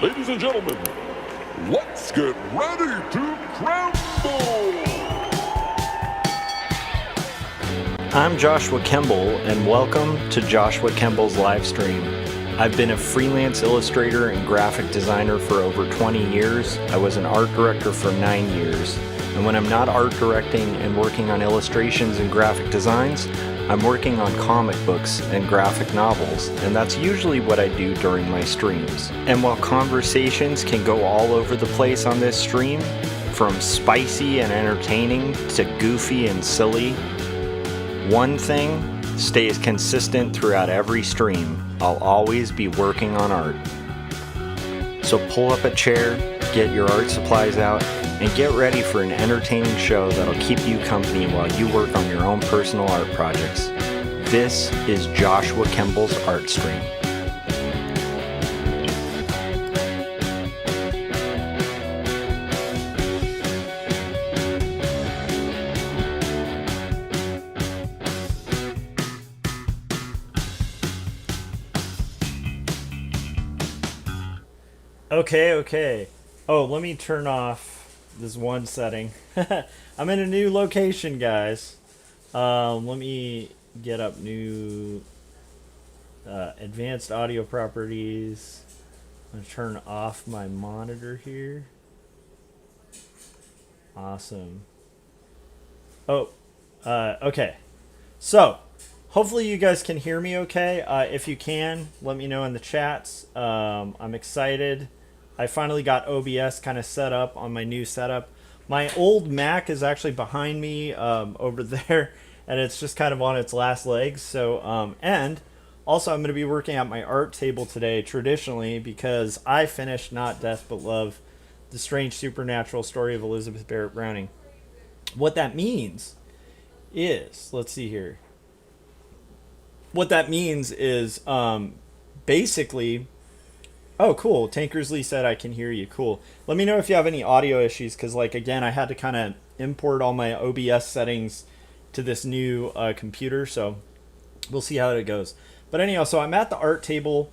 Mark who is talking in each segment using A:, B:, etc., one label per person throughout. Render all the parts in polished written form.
A: Ladies and gentlemen, let's get ready to crumble!
B: I'm Joshua Kemble, and welcome to Joshua Kemble's Livestream. I've been a freelance illustrator and graphic designer for over 20 years. I was an art director for 9 years. And when I'm not art directing and working on illustrations and graphic designs, I'm working on comic books and graphic novels, and that's usually what I do during my streams. And while conversations can go all over the place on this stream, from spicy and entertaining to goofy and silly, one thing stays consistent throughout every stream. I'll always be working on art. So pull up a chair, get your art supplies out, and get ready for an entertaining show that'll keep you company while you work on your own personal art projects. This is Joshua Kemble's Art Stream. Okay. Oh, let me turn off this one setting. I'm in a new location, guys. Let me get up new advanced audio properties. I'm going to turn off my monitor here. Awesome. Oh, okay. So, hopefully you guys can hear me okay. If you can, let me know in the chats. I'm excited. I finally got OBS kind of set up on my new setup. My old Mac is actually behind me over there, and it's just kind of on its last legs. So, and also I'm going to be working at my art table today, traditionally, because I finished Not Death But Love, the strange supernatural story of Elizabeth Barrett Browning. What that means is, let's see here. What that means is basically... Oh, cool. Tankersley said I can hear you. Cool. Let me know if you have any audio issues, because, like, again, I had to kind of import all my OBS settings to this new computer, so we'll see how it goes. But anyhow, so I'm at the art table.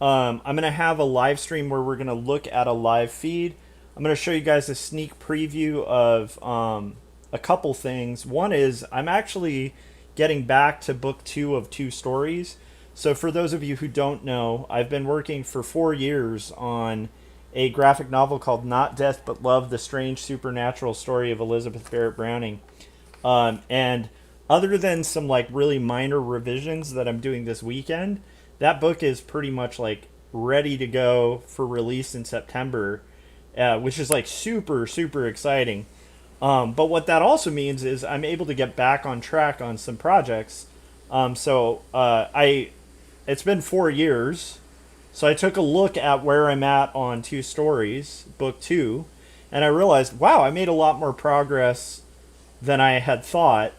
B: I'm going to have a live stream where we're going to look at a live feed. I'm going to show you guys a sneak preview of a couple things. One is I'm actually getting back to book 2 of Two Stories. So for those of you who don't know, I've been working for 4 years on a graphic novel called Not Death But Love, the strange supernatural story of Elizabeth Barrett Browning. And other than some like really minor revisions that I'm doing this weekend, that book is pretty much like ready to go for release in September, which is like super, super exciting. But what that also means is I'm able to get back on track on some projects. It's been 4 years, so I took a look at where I'm at on Two Stories, book 2, and I realized, wow, I made a lot more progress than I had thought,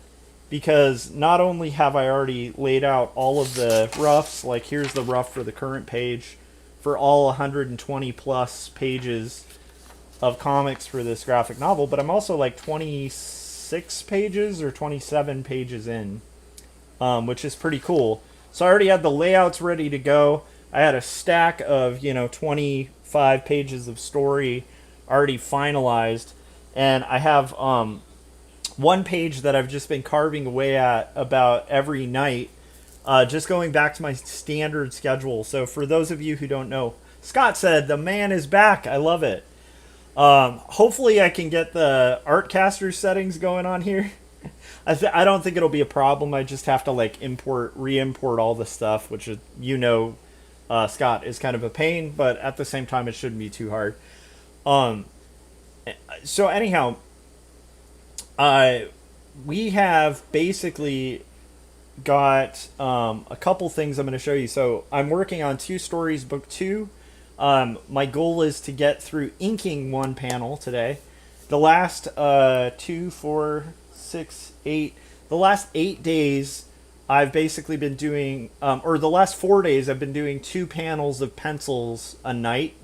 B: because not only have I already laid out all of the roughs, like here's the rough for the current page, for all 120 plus pages of comics for this graphic novel, but I'm also like 26 pages or 27 pages in, which is pretty cool. So I already had the layouts ready to go. I had a stack of, 25 pages of story already finalized. And I have one page that I've just been carving away at about every night, just going back to my standard schedule. So for those of you who don't know, Scott said, the man is back. I love it. Hopefully I can get the Artcaster settings going on here. I don't think it'll be a problem. I just have to like re-import all the stuff, which is, Scott, is kind of a pain, but at the same time it shouldn't be too hard. So anyhow, we have basically got a couple things I'm going to show you. So I'm working on Two Stories book 2. My goal is to get through inking one panel today. The last the last 8 days I've basically been doing, or the last 4 days I've been doing 2 panels of pencils a night.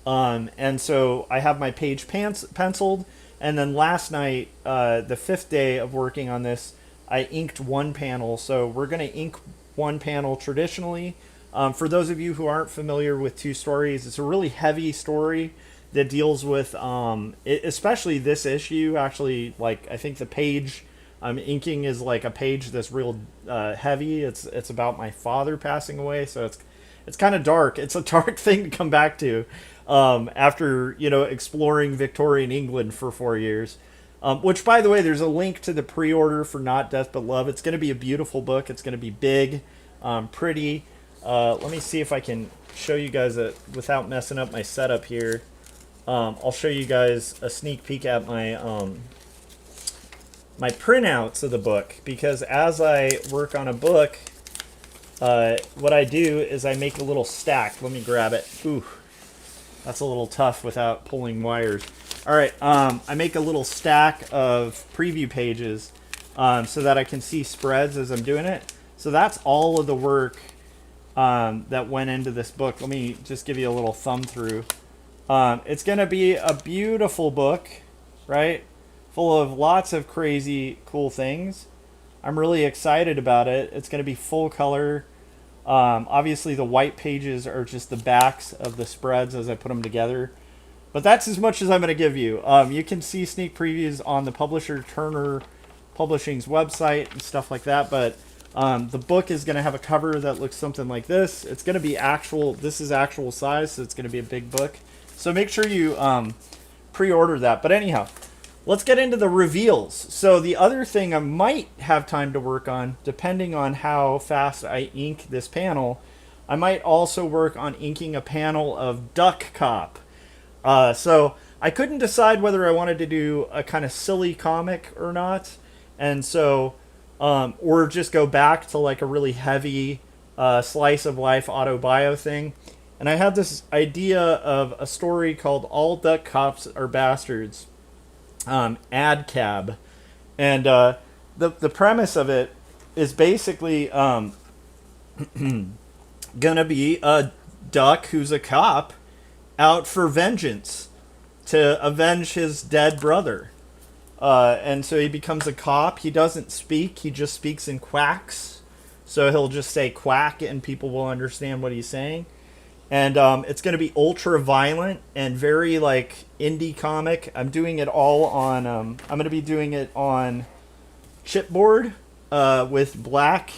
B: And so I have my page penciled, and then last night, the 5th day of working on this, I inked one panel. So we're going to ink one panel traditionally. For those of you who aren't familiar with Two Stories, it's a really heavy story that deals with, especially this issue. Actually, like I think the page I'm inking is like a page that's real heavy. It's about my father passing away, so it's kind of dark. It's a dark thing to come back to after exploring Victorian England for 4 years. Which, by the way, there's a link to the pre-order for Not Death But Love. It's going to be a beautiful book. It's going to be big, pretty. Let me see if I can show you guys without messing up my setup here. I'll show you guys a sneak peek at my my printouts of the book, because as I work on a book, what I do is I make a little stack. Let me grab it. Ooh, that's a little tough without pulling wires. All right, I make a little stack of preview pages so that I can see spreads as I'm doing it. So that's all of the work that went into this book. Let me just give you a little thumb through. It's going to be a beautiful book, right? Full of lots of crazy, cool things. I'm really excited about it. It's going to be full color. Obviously, the white pages are just the backs of the spreads as I put them together. But that's as much as I'm going to give you. You can see sneak previews on the publisher Turner Publishing's website and stuff like that. But the book is going to have a cover that looks something like this. It's going to be actual. This is actual size, so it's going to be a big book. So make sure you pre-order that. But anyhow, let's get into the reveals. So the other thing I might have time to work on, depending on how fast I ink this panel, I might also work on inking a panel of Duck Cop. So I couldn't decide whether I wanted to do a kind of silly comic or not. And so, or just go back to like a really heavy slice of life auto-bio thing. And I had this idea of a story called All Duck Cops Are Bastards, ADCAB. And the premise of it is basically gonna be a duck who's a cop out for vengeance to avenge his dead brother. And so he becomes a cop. He doesn't speak. He just speaks in quacks. So he'll just say quack and people will understand what he's saying. And it's going to be ultra violent and very like indie comic. I'm doing it all on, I'm going to be doing it on chipboard with black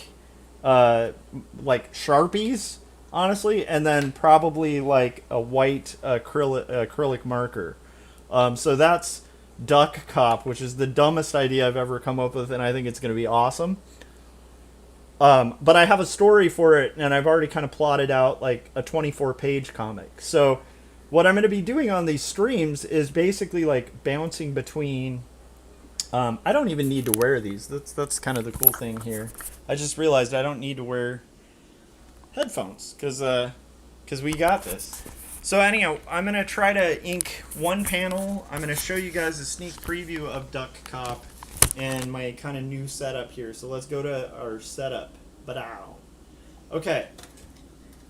B: like Sharpies, honestly, and then probably like a white acrylic marker. So that's Duck Cop, which is the dumbest idea I've ever come up with, and I think it's going to be awesome. But I have a story for it, and I've already kind of plotted out like a 24-page comic. So what I'm going to be doing on these streams is basically like bouncing between... I don't even need to wear these. That's kind of the cool thing here. I just realized I don't need to wear headphones because we got this. So anyhow, I'm going to try to ink one panel. I'm going to show you guys a sneak preview of Duck Cop and my kind of new setup here. So let's go to our setup. Ba-dow. Okay.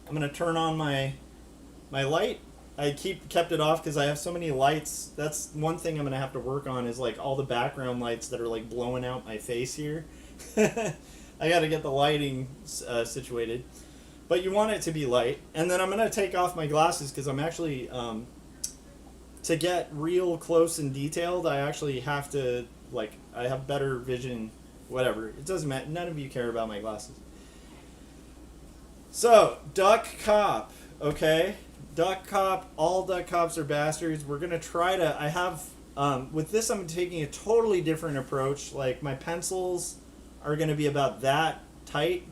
B: I'm going to turn on my light. I kept it off because I have so many lights. That's one thing I'm going to have to work on is like all the background lights that are like blowing out my face here. I got to get the lighting situated. But you want it to be light. And then I'm going to take off my glasses because I'm actually, to get real close and detailed, I actually have to, like, I have better vision, whatever. It doesn't matter. None of you care about my glasses. So, Duck Cop, okay? Duck Cop, all Duck Cops are bastards. We're going to try to, I have, with this I'm taking a totally different approach. Like, my pencils are going to be about that tight.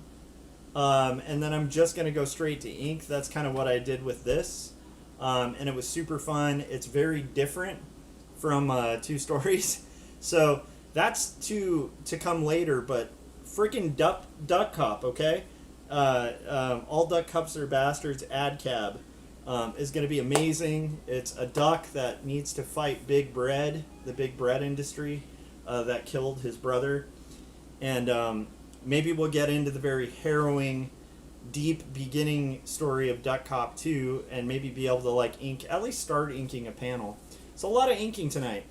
B: And then I'm just going to go straight to ink. That's kind of what I did with this. And it was super fun. It's very different from Two Stories. So that's to come later, but freaking Duck Cop, okay? All Duck Cops Are Bastards, ADCAB, is going to be amazing. It's a duck that needs to fight Big Bread, the big bread industry that killed his brother. And maybe we'll get into the very harrowing, deep beginning story of Duck Cop 2 and maybe be able to like ink, at least start inking a panel. So a lot of inking tonight.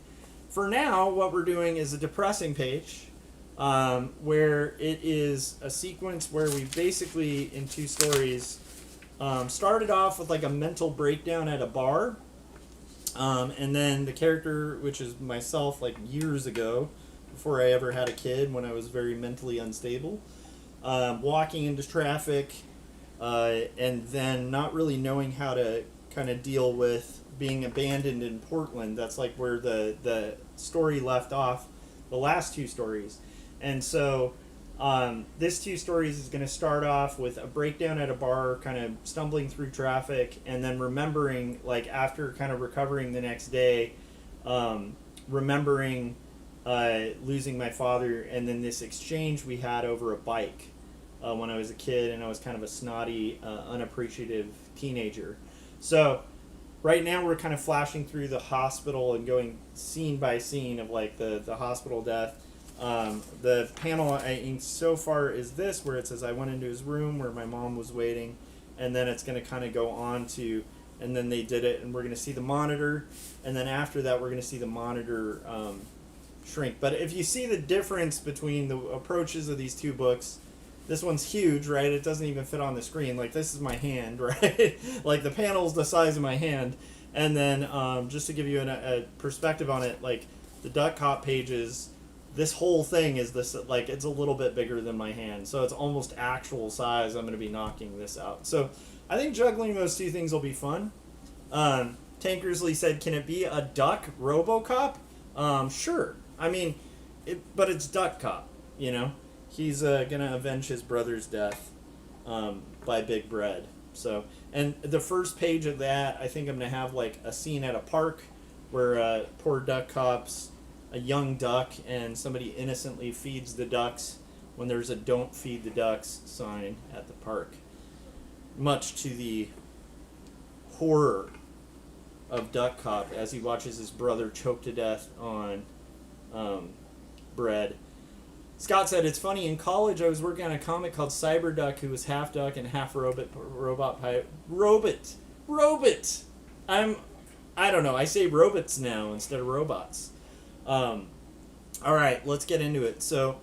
B: For now, what we're doing is a depressing page. where it is a sequence where we basically, in Two Stories, started off with like a mental breakdown at a bar. And then the character, which is myself, like years ago, before I ever had a kid, when I was very mentally unstable, walking into traffic, and then not really knowing how to kind of deal with being abandoned in Portland. That's like where the story left off, the last two stories. And so this Two Stories is going to start off with a breakdown at a bar, kind of stumbling through traffic, and then remembering, like after kind of recovering the next day, remembering losing my father, and then this exchange we had over a bike when I was a kid, and I was kind of a snotty, unappreciative teenager. So right now we're kind of flashing through the hospital and going scene by scene of like the hospital death. The panel I inked so far is this, where it says I went into his room where my mom was waiting, and then it's going to kind of go on to, and then they did it, and we're going to see the monitor, and then after that we're going to see the monitor shrink. But if you see the difference between the approaches of these two books, this one's huge, right? It doesn't even fit on the screen. Like, this is my hand, right? Like, the panel's the size of my hand. And then just to give you a perspective on it, like the Duck Cop pages, this whole thing is this, like, it's a little bit bigger than my hand, so it's almost actual size. I'm going to be knocking this out. So I think juggling those two things will be fun. Tankersley said, can it be a Duck RoboCop? Sure. I mean, but it's Duck Cop, you know? He's going to avenge his brother's death by Big Bread. So, and the first page of that, I think I'm going to have, like, a scene at a park where poor Duck Cop's a young duck, and somebody innocently feeds the ducks when there's a "Don't feed the ducks" sign at the park, much to the horror of Duck Cop as he watches his brother choke to death on bread. Scott said, it's funny, in college I was working on a comic called Cyber Duck, who was half duck and half robot pilot. Robot! I don't know, I say robots now instead of robots. Alright, let's get into it. So,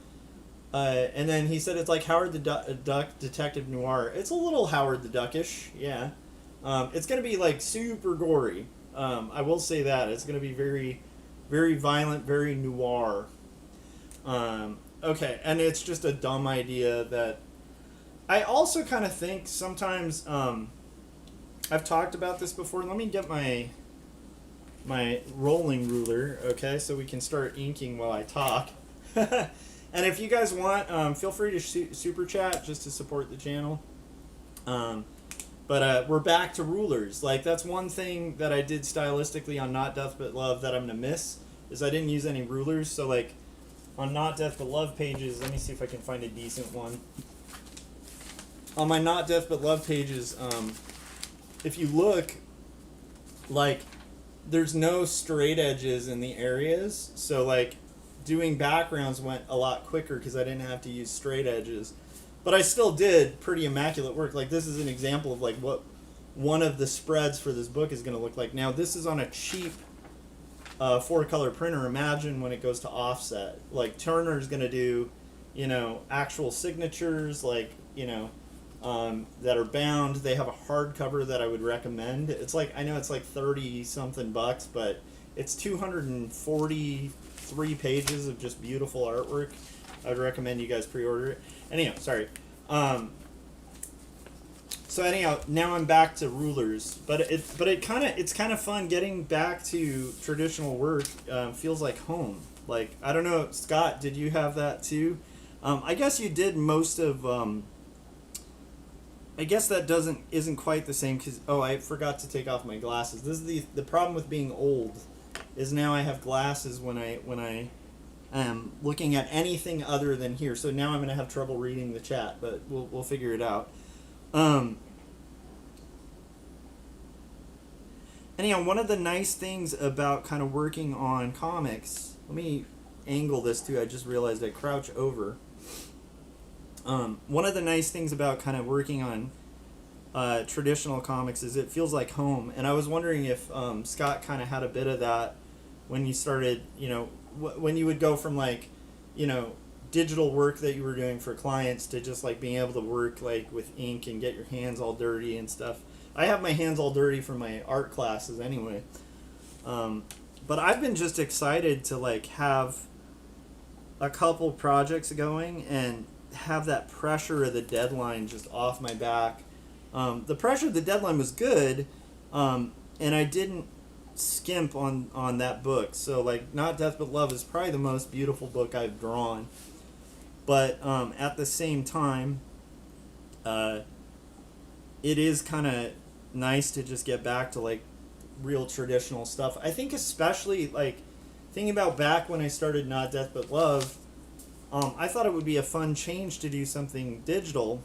B: and then he said it's like Howard the Duck Detective Noir. It's a little Howard the Duckish, yeah. It's going to be like super gory. I will say that. It's going to be very, very violent, very noir. Okay, and it's just a dumb idea that I also kind of think sometimes, I've talked about this before. Let me get my rolling ruler, okay, so we can start inking while I talk. And if you guys want, feel free to super chat just to support the channel. But we're back to rulers. Like, that's one thing that I did stylistically on Not Death But Love that I'm gonna miss, is I didn't use any rulers. So like on Not Death But Love pages, let me see if I can find a decent one. On my Not Death But Love pages, if you look, like, there's no straight edges in the areas, so like doing backgrounds went a lot quicker because I didn't have to use straight edges, but I still did pretty immaculate work. Like, this is an example of like what one of the spreads for this book is going to look like. Now this is on a cheap 4-color printer. Imagine when it goes to offset. Like, Turner's going to do, you know, actual signatures, like, you know, that are bound. They have a hardcover that I would recommend. It's like, I know it's like 30 something bucks, but it's 243 pages of just beautiful artwork. I would recommend you guys pre-order it. Anyhow, sorry. So anyhow, now I'm back to rulers, but it's kind of fun getting back to traditional work. Feels like home. Like, I don't know, Scott, did you have that too? I guess you did most of. I guess that isn't quite the same because, oh, I forgot to take off my glasses. This is the problem with being old, is now I have glasses when I am looking at anything other than here. So now I'm going to have trouble reading the chat, but we'll figure it out. Anyhow, one of the nice things about kind of working on comics, let me angle this too. I just realized I crouch over. One of the nice things about kind of working on traditional comics is it feels like home. And I was wondering if Scott kind of had a bit of that when you started, you know, when you would go from like, you know, digital work that you were doing for clients to just like being able to work like with ink and get your hands all dirty and stuff. I have my hands all dirty from my art classes anyway. But I've been just excited to like have a couple projects going and have that pressure of the deadline just off my back. The pressure of the deadline was good, and I didn't skimp on that book. So like Not Death But Love is probably the most beautiful book I've drawn. But at the same time, it is kind of nice to just get back to like real traditional stuff. I think especially like thinking about back when I started Not Death But Love, I thought it would be a fun change to do something digital,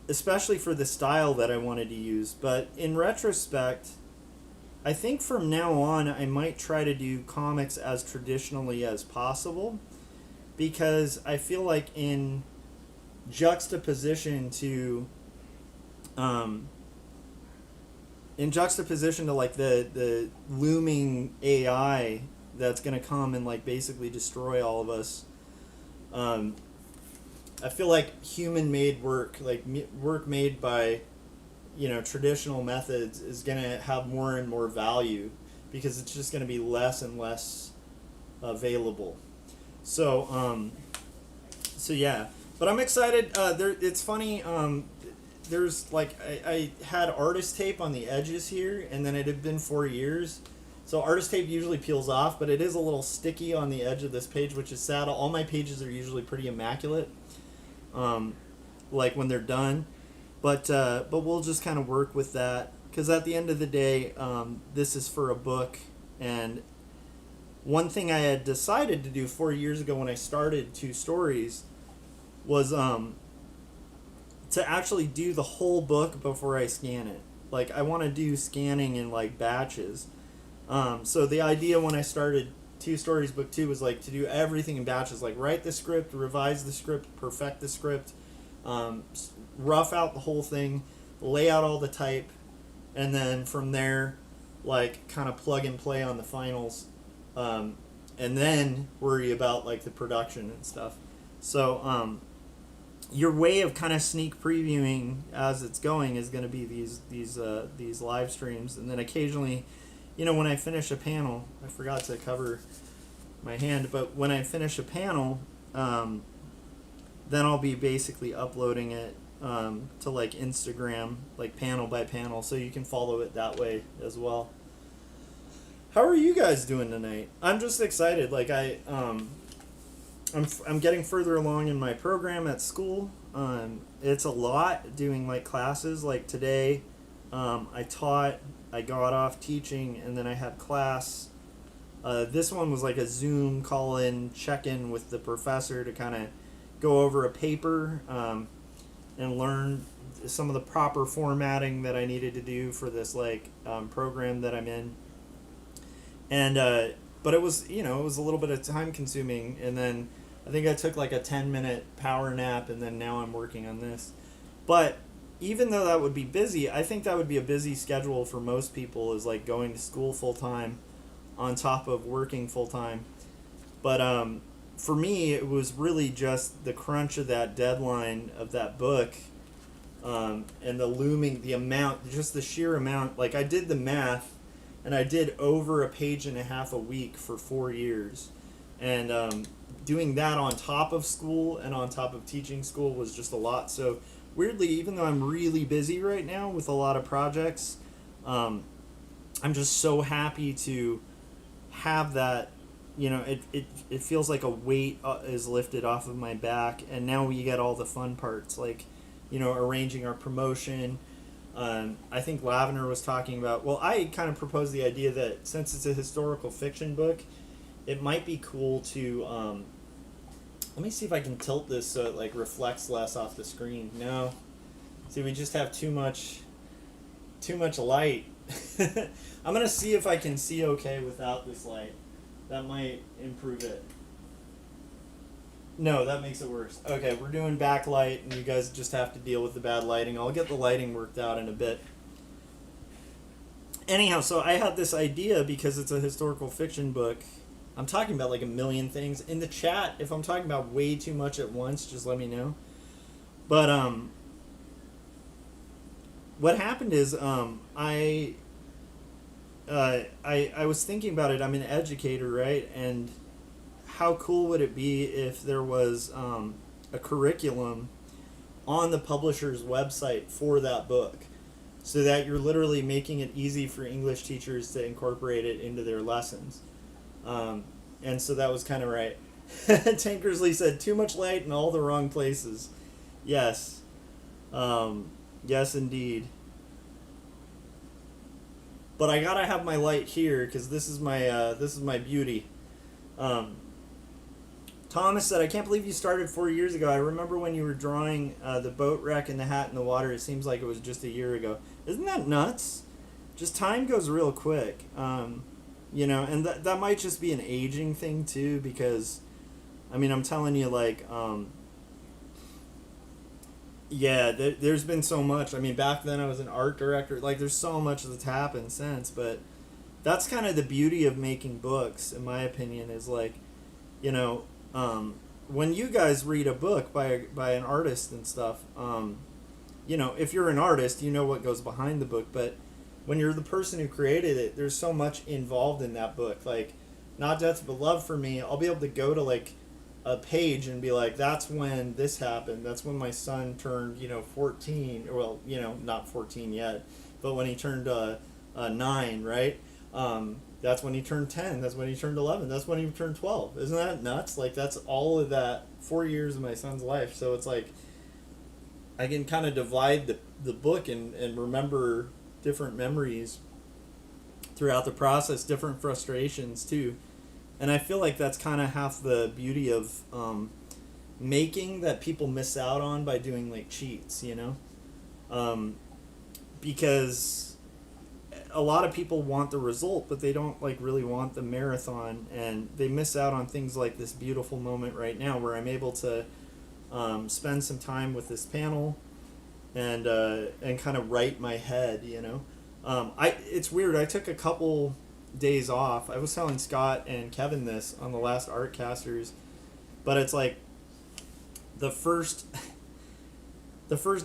B: especially for the style that I wanted to use. But in retrospect, I think from now on I might try to do comics as traditionally as possible, because I feel like in juxtaposition to like the looming AI that's going to come and like basically destroy all of us, I feel like human made work, like work made by, you know, traditional methods is going to have more and more value, because it's just going to be less and less available. So yeah, but I'm excited. It's funny. There's like I had artist tape on the edges here, and then it had been 4 years. So artist tape usually peels off, but it is a little sticky on the edge of this page, which is sad. All my pages are usually pretty immaculate, like when they're done. But we'll just kind of work with that, because at the end of the day, this is for a book. And one thing I had decided to do 4 years ago when I started Two Stories was to actually do the whole book before I scan it. Like, I want to do scanning in like batches. So the idea when I started Two Stories Book 2 was like to do everything in batches, like write the script, revise the script, perfect the script, rough out the whole thing, lay out all the type, and then from there, like kind of plug and play on the finals, and then worry about like the production and stuff. So your way of kind of sneak previewing as it's going is going to be these live streams, and then occasionally, you know, when I finish a panel, I forgot to cover my hand, but when I finish a panel, then I'll be basically uploading it to like Instagram, like panel by panel, so you can follow it that way as well. How are you guys doing tonight? I'm just excited. Like I'm getting further along in my program at school. It's a lot doing like classes. Like today, I got off teaching, and then I had class. This one was like a Zoom call-in, check-in with the professor to kind of go over a paper and learn some of the proper formatting that I needed to do for this like program that I'm in. And but it was, you know, it was a little bit of time consuming, and then I think I took like a 10-minute power nap, and then now I'm working on this. But even though that would be busy, I think that would be a busy schedule for most people, is like going to school full time on top of working full time. But for me, it was really just the crunch of that deadline of that book, and the amount, just the sheer amount. Like I did the math, and I did over a page and a half a week for 4 years. And doing that on top of school and on top of teaching school was just a lot. So weirdly, even though I'm really busy right now with a lot of projects, I'm just so happy to have that. You know, it feels like a weight is lifted off of my back, and now we get all the fun parts, like, you know, arranging our promotion. I think Lavender was talking about, well, I kind of proposed the idea that since it's a historical fiction book, it might be cool to, let me see if I can tilt this so it like reflects less off the screen. No, see, we just have too much light. I'm gonna see if I can see okay without this light. That might improve it. No, that makes it worse. Okay, we're doing backlight, and you guys just have to deal with the bad lighting. I'll get the lighting worked out in a bit. Anyhow, so I had this idea, because it's a historical fiction book, I'm talking about like a million things in the chat. If I'm talking about way too much at once, just let me know. But what happened is I was thinking about it. I'm an educator, right? And how cool would it be if there was a curriculum on the publisher's website for that book, so that you're literally making it easy for English teachers to incorporate it into their lessons. And so that was kind of right. Tankersley said, too much light in all the wrong places. Yes. Yes, indeed. But I gotta have my light here, because this is my beauty. Thomas said, I can't believe you started 4 years ago. I remember when you were drawing the boat wreck and the hat in the water. It seems like it was just a year ago. Isn't that nuts? Just time goes real quick. You know, and that might just be an aging thing too, because, I mean, I'm telling you, like, yeah, there's been so much. I mean, back then I was an art director. Like, there's so much that's happened since, but that's kind of the beauty of making books, in my opinion, is like, you know, when you guys read a book by an artist and stuff, you know, if you're an artist, you know what goes behind the book, but when you're the person who created it, there's so much involved in that book. Like, Not Death But Love, for me, I'll be able to go to like a page and be like, that's when this happened. That's when my son turned, you know, 14. Well, you know, not 14 yet, but when he turned 9, right? That's when he turned 10. That's when he turned 11. That's when he turned 12. Isn't that nuts? Like, that's all of that 4 years of my son's life. So it's like, I can kind of divide the book and remember different memories throughout the process, different frustrations too. And I feel like that's kind of half the beauty of making, that people miss out on by doing like cheats, you know? Because a lot of people want the result, but they don't like really want the marathon, and they miss out on things like this beautiful moment right now where I'm able to spend some time with this panel and kind of right my head, you know? It's weird. I took a couple days off. I was telling Scott and Kevin this on the last Artcasters, but it's like the first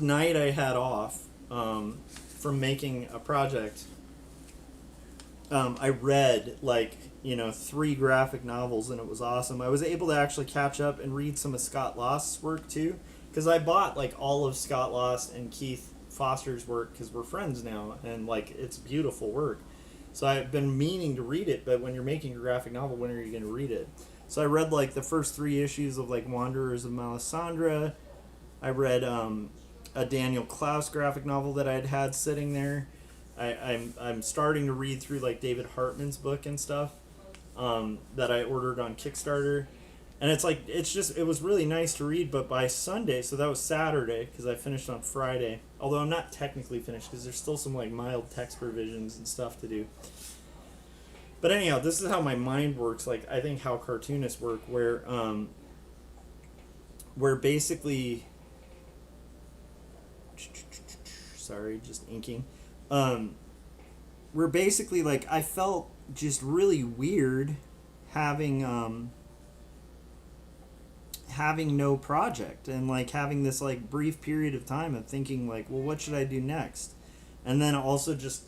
B: night I had off from making a project, I read like, you know, 3 graphic novels, and it was awesome. I was able to actually catch up and read some of Scott Lost's work too, because I bought like all of Scott Lost and Keith Foster's work because we're friends now, and like, it's beautiful work. So I've been meaning to read it, but when you're making a graphic novel, when are you going to read it? So I read like the first 3 issues of like Wanderers of Melisandre. I read a Daniel Klaus graphic novel that I'd had sitting there. I'm starting to read through like David Hartman's book and stuff that I ordered on Kickstarter. And it's like, it was really nice to read, but by Sunday, so that was Saturday, because I finished on Friday. Although I'm not technically finished, because there's still some like mild text revisions and stuff to do. But anyhow, this is how my mind works. Like, I think how cartoonists work, where basically, sorry, just inking. Where basically, like, I felt just really weird having no project, and like having this like brief period of time of thinking like, well, what should I do next? And then also just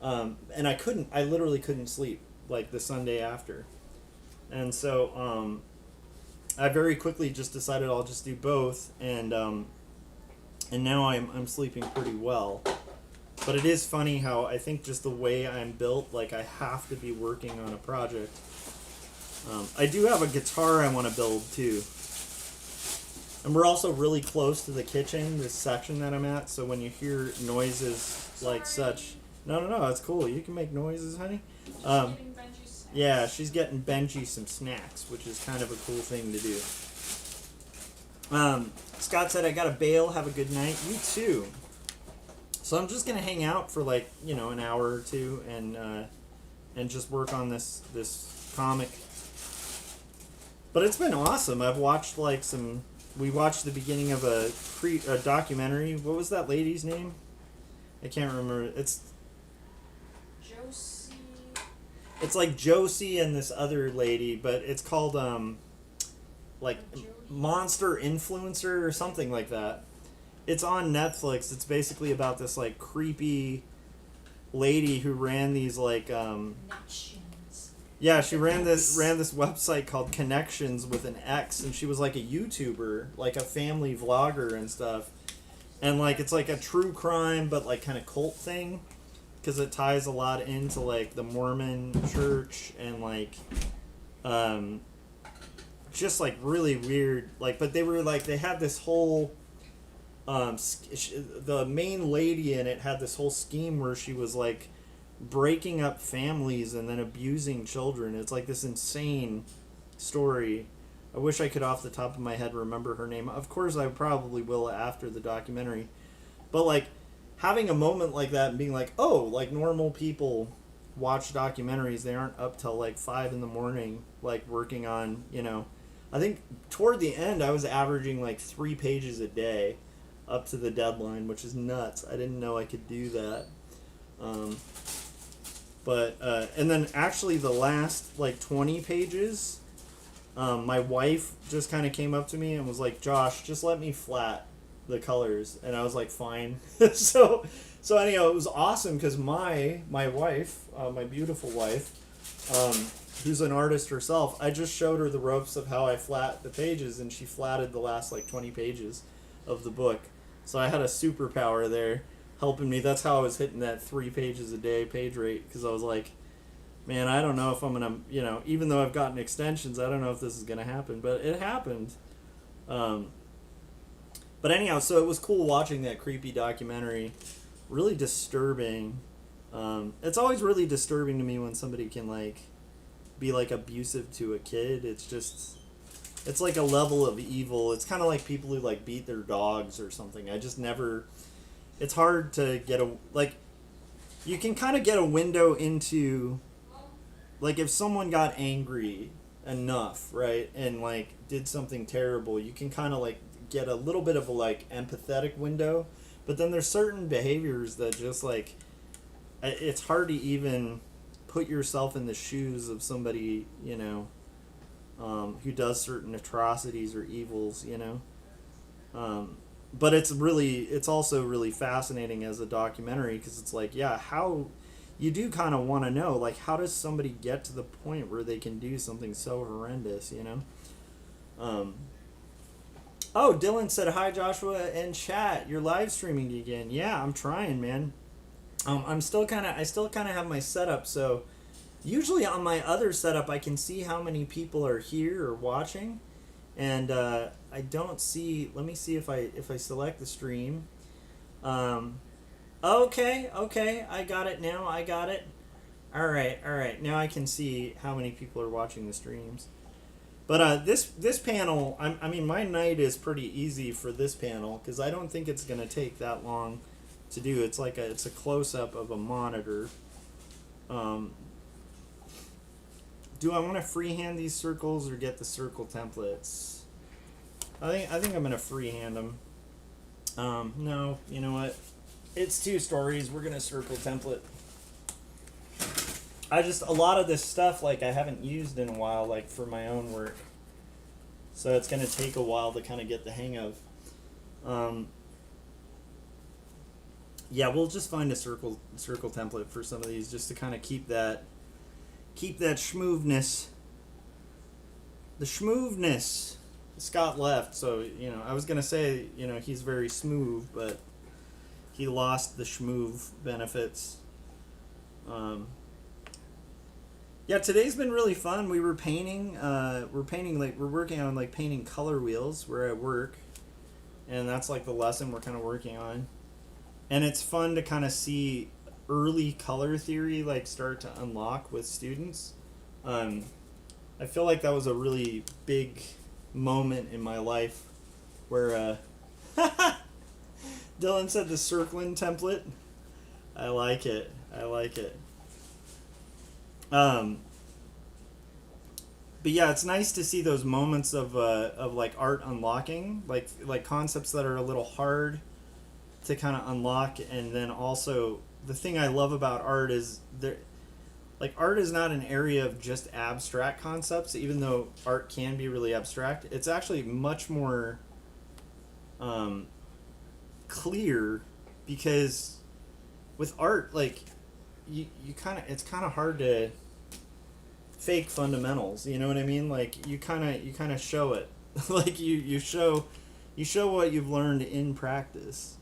B: and I literally couldn't sleep like the Sunday after. And so I very quickly just decided I'll just do both, and now I'm sleeping pretty well. But it is funny how I think just the way I'm built, like, I have to be working on a project. I do have a guitar I want to build too. And we're also really close to the kitchen, this section that I'm at, so when you hear noises like such... No, it's cool. You can make noises, honey. Yeah, she's getting Benji some snacks, which is kind of a cool thing to do. Scott said, I gotta bail. Have a good night. You too. So I'm just going to hang out for like, you know, an hour or two and just work on this comic. But it's been awesome. I've watched like we watched the beginning of a documentary. What was that lady's name? I can't remember. It's It's like Josie and this other lady, but it's called like Monster Influencer or something like that. It's on Netflix. It's basically about this like creepy lady who ran these like yeah, she ran this website called Connections with an X, and she was like a YouTuber, like a family vlogger and stuff. And like it's like a true crime but like kind of cult thing, because it ties a lot into like the Mormon church and like just like really weird, like, but they were like, they had this whole the main lady in it had this whole scheme where she was like breaking up families and then abusing children. It's like this insane story. I wish I could off the top of my head remember her name. Of course I probably will after the documentary. But like having a moment like that and being like, oh, like normal people watch documentaries. They aren't up till like 5 in the morning like working on, you know. I think toward the end I was averaging like 3 pages a day up to the deadline, which is nuts. I didn't know I could do that. And then actually the last like 20 pages, my wife just kind of came up to me and was like, Josh, just let me flat the colors. And I was like, fine. so anyhow, it was awesome because my wife, my beautiful wife, who's an artist herself, I just showed her the ropes of how I flat the pages, and she flatted the last like 20 pages of the book. So I had a superpower there helping me. That's how I was hitting that 3 pages a day page rate, because I was like, man, I don't know if I'm gonna, you know, even though I've gotten extensions, I don't know if this is gonna happen, but it happened. But anyhow, so it was cool watching that creepy documentary. Really disturbing. It's always really disturbing to me when somebody can like be like abusive to a kid. It's just, it's like a level of evil. It's kind of like people who like beat their dogs or something. I just never, it's hard to get a, like, you can kind of get a window into, like, if someone got angry enough, right, and like did something terrible, you can kind of like get a little bit of a like empathetic window. But then there's certain behaviors that just like, it's hard to even put yourself in the shoes of somebody, you know, who does certain atrocities or evils, you know. But it's also really fascinating as a documentary, because it's like, yeah, how, you do kind of want to know, like, how does somebody get to the point where they can do something so horrendous, you know? Oh, Dylan said, hi, Joshua, in chat. You're live streaming again. Yeah, I'm trying, man. I still kind of have my setup, so usually on my other setup I can see how many people are here or watching, and I don't see. Let me see if I select the stream. Okay, I got it now. I got it. All right. Now I can see how many people are watching the streams. But this panel, I mean, my night is pretty easy for this panel, because I don't think it's gonna take that long to do. It's like it's a close up of a monitor. Do I want to freehand these circles or get the circle templates? I think I'm gonna freehand them. No, you know what? It's Two Stories. We're gonna circle template. A lot of this stuff, like, I haven't used in a while, like, for my own work. So it's gonna take a while to kind of get the hang of. Yeah, we'll just find a circle template for some of these, just to kind of keep that schmoovness. The schmoovness. Scott left, so, you know, I was gonna say, you know, he's very smooth, but he lost the schmoov benefits. Yeah, today's been really fun. We were painting. We're working on like painting color wheels. We're at work, and that's like the lesson we're kind of working on. And it's fun to kind of see early color theory like start to unlock with students. I feel like that was a really big moment in my life where Dylan said the circling template. I like it. But yeah, it's nice to see those moments of like art unlocking, like concepts that are a little hard to kind of unlock. And then also the thing I love about art is there, like art is not an area of just abstract concepts, even though art can be really abstract. It's actually much more clear, because with art, like you kind of, it's kind of hard to fake fundamentals, you know what I mean? Like you kind of show it. Like you show what you've learned in practice.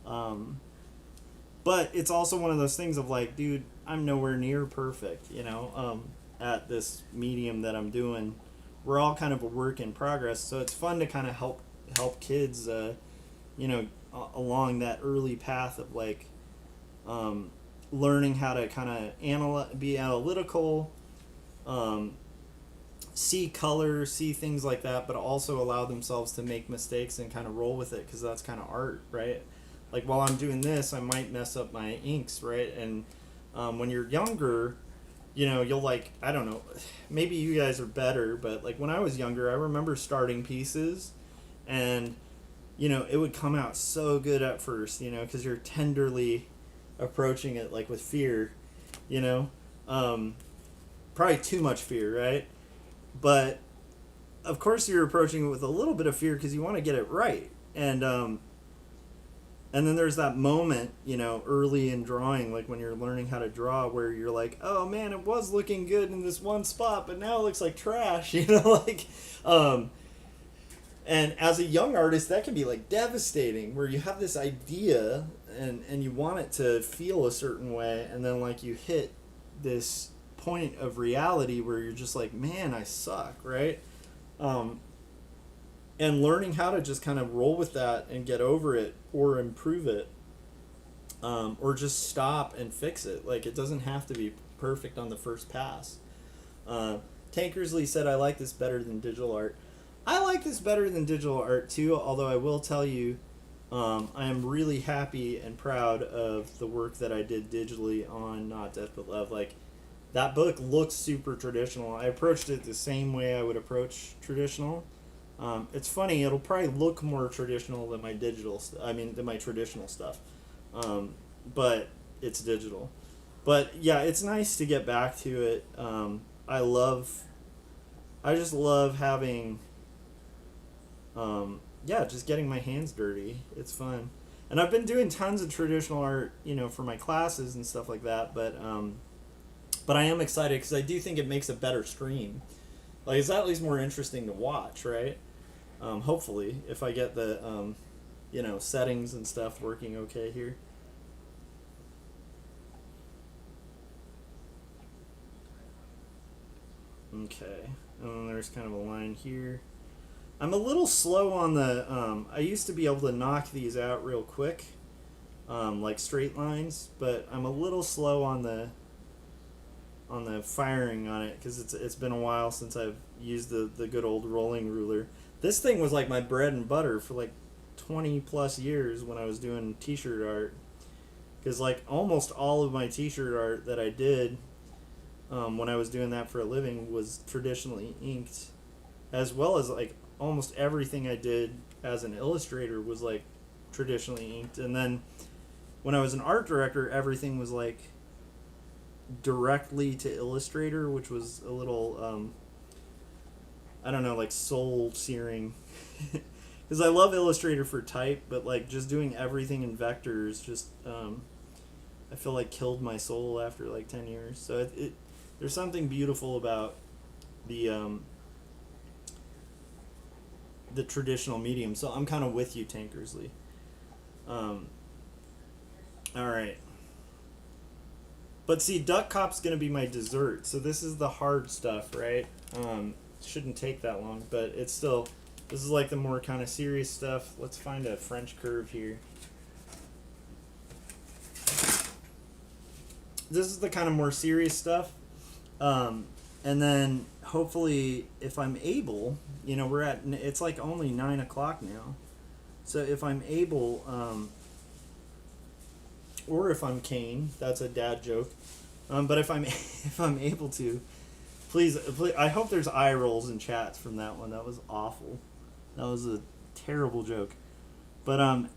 B: But it's also one of those things of like, dude, I'm nowhere near perfect, you know, at this medium that I'm doing. We're all kind of a work in progress, so it's fun to kind of help kids, you know, along that early path of like learning how to kind of be analytical, see color, see things like that, but also allow themselves to make mistakes and kind of roll with it, because that's kind of art, right? Like while I'm doing this, I might mess up my inks, right? And when you're younger, you know, you'll like, I don't know, maybe you guys are better, but like when I was younger, I remember starting pieces, and you know, it would come out so good at first, you know, because you're tenderly approaching it like with fear, you know, probably too much fear, right? But of course you're approaching it with a little bit of fear because you want to get it right. And then there's that moment, you know, early in drawing, like when you're learning how to draw, where you're like, oh man, it was looking good in this one spot, but now it looks like trash, you know, like, and as a young artist, that can be like devastating, where you have this idea and you want it to feel a certain way, and then like you hit this point of reality where you're just like, man, I suck, right? And learning how to just kind of roll with that and get over it or improve it, or just stop and fix it. Like, it doesn't have to be perfect on the first pass. Tankersley said, I like this better than digital art. I like this better than digital art too, although I will tell you, I am really happy and proud of the work that I did digitally on Not Death But Love. Like, that book looks super traditional. I approached it the same way I would approach traditional. It's funny, it'll probably look more traditional than my than my traditional stuff. But it's digital. But yeah, it's nice to get back to it. I just love having, just getting my hands dirty. It's fun. And I've been doing tons of traditional art, you know, for my classes and stuff like that, but I am excited because I do think it makes a better stream. Like, it's at least more interesting to watch, right? Hopefully, if I get the, settings and stuff working okay here. Okay, and then there's kind of a line here. I'm a little slow on the, I used to be able to knock these out real quick, like straight lines, but I'm a little slow on the firing on it, because it's been a while since I've used the good old rolling ruler. This thing was like my bread and butter for like 20 plus years when I was doing t-shirt art, because like almost all of my t-shirt art that I did when I was doing that for a living was traditionally inked, as well as like almost everything I did as an illustrator was like traditionally inked. And then when I was an art director, everything was like directly to Illustrator, which was a little I don't know, like soul searing, because I love Illustrator for type, but like just doing everything in vectors just I feel like killed my soul after like 10 years. So there's something beautiful about the traditional medium. So I'm kind of with you, Tankersley. All right. But see, Duck Cop's going to be my dessert, so this is the hard stuff, right? Shouldn't take that long, but it's still, this is like the more kind of serious stuff. Let's find a French curve here. This is the kind of more serious stuff. And then hopefully, if I'm able, you know, it's like only 9 o'clock now. So if I'm able, or if I'm Kane, that's a dad joke. But if I'm able to, please, I hope there's eye rolls in chats from that one. That was awful. That was a terrible joke. But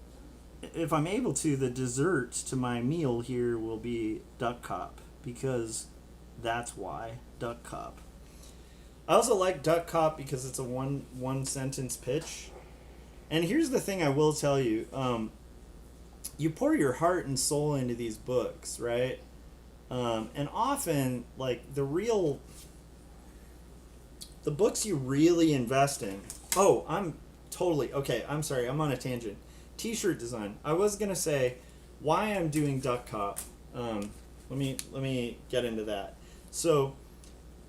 B: if I'm able to, the dessert to my meal here will be Duck Cop, because that's why Duck Cop. I also like Duck Cop because it's a one sentence pitch. And here's the thing I will tell you. You pour your heart and soul into these books, right? And often, like, the books you really invest in. Oh, I'm sorry, I'm on a tangent. T-shirt design. I was going to say why I'm doing Duck Cop. Let me get into that. So,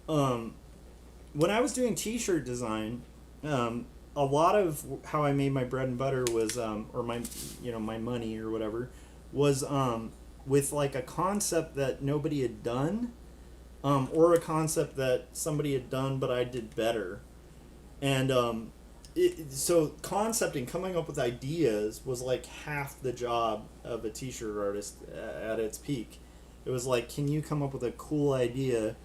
B: when I was doing T-shirt design, a lot of how I made my bread and butter was, or my money or whatever, was with like a concept that nobody had done, or a concept that somebody had done but I did better, and so concepting, coming up with ideas, was like half the job of a T-shirt artist at its peak. It was like, can you come up with a cool idea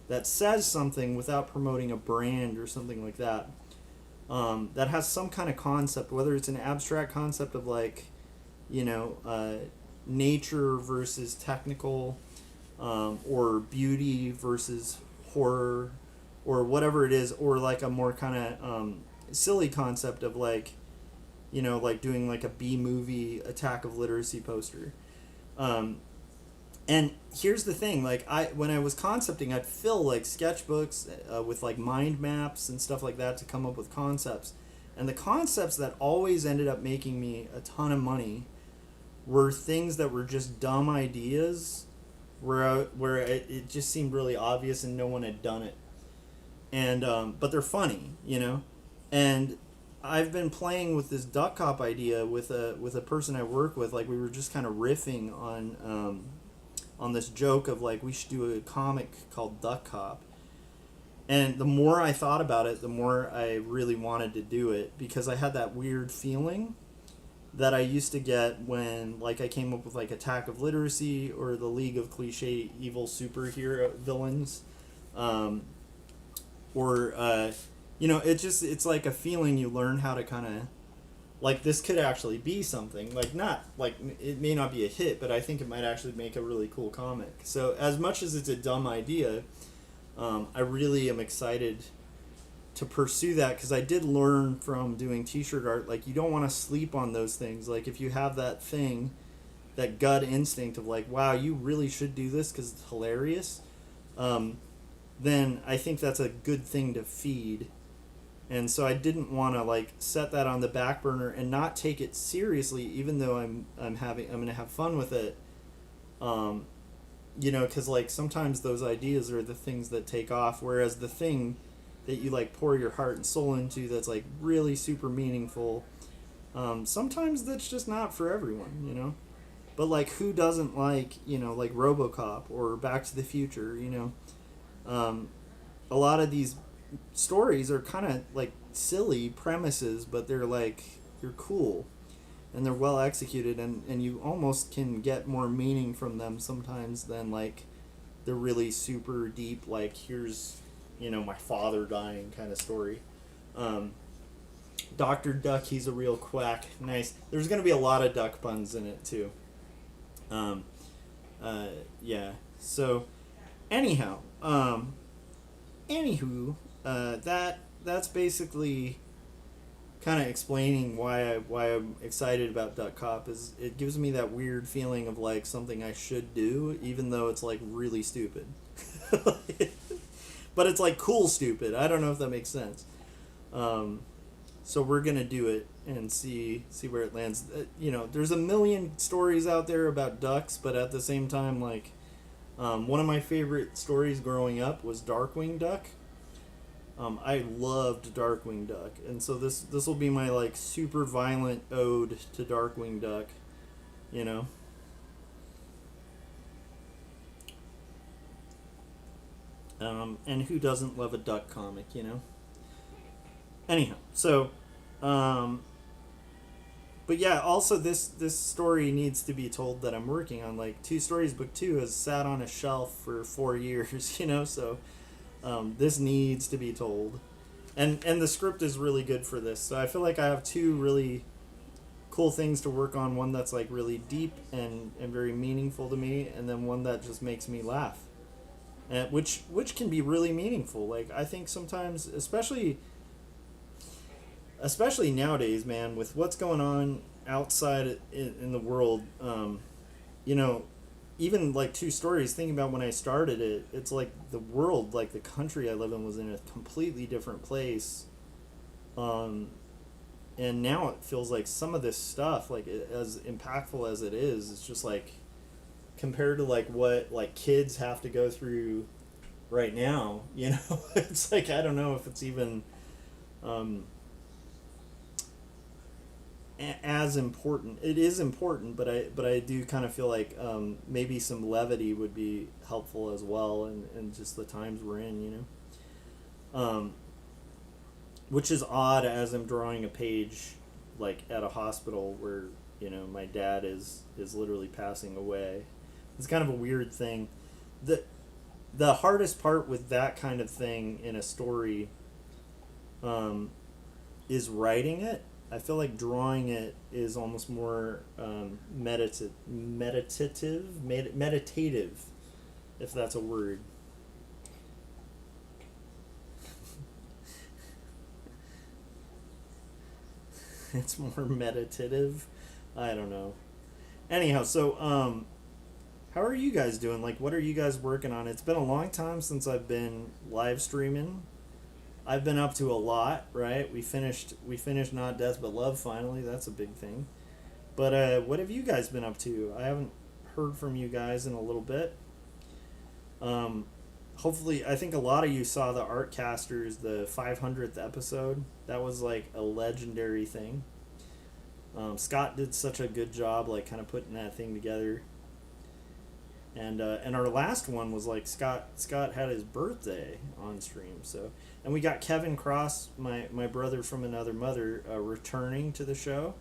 B: that says something without promoting a brand or something like that? That has some kind of concept, whether it's an abstract concept of like, nature versus technical, or beauty versus horror, or whatever it is, or like a more kind of silly concept of like, like doing like a B-movie Attack of Literacy poster. And here's the thing, like when I was concepting, I'd fill like sketchbooks with like mind maps and stuff like that to come up with concepts. And the concepts that always ended up making me a ton of money were things that were just dumb ideas where it just seemed really obvious and no one had done it. And but they're funny, And I've been playing with this Duck Cop idea with a person I work with. Like, we were just kind of riffing on this joke of like, we should do a comic called Duck Cop. And the more I thought about it, the more I really wanted to do it, because I had that weird feeling that I used to get when like I came up with like Attack of Literacy or the League of Cliche Evil Superhero Villains, it's like a feeling you learn how to kind of, like, this could actually be something, like, not like, it may not be a hit, but I think it might actually make a really cool comic. So as much as it's a dumb idea, I really am excited to pursue that, because I did learn from doing T-shirt art, like, you don't want to sleep on those things. Like, if you have that thing, that gut instinct of like, wow, you really should do this because it's hilarious, then I think that's a good thing to feed. And so I didn't want to like set that on the back burner and not take it seriously, even though I'm gonna have fun with it. Because like sometimes those ideas are the things that take off, whereas the thing that you like pour your heart and soul into, that's like really super meaningful, sometimes that's just not for everyone. But like, who doesn't like like RoboCop or Back to the Future? A lot of these stories are kind of like silly premises, but they're cool and they're well executed, and you almost can get more meaning from them sometimes than like the really super deep, like, here's my father dying kind of story. Dr. Duck, he's a real quack. Nice. There's gonna be a lot of duck puns in it too. Yeah. So anyhow, anywho, that's basically kind of explaining why I'm excited about Duck Cop. Is it gives me that weird feeling of like something I should do, even though it's like really stupid. But it's like cool stupid. I don't know if that makes sense. So we're gonna do it and see where it lands. There's a million stories out there about ducks, but at the same time, like, one of my favorite stories growing up was Darkwing Duck. I loved Darkwing Duck, and so this will be my like super violent ode to Darkwing Duck, And who doesn't love a duck comic, Anyhow, so, but yeah, also this story needs to be told that I'm working on. Like, Two Stories Book 2 has sat on a shelf for 4 years, so this needs to be told. And the script is really good for this. So I feel like I have two really cool things to work on. One that's like really deep and very meaningful to me, and then one that just makes me laugh. which can be really meaningful. Like I think sometimes, especially nowadays, man, with what's going on outside in the world, you know, even like Two Stories, thinking about when I started it, it's like the world, like the country I live in, was in a completely different place. Um, and now it feels like some of this stuff, like as impactful as it is, it's just like compared to like what like kids have to go through right now. You know, it's like I don't know if it's even um, as important. It is important, but I do kind of feel like maybe some levity would be helpful as well, and just the times we're in, you know. Which is odd as I'm drawing a page like at a hospital where you know my dad is literally passing away. It's kind of a weird thing. The hardest part with that kind of thing in a story is writing it. I feel like drawing it is almost more meditative, if that's a word. It's more meditative. I don't know. Anyhow, so how are you guys doing? Like, what are you guys working on? It's been a long time since I've been live streaming. I've been up to a lot, right? We finished Not Death But Love finally. That's a big thing. But what have you guys been up to? I haven't heard from you guys in a little bit. Um, Hopefully, I think a lot of you saw the Artcasters, the 500th episode. That was like a legendary thing. Scott did such a good job, like kind of putting that thing together. And our last one was like Scott had his birthday on stream, so and we got Kevin Cross, my brother from another mother, returning to the show,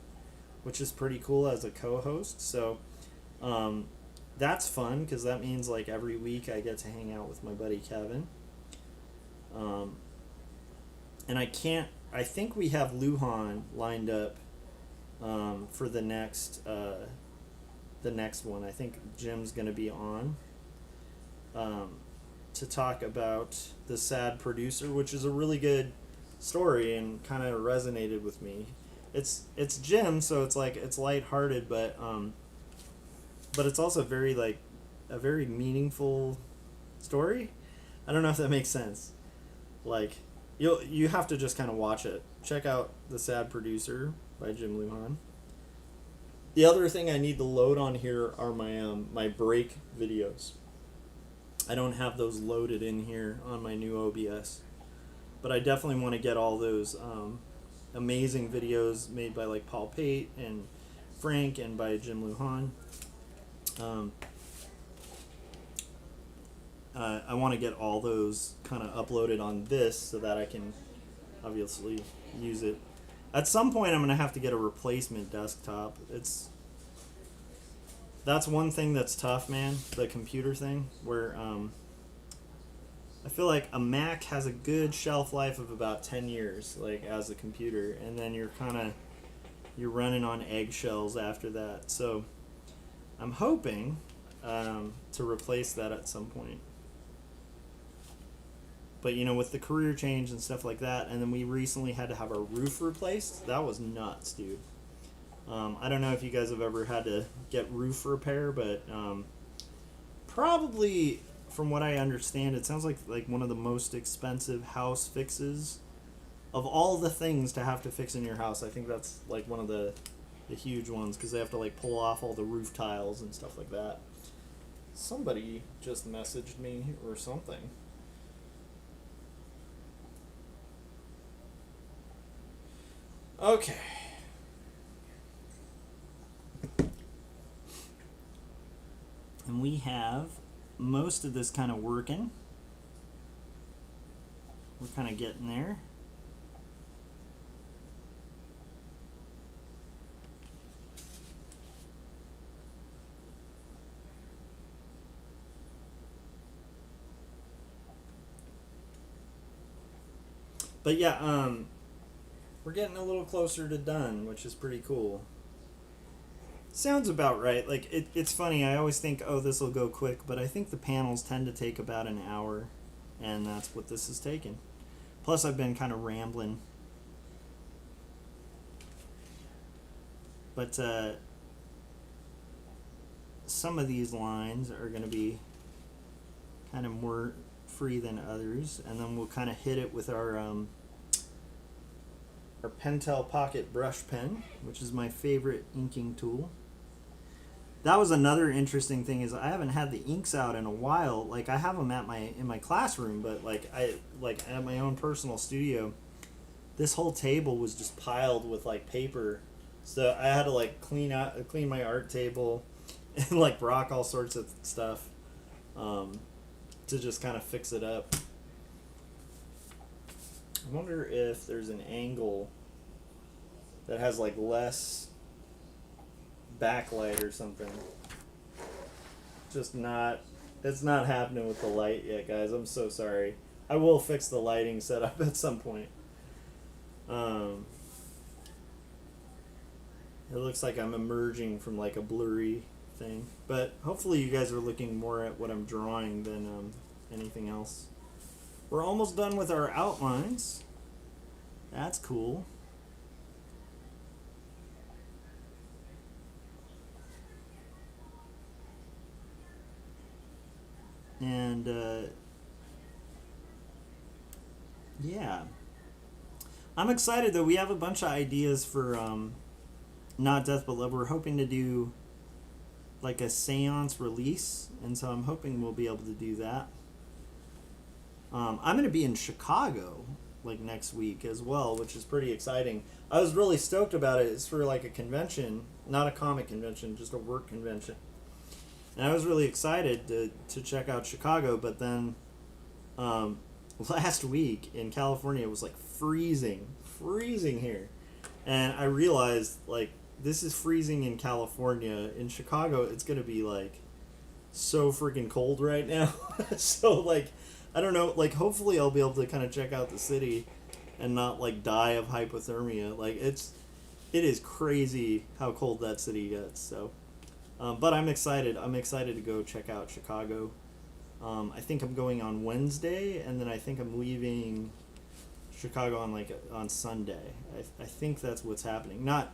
B: which is pretty cool as a co-host. So that's fun because that means like every week I get to hang out with my buddy Kevin. Um, and I think we have Luhan lined up for the next one. I think Jim's going to be on to talk about The Sad Producer, which is a really good story and kind of resonated with me. It's Jim, so it's like it's lighthearted, but it's also very like a very meaningful story. I don't know if that makes sense. Like you have to just kind of watch it. Check out The Sad Producer by Jim Luhan. The other thing I need to load on here are my break videos. I don't have those loaded in here on my new OBS, but I definitely want to get all those amazing videos made by like Paul Pate and Frank and by Jim Luhan. I want to get all those kind of uploaded on this so that I can obviously use it. At some point, I'm gonna have to get a replacement desktop. That's one thing that's tough, man. The computer thing, where I feel like a Mac has a good shelf life of about 10 years, like as a computer, and then you're running on eggshells after that. So I'm hoping to replace that at some point. But you know, with the career change and stuff like that, and then we recently had to have our roof replaced. That was nuts, dude. I don't know if you guys have ever had to get roof repair, but probably, from what I understand, it sounds like one of the most expensive house fixes of all the things to have to fix in your house. I think that's like one of the huge ones because they have to like pull off all the roof tiles and stuff like that. Somebody just messaged me or something. Okay. And we have most of this kind of working. We're kind of getting there. But yeah, we're getting a little closer to done, which is pretty cool. Sounds about right. Like it's funny. I always think, oh, this will go quick, but I think the panels tend to take about an hour, and that's what this is taking. Plus, I've been kind of rambling. But some of these lines are going to be kind of more free than others, and then we'll kind of hit it with our Pentel Pocket brush pen, which is my favorite inking tool. That was another interesting thing, is I haven't had the inks out in a while. Like, I have them in my classroom, but like at my own personal studio, this whole table was just piled with like paper. So I had to like clean my art table and like rock all sorts of stuff to just kind of fix it up. I wonder if there's an angle that has like less backlight or something. It's not happening with the light yet, guys. I'm so sorry. I will fix the lighting setup at some point. It looks like I'm emerging from like a blurry thing, but hopefully you guys are looking more at what I'm drawing than anything else. We're almost done with our outlines. That's cool. And yeah, I'm excited though. We have a bunch of ideas for Not Death But Love. We're hoping to do like a seance release, and so I'm hoping we'll be able to do that. I'm going to be in Chicago like next week as well, which is pretty exciting. I was really stoked about it. It's for like a convention, not a comic convention, just a work convention. And I was really excited to check out Chicago, but then last week in California it was like freezing here. And I realized, like, this is freezing in California. In Chicago, it's going to be, like, so freaking cold right now. So, like, I don't know. Like, hopefully I'll be able to kind of check out the city and not, like, die of hypothermia. Like, it is crazy how cold that city gets. So, but I'm excited. I'm excited to go check out Chicago. I think I'm going on Wednesday, and then I think I'm leaving Chicago on Sunday. I think that's what's happening. Not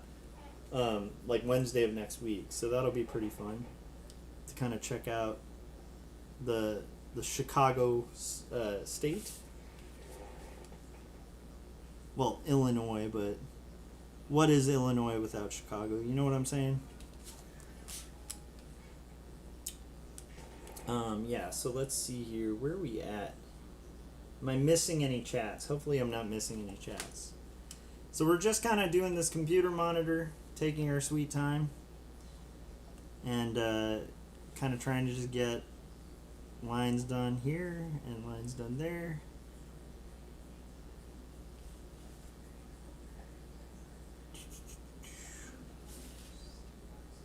B: like Wednesday of next week. So that'll be pretty fun to kind of check out the Chicago state. Well, Illinois, but what is Illinois without Chicago? You know what I'm saying? Yeah, so let's see here. Where are we at? Am I missing any chats? Hopefully I'm not missing any chats. So we're just kind of doing this computer monitor, taking our sweet time, and kind of trying to just get lines done here and lines done there.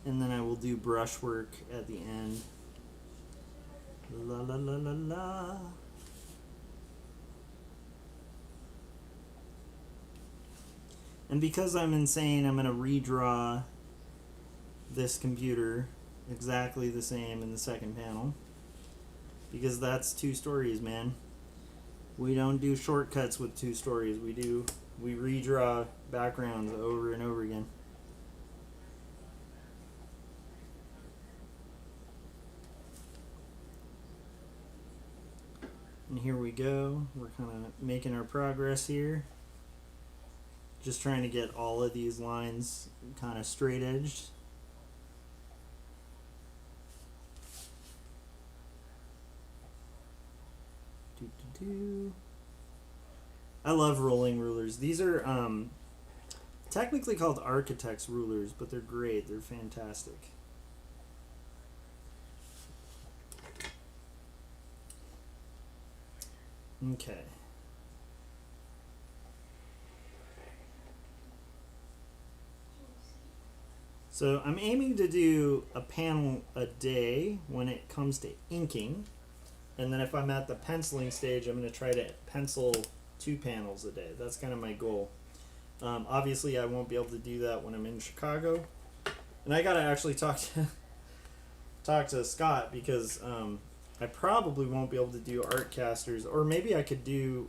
B: And then I will do brushwork at the end. La la la la la. And because I'm insane, I'm going to redraw this computer exactly the same in the second panel. Because that's Two Stories, man. We don't do shortcuts with Two Stories. We redraw backgrounds over and over again. And here we go. We're kind of making our progress here. Just trying to get all of these lines kind of straight edged. I love rolling rulers. These are technically called architect's rulers, but they're great. They're fantastic. Okay. So I'm aiming to do a panel a day when it comes to inking. And then if I'm at the penciling stage, I'm going to try to pencil 2 panels a day. That's kind of my goal. Obviously, I won't be able to do that when I'm in Chicago. And I gotta actually talk to Scott because I probably won't be able to do Artcasters, or maybe I could do.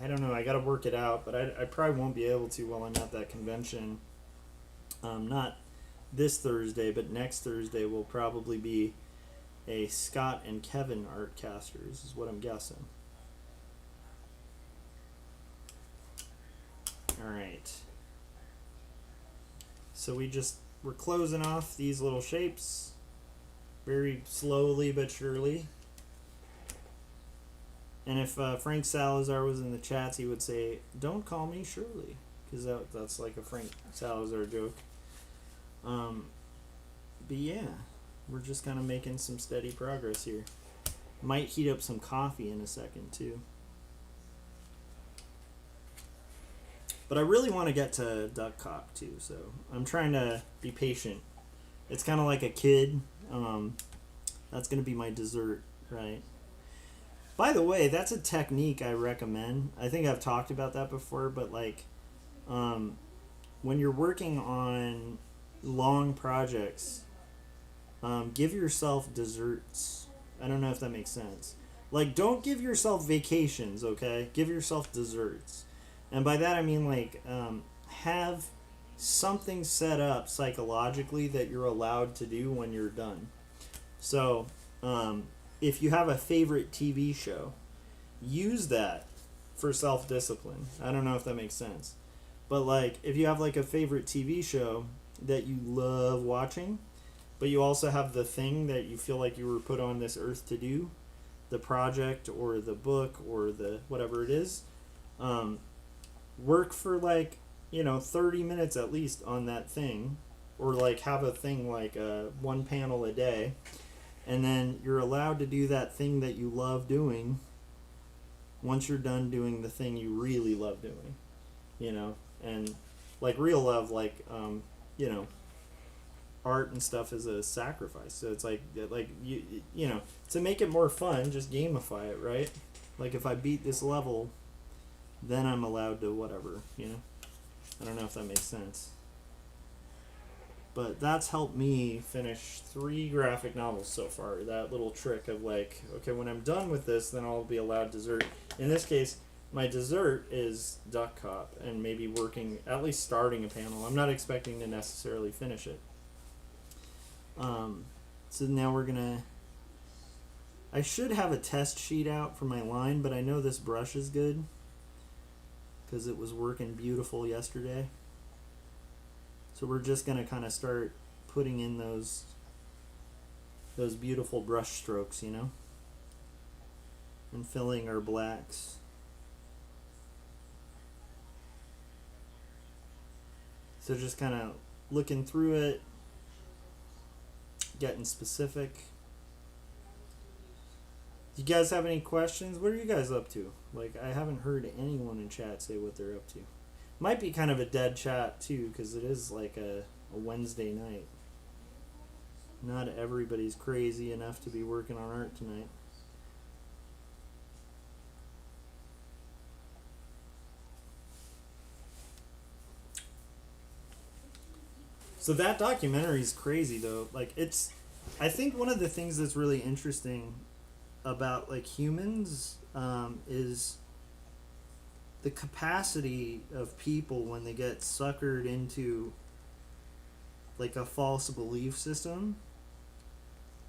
B: I don't know. I gotta work it out, but I probably won't be able to while I'm at that convention. Not this Thursday, but next Thursday will probably be a Scott and Kevin Artcasters, is what I'm guessing. All right. So we're closing off these little shapes very slowly but surely. And if Frank Salazar was in the chats, he would say, "Don't call me Shirley," because that's like a Frank Salazar joke. But yeah, we're just kind of making some steady progress here. Might heat up some coffee in a second too. But I really want to get to duck cock too, so I'm trying to be patient. It's kind of like a kid. That's going to be my dessert, right? By the way, that's a technique I recommend. I think I've talked about that before, but like when you're working on long projects, give yourself desserts. I don't know if that makes sense. Like, don't give yourself vacations, okay? Give yourself desserts. And by that I mean like have something set up psychologically that you're allowed to do when you're done. So if you have a favorite TV show, use that for self-discipline. I don't know if that makes sense. But like if you have like a favorite TV show that you love watching, but you also have the thing that you feel like you were put on this earth to do, the project or the book or the whatever it is, work for like 30 minutes at least on that thing, or like have a thing like one panel a day, and then you're allowed to do that thing that you love doing once you're done doing the thing you really love doing, and like real love, like art and stuff is a sacrifice. So it's like you to make it more fun, just gamify it, right? Like if I beat this level, then I'm allowed to whatever, I don't know if that makes sense. But that's helped me finish 3 graphic novels so far. That little trick of like, okay, when I'm done with this, then I'll be allowed dessert. In this case, my dessert is Duck Cop and maybe working, at least starting a panel. I'm not expecting to necessarily finish it. So now we're gonna, I should have a test sheet out for my line, but I know this brush is good because it was working beautiful yesterday. So we're just gonna kind of start putting in those beautiful brush strokes, and filling our blacks. So just kind of looking through it, getting specific. Do you guys have any questions? What are you guys up to? Like, I haven't heard anyone in chat say what they're up to. Might be kind of a dead chat too, because it is like a Wednesday night. Not everybody's crazy enough to be working on art tonight. So that documentary is crazy though. Like I think one of the things that's really interesting about like humans is the capacity of people when they get suckered into like a false belief system,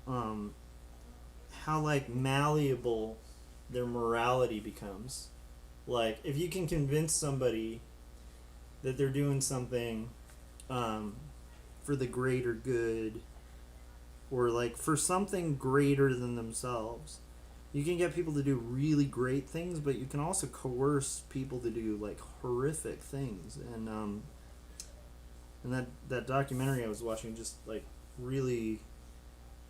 B: how like malleable their morality becomes. Like if you can convince somebody that they're doing something for the greater good, or like for something greater than themselves, you can get people to do really great things, but you can also coerce people to do like horrific things. And that documentary I was watching just like really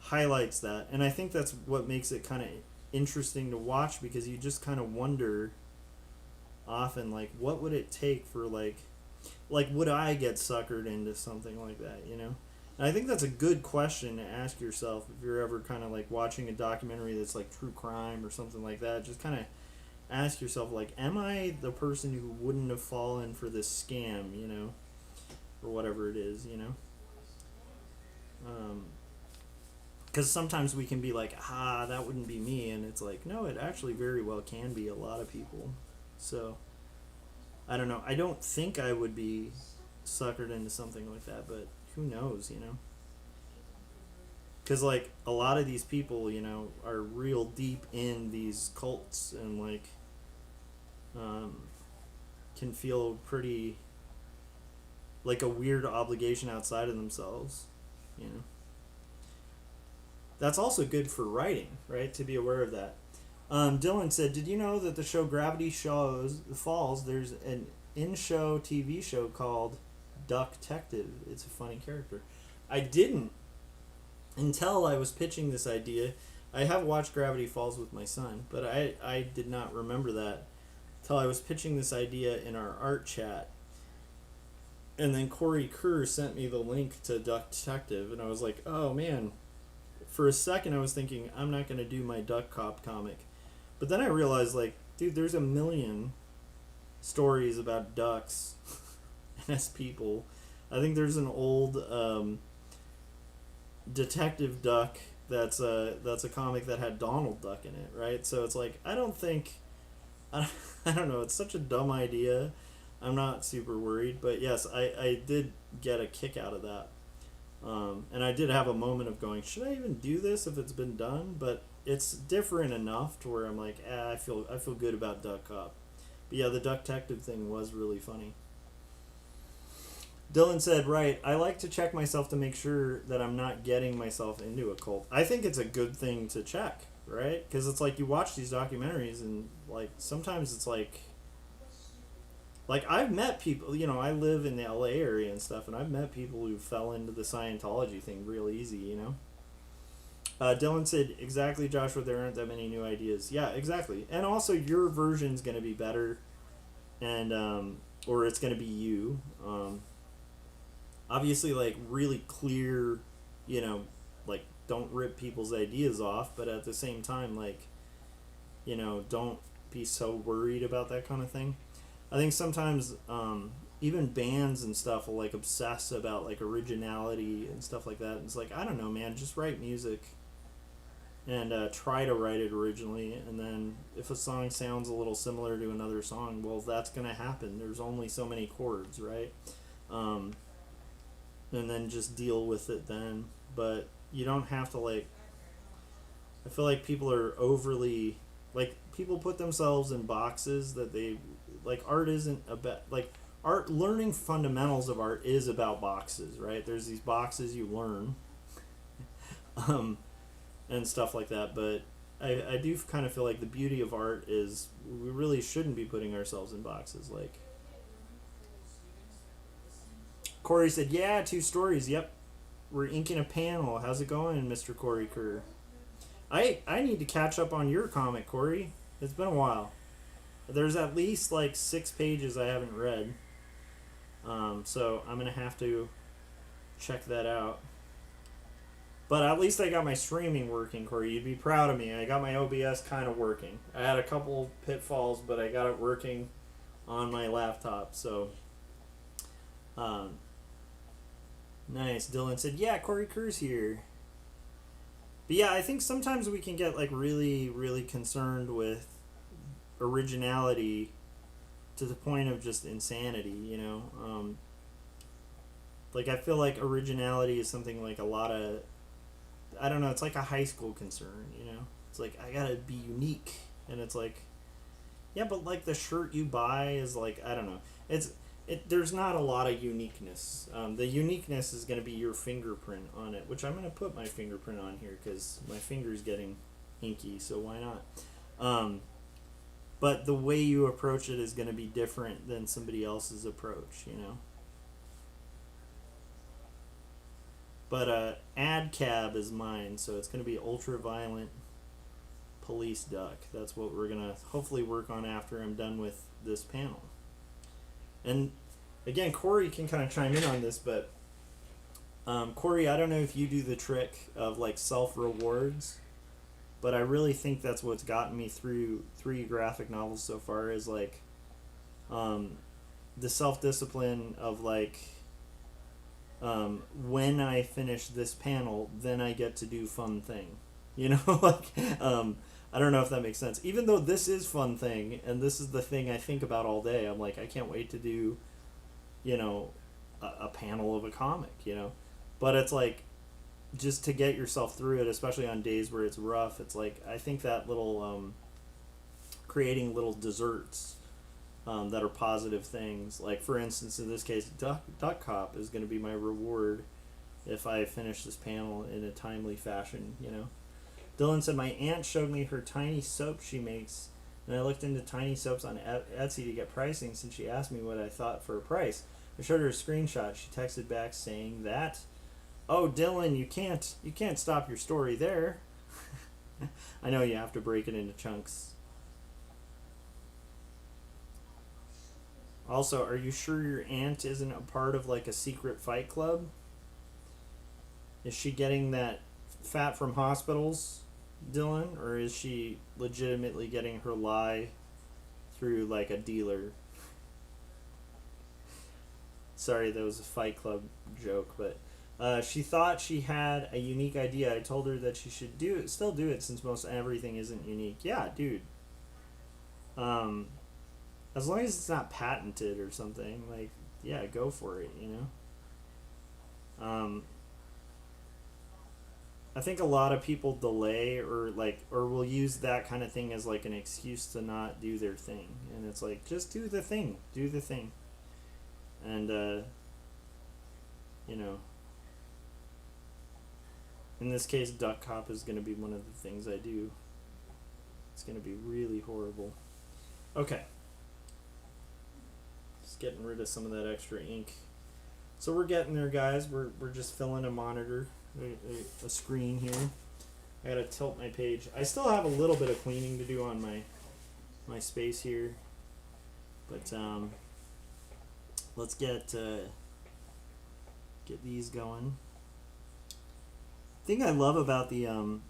B: highlights that. And I think that's what makes it kind of interesting to watch, because you just kind of wonder often like what would it take for like would I get suckered into something like that, And I think that's a good question to ask yourself if you're ever kind of like watching a documentary that's like true crime or something like that. Just kind of ask yourself like, am I the person who wouldn't have fallen for this scam, or whatever it is, Because sometimes we can be like, that wouldn't be me, and it's like, no, it actually very well can be a lot of people. So I don't know. I don't think I would be suckered into something like that, but who knows, you know? Because like a lot of these people, you know, are real deep in these cults and like um, can feel pretty like a weird obligation outside of themselves, you know. That's also good for writing, right? To be aware of that. Dylan said, "Did you know that the show Gravity Shows Falls? There's an in-show TV show called Duck Detective. It's a funny character." I didn't until I was pitching this idea. I have watched Gravity Falls with my son, but I did not remember that until I was pitching this idea in our art chat. And then Corey Kerr sent me the link to Duck Detective, and I was like, oh man. For a second, I was thinking, I'm not going to do my Duck Cop comic. But then I realized, like, dude, there's a million stories about ducks as people. I think there's an old Detective Duck that's a comic that had Donald Duck in it, right? So it's like, I don't think, I don't know, it's such a dumb idea. I'm not super worried, but yes, I did get a kick out of that. And I did have a moment of going, should I even do this if it's been done? But it's different enough to where I'm like, I feel good about Duck Cop. But yeah, the Duck Detective thing was really funny. Dylan said, right, I like to check myself to make sure that I'm not getting myself into a cult. I think it's a good thing to check, right? Because it's like you watch these documentaries and like sometimes it's like I've met people, you know, I live in the LA area and stuff, and I've met people who fell into the Scientology thing real easy, you know. Dylan said, exactly, Joshua, there aren't that many new ideas. Yeah, exactly. And also your version's going to be better, and or it's going to be you. Obviously, like really clear, you know, like don't rip people's ideas off, but at the same time, like, you know, don't be so worried about that kind of thing. I think sometimes even bands and stuff will like obsess about like originality and stuff like that. And it's like, I don't know, man, just write music and try to write it originally. And then if a song sounds a little similar to another song, well, that's gonna happen. There's only so many chords, right? And then just deal with it then. But you don't have to like. I feel like people are overly like people put themselves in boxes that they like art isn't about like art learning fundamentals of art is about boxes, right? There's these boxes you learn and stuff like that, but I do kind of feel like the beauty of art is we really shouldn't be putting ourselves in boxes. Like Corey said, yeah, 2 stories, yep, we're inking a panel. How's it going, Mr. Corey Kerr? I need to catch up on your comic, Corey. It's been a while. There's at least like 6 pages I haven't read. So I'm going to have to check that out. But at least I got my streaming working, Corey. You'd be proud of me. I got my OBS kind of working. I had a couple pitfalls, but I got it working on my laptop. So, nice. Dylan said, yeah, Corey Kerr's here. But yeah, I think sometimes we can get like really, really concerned with originality to the point of just insanity, you know. Like I feel like originality is something like a lot of, I don't know, it's like a high school concern, you know. It's like I gotta be unique, and it's like, yeah, but like the shirt you buy is like I don't know, there's not a lot of uniqueness. The uniqueness is going to be your fingerprint on it, which I'm going to put my fingerprint on here because my finger's getting inky, so why not? But the way you approach it is going to be different than somebody else's approach, you know? But ADCAB is mine, so it's going to be Ultra-Violent Police Duck. That's what we're going to hopefully work on after I'm done with this panel. And again, Corey can kind of chime in on this, but Corey, I don't know if you do the trick of like self-rewards, but I really think that's what's gotten me through 3 graphic novels so far is like the self-discipline of like when I finish this panel, then I get to do fun thing. You know, like, I don't know if that makes sense. Even though this is fun thing, and this is the thing I think about all day, I'm like, I can't wait to do, you know, a panel of a comic, you know. But it's like, just to get yourself through it, especially on days where it's rough, it's like, I think that little, creating little desserts that are positive things. Like, for instance, in this case, Duck Cop is going to be my reward if I finish this panel in a timely fashion, you know. Dylan said, my aunt showed me her tiny soap she makes, and I looked into tiny soaps on Etsy to get pricing since she asked me what I thought for a price. I showed her a screenshot. She texted back saying that, oh, Dylan, you can't stop your story there. I know you have to break it into chunks. Also, are you sure your aunt isn't a part of like a secret fight club? Is she getting that fat from hospitals, Dylan, or is she legitimately getting her lie through like a dealer? Sorry, that was a Fight Club joke, but she thought she had a unique idea. I told her that she should still do it since most everything isn't unique. Yeah, dude. As long as it's not patented or something, like, yeah, go for it, you know? I think a lot of people delay or will use that kind of thing as like an excuse to not do their thing. And it's like, just do the thing. Do the thing. And, you know, in this case, Duck Cop is going to be one of the things I do. It's going to be really horrible. Okay. Just getting rid of some of that extra ink. So we're getting there, guys. We're just filling a monitor, a screen here. I gotta tilt my page. I still have a little bit of cleaning to do on my space here, but let's get these going. The thing I love about the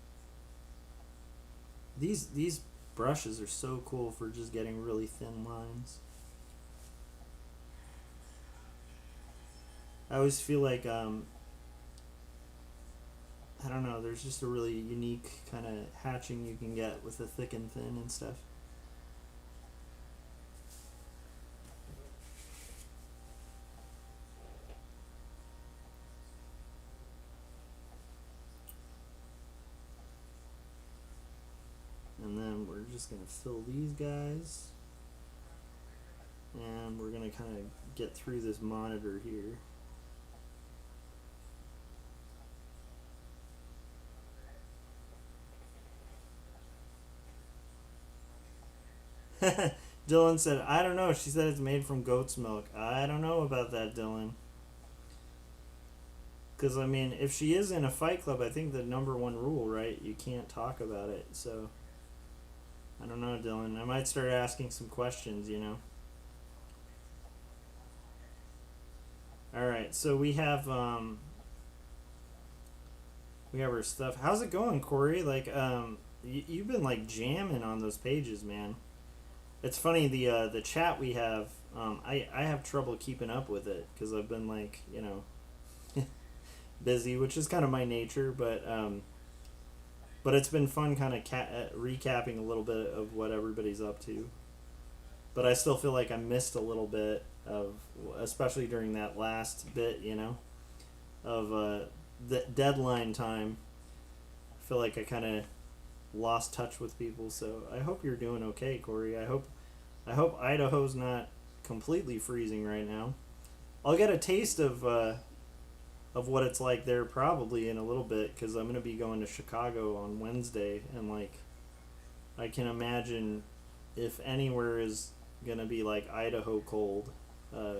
B: these brushes are so cool for just getting really thin lines. I always feel like I don't know, there's just a really unique kind of hatching you can get with the thick and thin and stuff. And then we're just going to fill these guys. And we're going to kind of get through this monitor here. Dylan said, I don't know. She said it's made from goat's milk. I don't know about that, Dylan. Because, I mean, if she is in a fight club, I think the number one rule, right? You can't talk about it. So, I don't know, Dylan. I might start asking some questions, you know. Alright, so we have our stuff. How's it going, Corey? Like, you've been, like, jamming on those pages, man. It's funny, the chat we have, I have trouble keeping up with it because I've been, like, you know, busy, which is kind of my nature, but it's been fun kind of recapping a little bit of what everybody's up to. But I still feel like I missed a little bit of, especially during that last bit, you know, of the deadline time. I feel like I kind of lost touch with people, so I hope you're doing okay, Corey. I hope Idaho's not completely freezing right now. I'll get a taste of what it's like there probably in a little bit, because I'm gonna be going to Chicago on Wednesday, and like I can imagine if anywhere is gonna be like Idaho cold,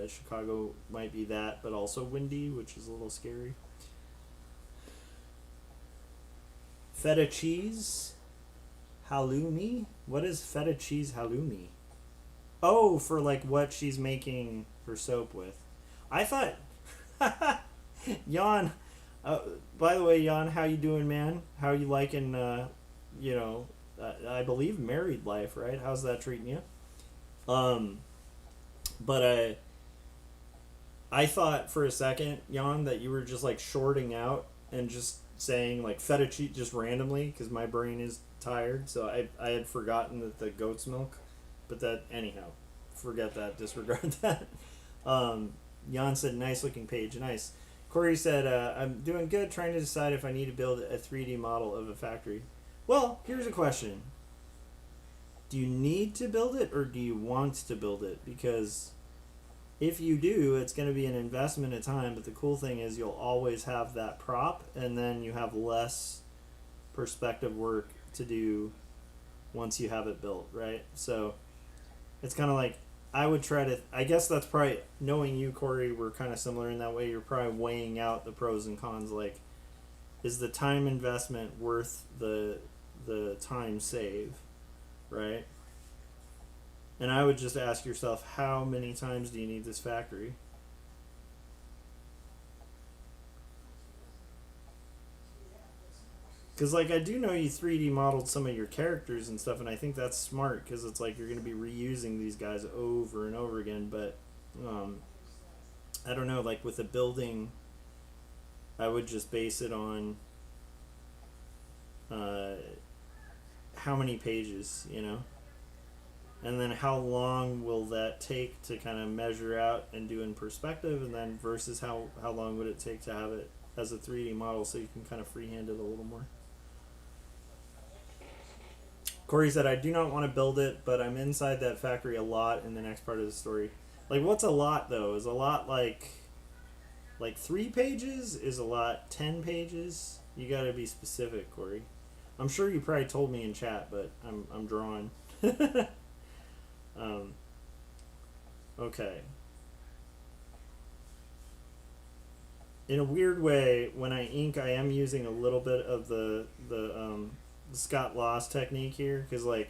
B: Chicago might be that, but also windy, which is a little scary. Feta cheese halloumi? What is feta cheese halloumi? Oh, for like what she's making her soap with. I thought Jan, by the way, Jan, how you doing, man? How you liking you know, I believe married life, right? How's that treating you? But I thought for a second, Jan, that you were just like shorting out and just saying like feta cheese just randomly because my brain is tired. So I had forgotten that the goat's milk, but that anyhow, forget that, disregard that. Jan said nice looking page, nice. Corey said I'm doing good, trying to decide if I need to build a 3D model of a factory. Well, here's a question: do you need to build it or do you want to build it? Because if you do, it's going to be an investment of time, but the cool thing is you'll always have that prop, and then you have less perspective work to do once you have it built, right? So it's kind of like I would try to. I guess that's probably, knowing you, Corey, we're kind of similar in that way. You're probably weighing out the pros and cons. Like, is the time investment worth the time save, right? And I would just ask yourself, how many times do you need this factory? Because, like, I do know you 3D modeled some of your characters and stuff, and I think that's smart because it's like you're going to be reusing these guys over and over again. But I don't know, like with a building, I would just base it on how many pages, you know? And then how long will that take to kind of measure out and do in perspective, and then versus how long would it take to have it as a 3D model so you can kind of freehand it a little more. Corey said, I do not want to build it, but I'm inside that factory a lot in the next part of the story. Like, what's a lot, though? Is a lot like 3 pages? Is a lot 10 pages? You gotta be specific, Corey. I'm sure you probably told me in chat, but I'm drawing. Okay. In a weird way, when I ink, I am using a little bit of the Scott Loss technique here, because like,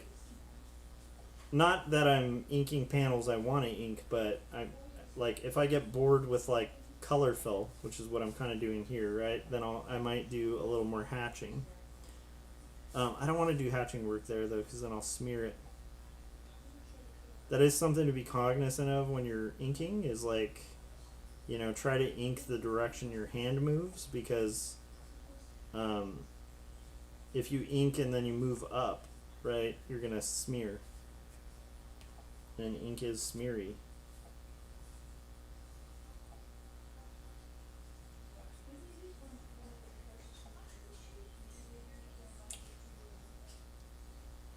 B: not that I'm inking panels I want to ink, but I'm like, if I get bored with like color fill, which is what I'm kind of doing here, right? Then I might do a little more hatching. I don't want to do hatching work there though, because then I'll smear it. That is something to be cognizant of when you're inking, is like, you know, try to ink the direction your hand moves, because if you ink and then you move up, right, you're gonna smear, and ink is smeary.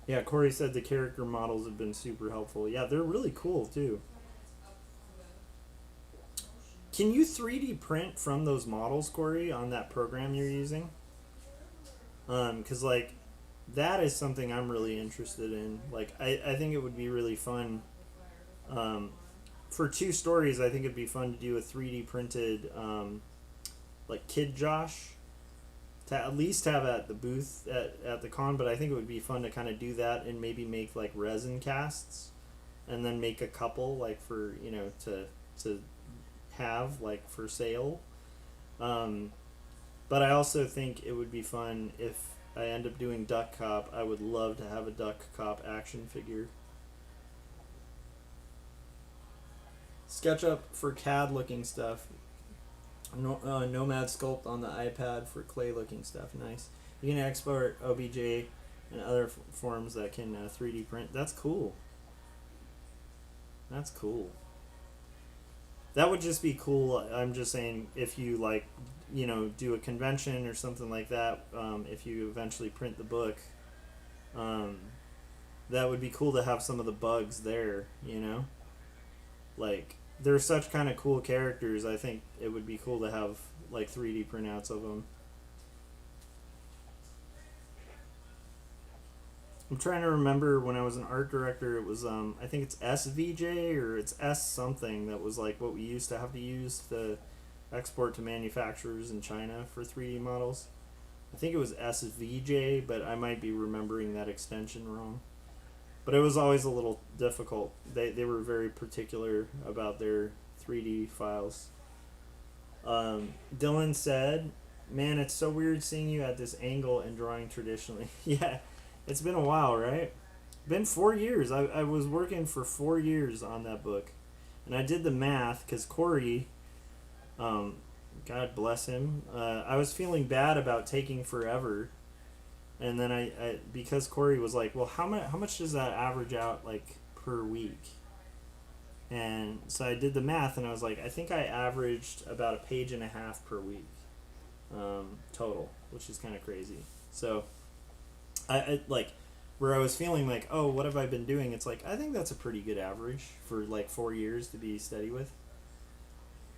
B: Yeah, Corey said the character models have been super helpful. Yeah, they're really cool too. Can you 3D print from those models, Corey, on that program you're using? Because like, that is something I'm really interested in. Like, I think it would be really fun. For Two Stories, I think it'd be fun to do a 3D printed like Kid Josh, to at least have at the booth at the con. But I think it would be fun to kind of do that and maybe make like resin casts, and then make a couple like for, you know, to have like for sale. But I also think it would be fun if I end up doing Duck Cop. I would love to have a Duck Cop action figure. SketchUp for CAD looking stuff. Nomad Sculpt on the iPad for clay looking stuff. Nice. You can export OBJ and other forms that can 3D print. That's cool. That's cool. That would just be cool. I'm just saying, if you like, you know, do a convention or something like that, if you eventually print the book, that would be cool to have some of the bugs there, you know? Like, they're such kind of cool characters. I think it would be cool to have like 3D printouts of them. I'm trying to remember when I was an art director, it was I think it's SVJ or it's S something, that was like what we used to have to use to export to manufacturers in China for 3D models. I think it was SVJ, but I might be remembering that extension wrong. But it was always a little difficult. They were very particular about their 3D files. Dylan said, man, it's so weird seeing you at this angle and drawing traditionally. Yeah, it's been a while, right? Been 4 years. I was working for 4 years on that book. And I did the math, because Corey Um, God bless him. I was feeling bad about taking forever, and then I because Corey was like, "Well, how much does that average out like per week?" And so I did the math, and I was like, I think I averaged about a page and a half per week, total, which is kind of crazy. So I like where I was feeling like, oh, what have I been doing? It's like I think that's a pretty good average for like 4 years to be steady with.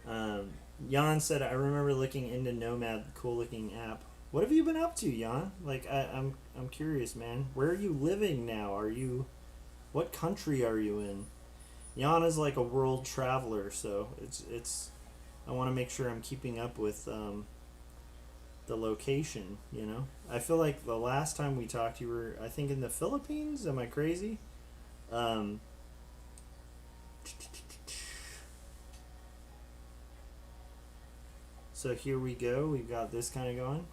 B: Um, Jan said, I remember looking into Nomad, cool looking app. What have you been up to, Jan? Like, I'm curious, man. Where are you living now? What country are you in? Jan is like a world traveler, so it's. I want to make sure I'm keeping up with the location. You know, I feel like the last time we talked, you were, I think, in the Philippines. Am I crazy? Um, so here we go. We've got this kind of going.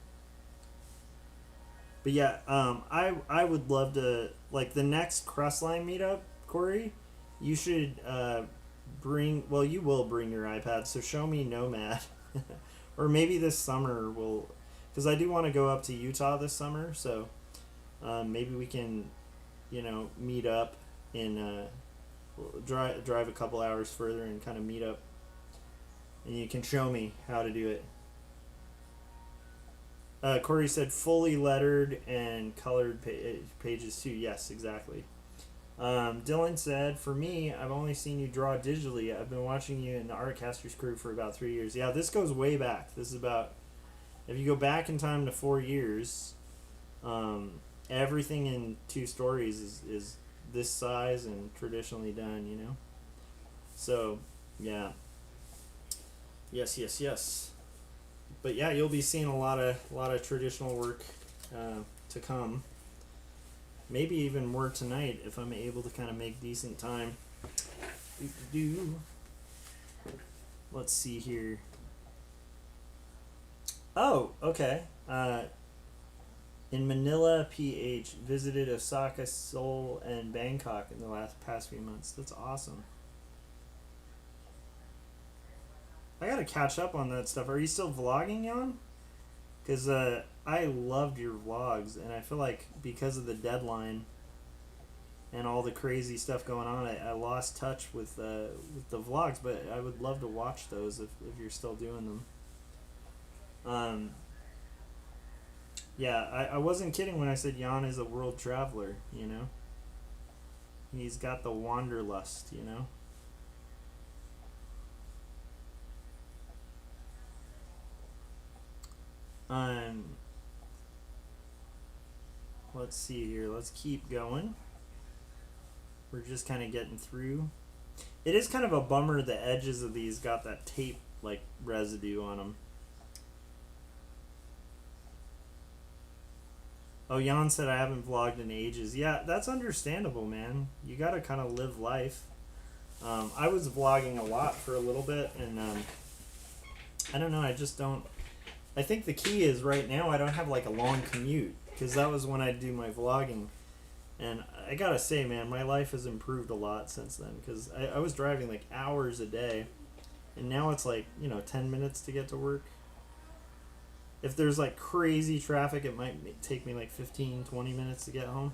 B: But yeah, I would love to, like, the next Crestline meetup, Corey. You should bring. Well, you will bring your iPad. So show me Nomad, or maybe this summer we'll, because I do want to go up to Utah this summer. So maybe we can, meet up in drive a couple hours further and kind of meet up, and you can show me how to do it. Corey said fully lettered and colored pages too. Yes, exactly. Dylan said, for me, I've only seen you draw digitally. I've been watching you in the Artcasters crew for about 3 years. Yeah, this goes way back. This is about, if you go back in time to 4 years, everything in Two Stories is this size and traditionally done. So, yeah. Yes, yes, yes. But yeah, you'll be seeing a lot of traditional work to come. Maybe even more tonight if I'm able to kind of make decent time. Let's see here. Oh, okay. In Manila, PH, visited Osaka, Seoul, and Bangkok in the past few months. That's awesome. I gotta catch up on that stuff. Are you still vlogging, Jan? Because I loved your vlogs, and I feel like because of the deadline and all the crazy stuff going on, I lost touch with the vlogs, but I would love to watch those if you're still doing them. Yeah, I wasn't kidding when I said Jan is a world traveler. He's got the wanderlust. Um, let's see here. Let's keep going. We're just kind of getting through. It is kind of a bummer the edges of these got that tape like residue on them. Oh, Jan said I haven't vlogged in ages. Yeah, that's understandable, man. You gotta kind of live life. I was vlogging a lot for a little bit, and I don't know. I just don't. I think the key is right now I don't have like a long commute, because that was when I do my vlogging. And I gotta say, man, my life has improved a lot since then, because I was driving like hours a day, and now it's like 10 minutes to get to work. If there's like crazy traffic, it might take me like 15-20 minutes to get home.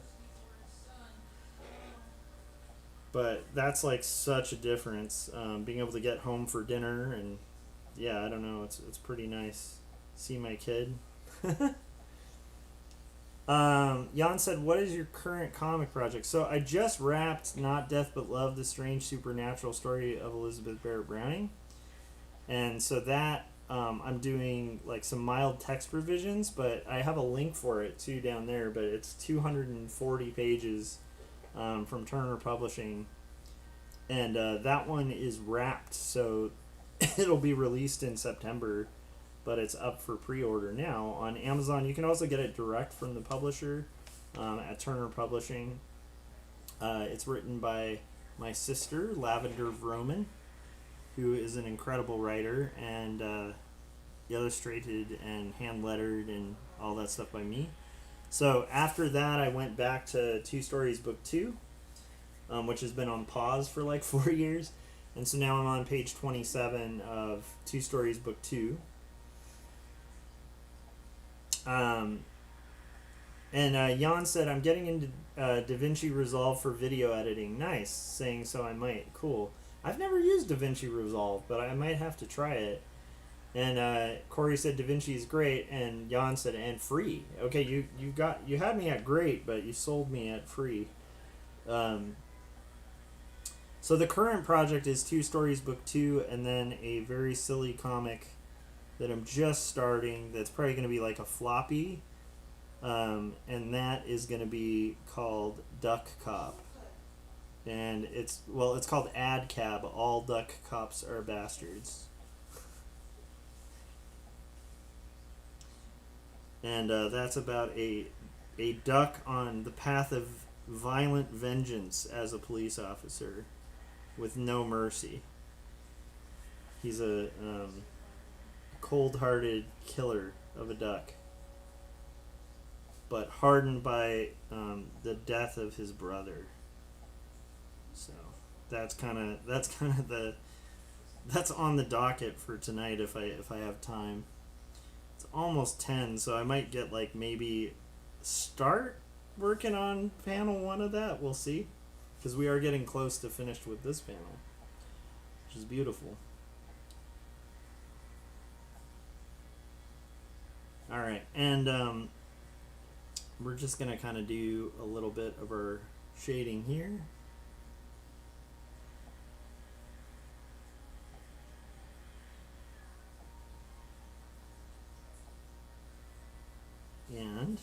B: But that's like such a difference, being able to get home for dinner, and yeah, I don't know, it's pretty nice. See my kid. Jan said, what is your current comic project? So I just wrapped Not Death But Love, the strange supernatural story of Elizabeth Barrett Browning. And so that, I'm doing like some mild text revisions, but I have a link for it too down there, but it's 240 pages from Turner Publishing. And that one is wrapped, so it'll be released in September, but it's up for pre-order now on Amazon. You can also get it direct from the publisher at Turner Publishing. It's written by my sister, Lavender Vroman, who is an incredible writer, and illustrated and hand-lettered and all that stuff by me. So after that, I went back to Two Stories Book 2, which has been on pause for like 4 years. And so now I'm on page 27 of Two Stories, Book 2. And Jan said, I'm getting into DaVinci Resolve for video editing. Nice. Saying so I might. Cool. I've never used DaVinci Resolve, but I might have to try it. And Corey said DaVinci is great, and Jan said, and free. Okay, you had me at great, but you sold me at free. So the current project is Two Stories Book 2, and then a very silly comic that I'm just starting that's probably going to be like a floppy. And that is going to be called Duck Cop. And it's called ADCAB, All Duck Cops Are Bastards. And that's about a duck on the path of violent vengeance as a police officer with no mercy. He's a cold-hearted killer of a duck, but hardened by the death of his brother. So that's on the docket for tonight if I have time. It's almost 10, so I might get maybe start working on panel 1 of that. We'll see, because we are getting close to finished with this panel, which is beautiful. All right, and we're just gonna kind of do a little bit of our shading here. And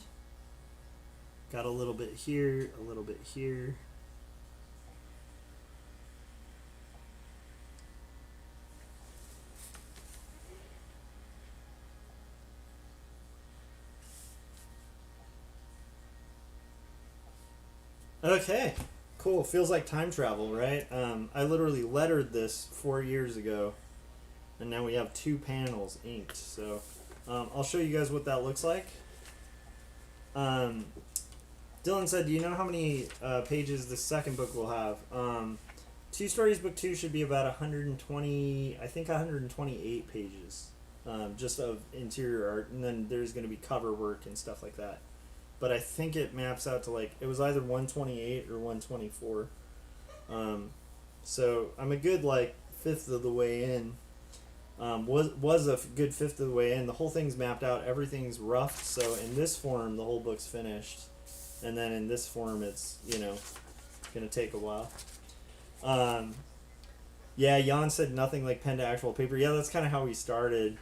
B: got a little bit here, a little bit here. Okay, cool. Feels like time travel, right? I literally lettered this 4 years ago, and now we have 2 panels inked. So I'll show you guys what that looks like. Dylan said, do you know how many pages the second book will have? Two Stories Book 2 should be about 120, I think 128 pages, just of interior art, and then there's going to be cover work and stuff like that. But I think it maps out to it was either 128 or 124. So I'm a good fifth of the way in. Was a good fifth of the way in. The whole thing's mapped out. Everything's rough. So in this form, the whole book's finished, and then in this form, it's gonna take a while. Yeah, Jan said nothing like pen to actual paper. Yeah, that's kind of how we started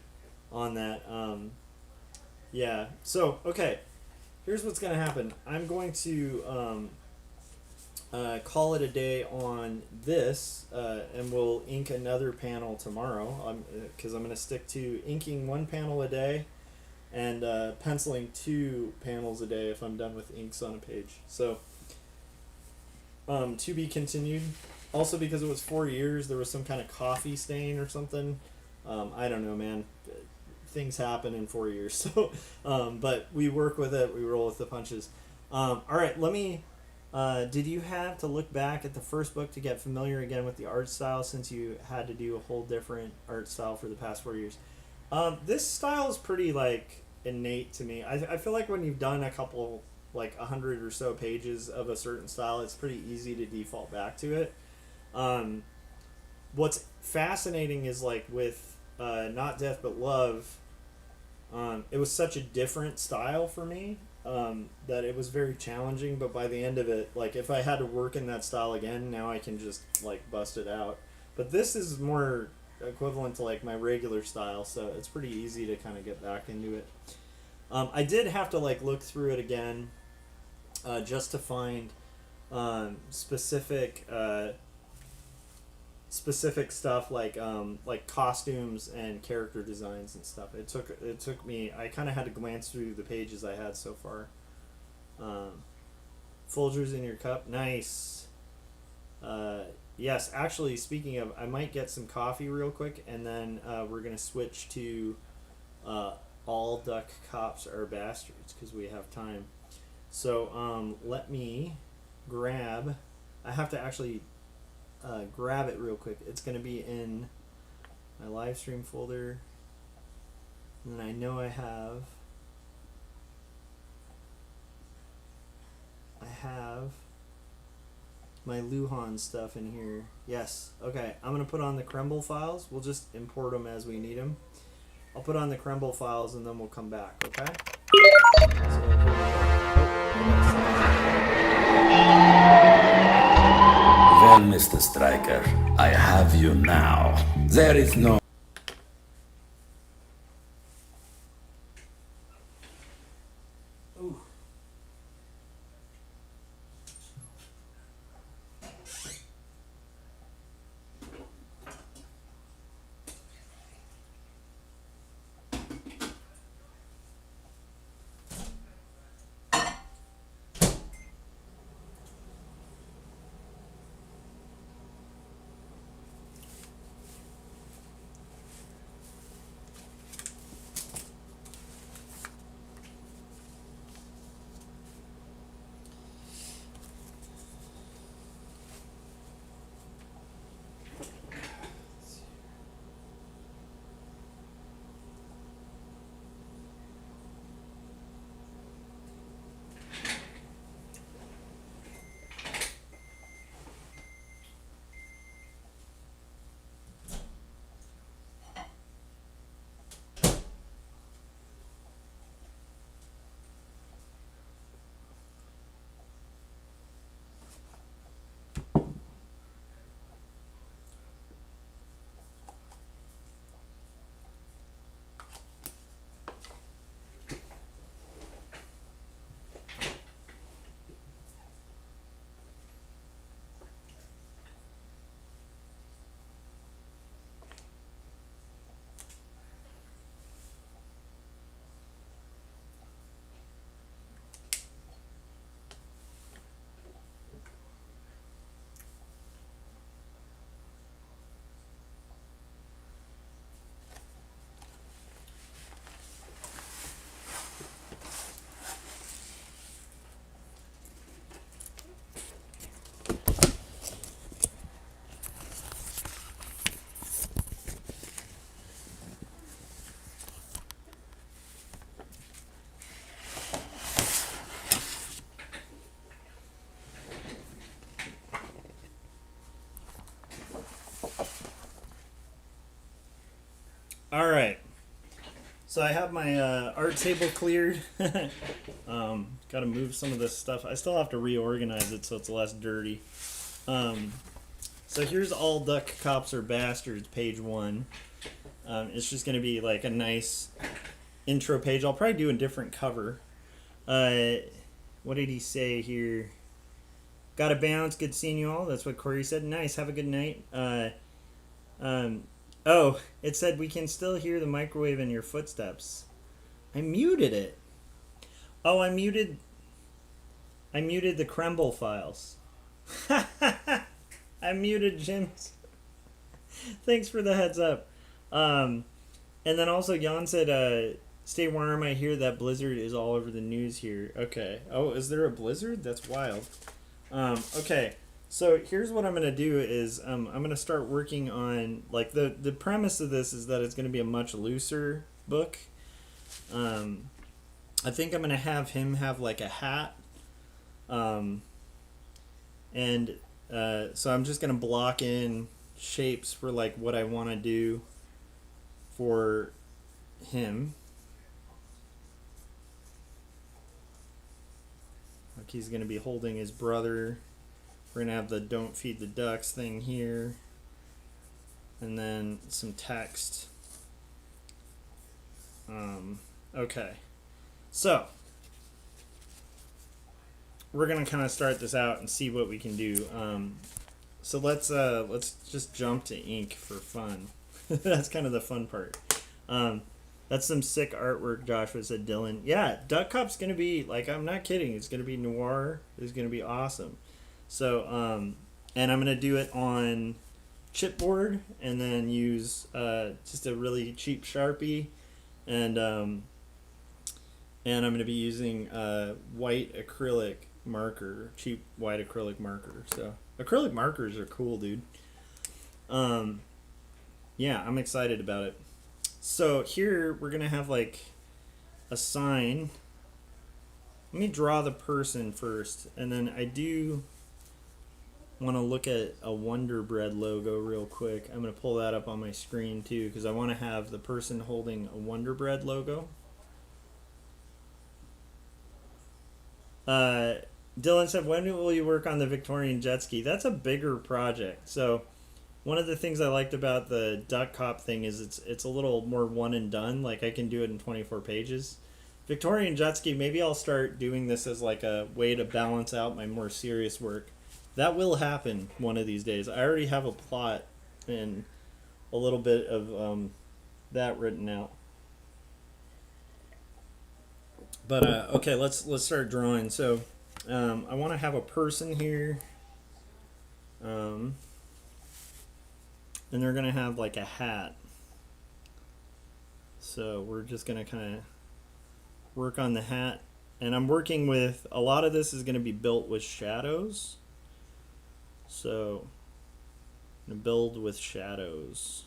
B: on that. Yeah. So okay, here's what's gonna happen. I'm going to call it a day on this, and we'll ink another panel tomorrow. Because I'm going to stick to inking 1 panel a day and penciling 2 panels a day if I'm done with inks on a page. So to be continued. Also, because it was 4 years, there was some kind of coffee stain or something. I don't know, man. Things happen in 4 years. So, but we work with it. We roll with the punches. All right, let me. Did you have to look back at the first book to get familiar again with the art style, since you had to do a whole different art style for the past 4 years? This style is pretty innate to me. I feel like when you've done a couple 100 or so pages of a certain style, it's pretty easy to default back to it. What's fascinating is with Not Death But Love. It was such a different style for me. That it was very challenging, but by the end of it, if I had to work in that style again, now I can just bust it out. But this is more equivalent to my regular style, so it's pretty easy to kind of get back into it. I did have to look through it again, just to find specific stuff like costumes and character designs and stuff. It took me. I kind of had to glance through the pages I had so far. Folgers in your cup, nice. Yes, actually, speaking of, I might get some coffee real quick, and then we're gonna switch to All Duck Cops Are Bastards because we have time. So let me grab. I have to actually grab it real quick. It's going to be in my live stream folder. And then I know I have my Luhan stuff in here. Yes. Okay. I'm going to put on the Kemble files. We'll just import them as we need them. I'll put on the Kemble files and then we'll come back. Okay.
C: Well, Mr. Striker, I have you now. There is no...
B: All right. So I have my art table cleared. Got to move some of this stuff. I still have to reorganize it so it's less dirty. So here's All Duck Cops Are Bastards, page 1. It's just going to be like a nice intro page. I'll probably do a different cover. What did he say here? Got to bounce. Good seeing you all. That's what Corey said. Nice. Have a good night. Oh, it said we can still hear the microwave in your footsteps. I muted it. Oh, I muted the Kemble files. I muted Jim's. Thanks for the heads up. And then also Jan said, stay warm. I hear that blizzard is all over the news here. Okay. Oh, is there a blizzard? That's wild. Okay. So here's what I'm going to do is I'm going to start working on, like, the premise of this is that it's going to be a much looser book. I think I'm going to have him have, like, a hat. So I'm just going to block in shapes for, like, what I want to do for him. Like, he's going to be holding his brother. We're going to have the don't feed the ducks thing here. And then some text. Okay. So, we're going to kind of start this out and see what we can do. So let's just jump to ink for fun. That's kind of the fun part. That's some sick artwork, Joshua said, Dylan. Yeah, Duck Cop's going to be, like, I'm not kidding. It's going to be noir. It's going to be awesome. So, and I'm going to do it on chipboard and then use just a really cheap Sharpie. And I'm going to be using white acrylic marker, cheap white acrylic marker. So Acrylic markers are cool, dude. Yeah, I'm excited about it. So here we're gonna have like a sign. Let me draw the person first, and then I do want to look at a Wonder Bread logo real quick. I'm gonna pull that up on my screen too, because I want to have the person holding a Wonder Bread logo. Dylan said, when will you work on the Victorian jet ski? That's a bigger project. So one of the things I liked about the Duck Cop thing is it's a little more one and done. Like I can do it in 24 pages. Victorian jet ski, maybe I'll start doing this as like a way to balance out my more serious work. That will happen one of these days. I already have a plot and a little bit of that written out. But okay, let's start drawing. So I want to have a person here, and they're gonna have like a hat. So we're just gonna kind of work on the hat, and I'm working with a lot of this is gonna be built with shadows. So I'm gonna build with shadows.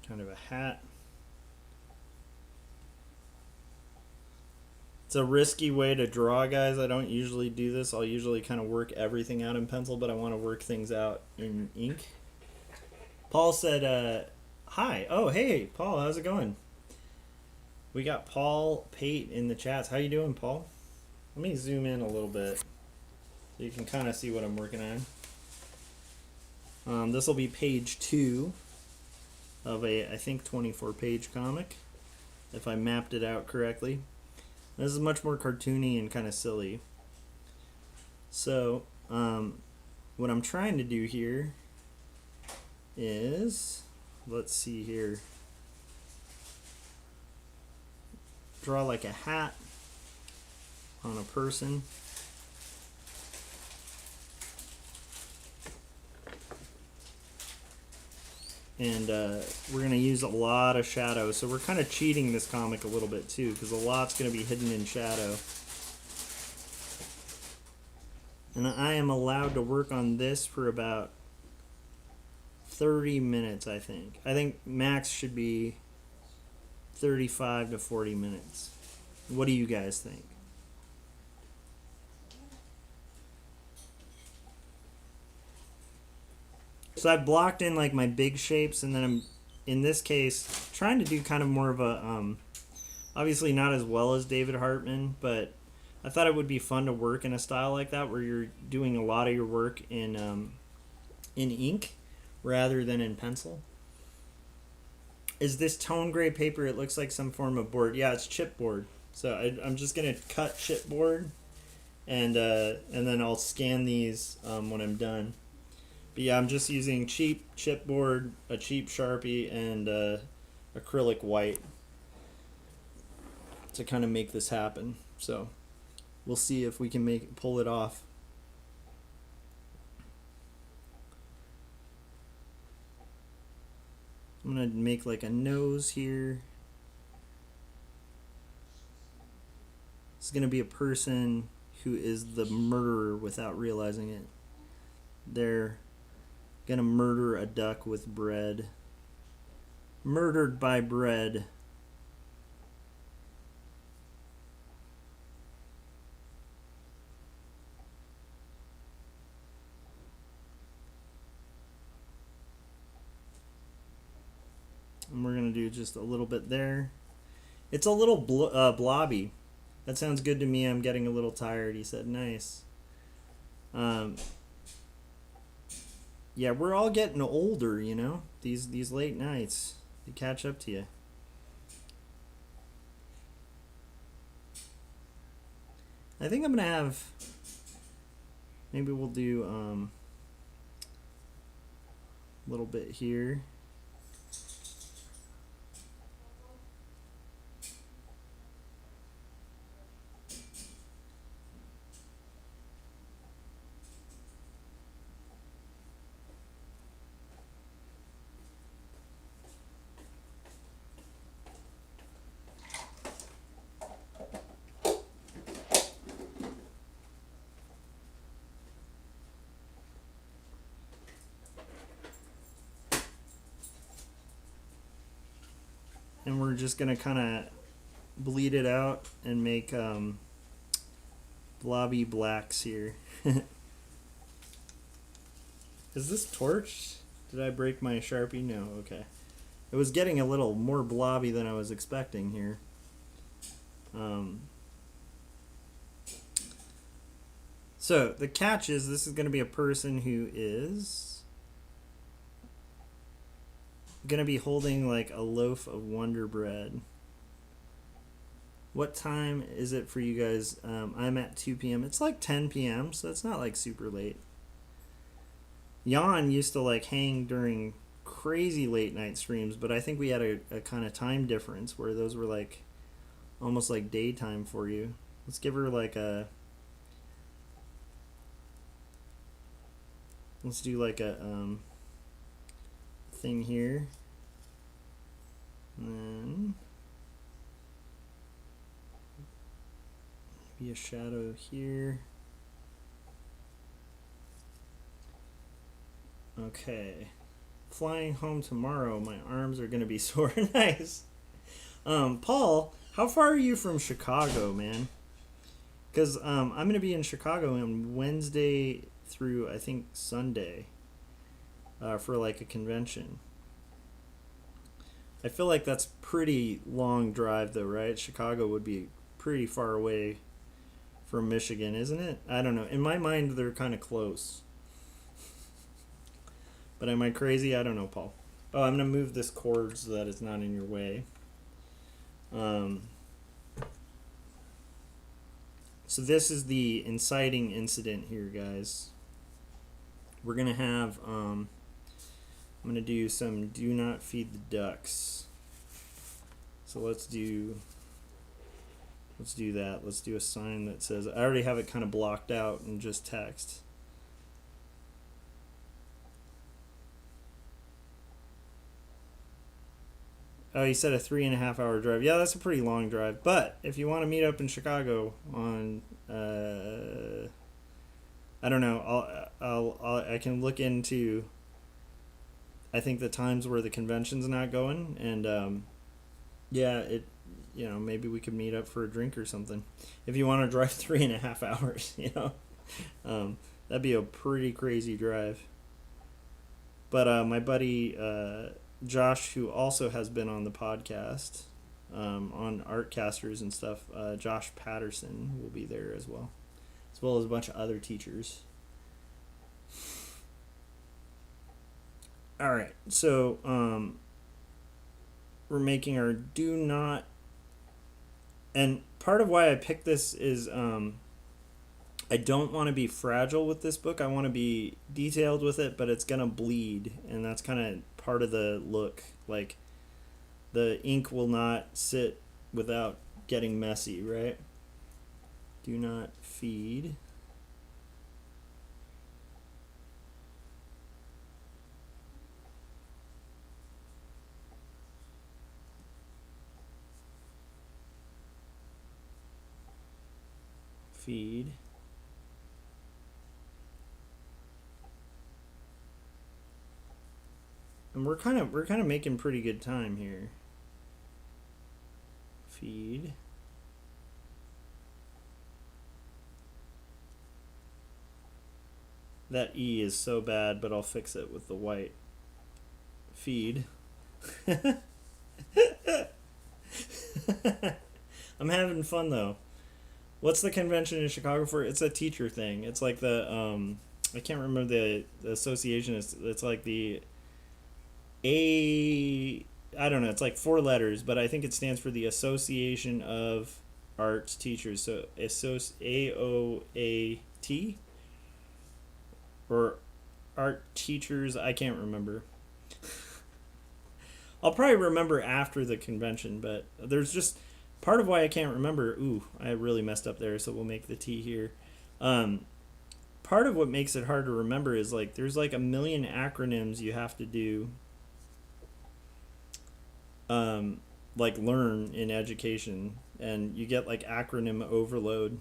B: Kind of a hat. It's a risky way to draw, guys. I don't usually do this. I'll usually kind of work everything out in pencil, but I want to work things out in ink. Paul said, hi. Oh, hey, Paul, how's it going? We got Paul Pate in the chats. How you doing, Paul? Let me zoom in a little bit so you can kind of see what I'm working on. This will be page 2 of a, I think, 24-page comic, if I mapped it out correctly. This is much more cartoony and kind of silly. So, what I'm trying to do here is, let's see here, draw like a hat on a person. And we're going to use a lot of shadow. So we're kind of cheating this comic a little bit too, because a lot's going to be hidden in shadow. And I am allowed to work on this for about 30 minutes, I think. I think max should be 35 to 40 minutes. What do you guys think? So I blocked in like my big shapes, and then I'm, in this case, trying to do kind of more of a, obviously not as well as David Hartman, but I thought it would be fun to work in a style like that where you're doing a lot of your work in ink rather than in pencil. Is this tone gray paper? It looks like some form of board. Yeah, it's chipboard. So I'm just gonna cut chipboard, and then I'll scan these when I'm done. But yeah, I'm just using cheap chipboard, a cheap Sharpie, and acrylic white to kind of make this happen. So we'll see if we can pull it off. I'm gonna make like a nose here. It's gonna be a person who is the murderer without realizing it. They're gonna murder a duck with bread. Murdered by bread. And we're gonna do just a little bit there. It's a little blobby. That sounds good to me. I'm getting a little tired. He said, nice. Yeah, we're all getting older, you know. These late nights, they catch up to you. I think I'm gonna have. Maybe we'll do a little bit here. and we're just gonna kind of bleed it out and make blobby blacks here. Is this torched? Did I break my Sharpie? No, okay. It was getting a little more blobby than I was expecting here. So the catch is this is going to be a person who is going to be holding like a loaf of Wonder Bread. What time is it for you guys? I'm at 2 p.m. It's like 10 p.m., so it's not like super late. Jan used to like hang during crazy late night streams, but I think we had a kind of time difference where those were like almost like daytime for you. Let's give her like a... Let's do like a thing here. And then maybe a shadow here. Okay. Flying home tomorrow. My arms are going to be sore. Nice. Paul, how far are you from Chicago, man? Because I'm going to be in Chicago on Wednesday through, I think, Sunday for like a convention. I feel like that's pretty long drive, though, right? Chicago would be pretty far away from Michigan, isn't it? I don't know. In my mind, they're kind of close. But am I crazy? I don't know, Paul. Oh, I'm going to move this cord so that it's not in your way. So this is the inciting incident here, guys. We're going to have... I'm going to do some do not feed the ducks. So let's do that. Let's do a sign that says... I already have it kind of blocked out in just text. Oh, you said a 3.5 hour drive. Yeah, that's a pretty long drive. But if you want to meet up in Chicago on, I don't know. I can look into. I think the times where the convention's not going, and yeah, maybe we could meet up for a drink or something. If you want to drive 3.5 hours, that'd be a pretty crazy drive. But my buddy. Josh, who also has been on the podcast on Artcasters and stuff, Josh Patterson will be there as well as a bunch of other teachers. All right, so we're making our do not, and part of why I picked this is I don't want to be fragile with this book. I want to be detailed with it, but it's gonna bleed, and that's kind of part of the look. Like, the ink will not sit without getting messy, right? Do not feed. Feed. And we're kind of making pretty good time here. Feed. That E is so bad, but I'll fix it with the white. Feed. I'm having fun though. What's the convention in Chicago for? It's a teacher thing. It's like the I can't remember the association. It's like the I don't know, it's like 4 letters, but I think it stands for the Association of Arts Teachers. So AOAT or Art Teachers, I can't remember. I'll probably remember after the convention, but there's just part of why I can't remember. Ooh, I really messed up there, so we'll make the T here. Part of what makes it hard to remember is like there's like a million acronyms you have to do. Like learn in education, and you get like acronym overload.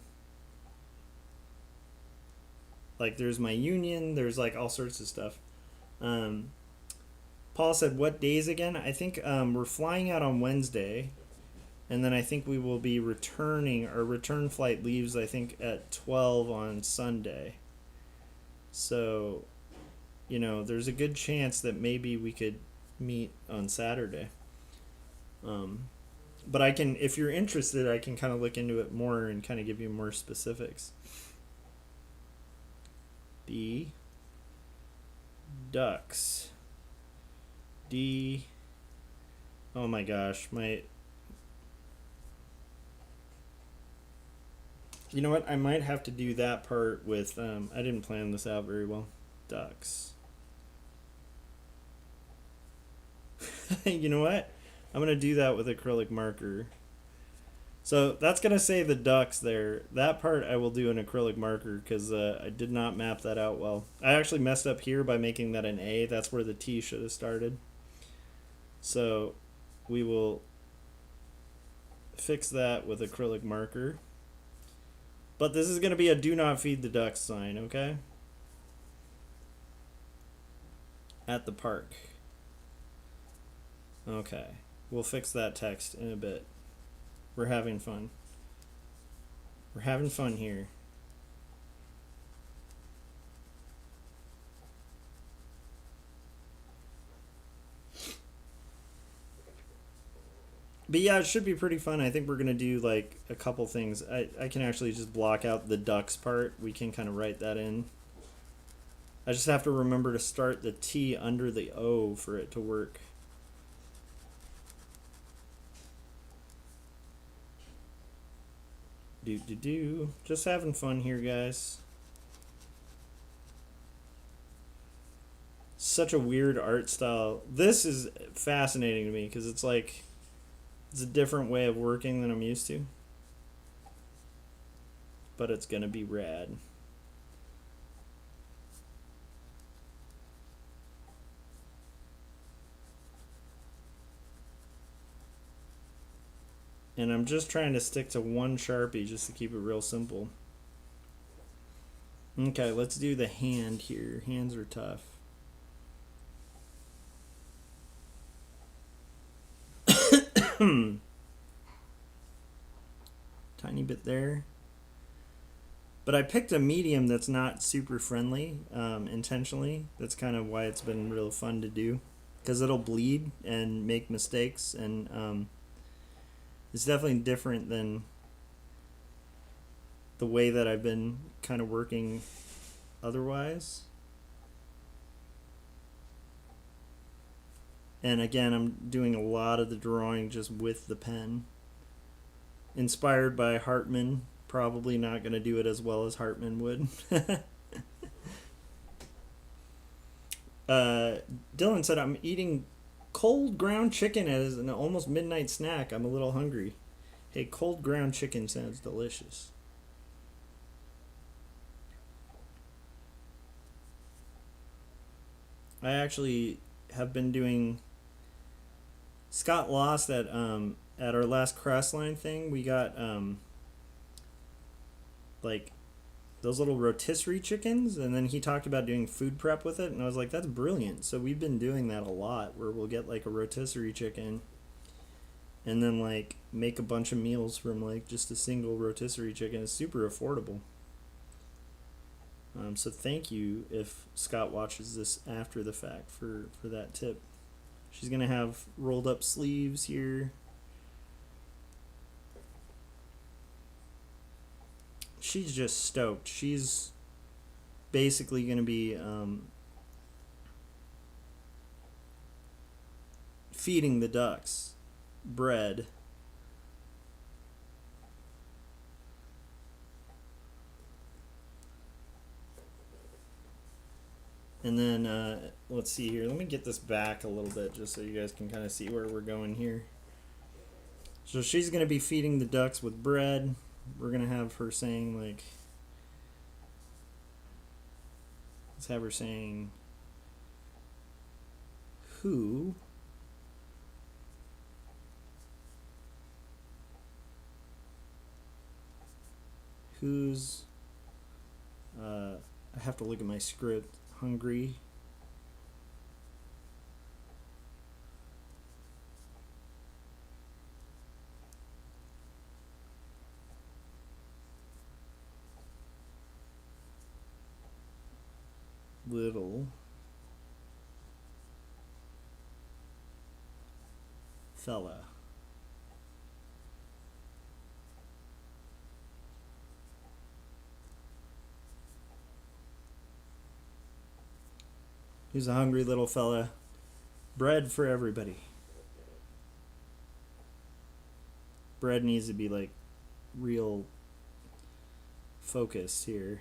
B: Like there's my union, there's like all sorts of stuff. Paul said, what days again? I think we're flying out on Wednesday, and then I think we will be returning. Our return flight leaves, I think, at 12 on Sunday. So, you know, there's a good chance that maybe we could meet on Saturday. But I can, if you're interested, I can kind of look into it more and kind of give you more specifics. The Ducks. Oh my gosh, you know what? I might have to do that part with, I didn't plan this out very well. Ducks. You know what? I'm going to do that with acrylic marker. So that's going to say the ducks there. That part I will do an acrylic marker because I did not map that out well. I actually messed up here by making that an A. That's where the T should have started. So we will fix that with acrylic marker. But this is going to be a do not feed the ducks sign, okay? At the park. Okay. We'll fix that text in a bit. We're having fun. We're having fun here. But yeah, it should be pretty fun. I think we're going to do like a couple things. I can actually just block out the ducks part. We can kind of write that in. I just have to remember to start the T under the O for it to work. Just having fun here, guys. Such a weird art style. This is fascinating to me because it's like it's a different way of working than I'm used to. But it's gonna be rad. And I'm just trying to stick to one Sharpie just to keep it real simple. Okay, let's do the hand here. Hands are tough. Tiny bit there. But I picked a medium that's not super friendly intentionally. That's kind of why it's been real fun to do. Because it'll bleed and make mistakes, and it's definitely different than the way that I've been kind of working otherwise. And again, I'm doing a lot of the drawing just with the pen. Inspired by Hartman. Probably not going to do it as well as Hartman would. Dylan said, I'm eating cold ground chicken as an almost midnight snack. I'm a little hungry. Hey, cold ground chicken sounds delicious. I actually have been doing... Scott lost at our last Crossline thing. We got like those little rotisserie chickens, and then he talked about doing food prep with it, and I was like, that's brilliant. So we've been doing that a lot, where we'll get like a rotisserie chicken and then like make a bunch of meals from like just a single rotisserie chicken. It's super affordable. So thank you if Scott watches this after the fact for that tip. She's gonna have rolled up sleeves here. She's just stoked. She's basically gonna be feeding the ducks bread. And then, let's see here. Let me get this back a little bit just so you guys can kind of see where we're going here. So she's going to be feeding the ducks with bread. We're going to have her saying, like... Let's have her saying... Who... Who's... I have to look at my script. Hungry. little fella. He's a hungry little fella. Bread for everybody. Bread needs to be like real focused here.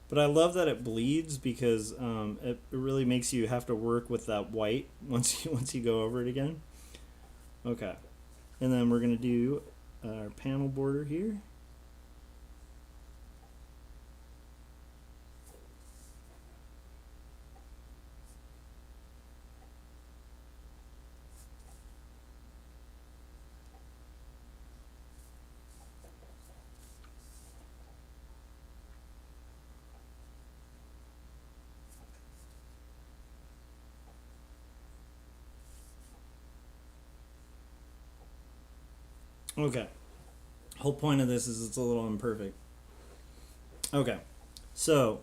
B: But I love that it bleeds because it really makes you have to work with that white once you go over it again. Okay, and then we're gonna do our panel border here. Okay. Whole point of this is it's a little imperfect. Okay. So,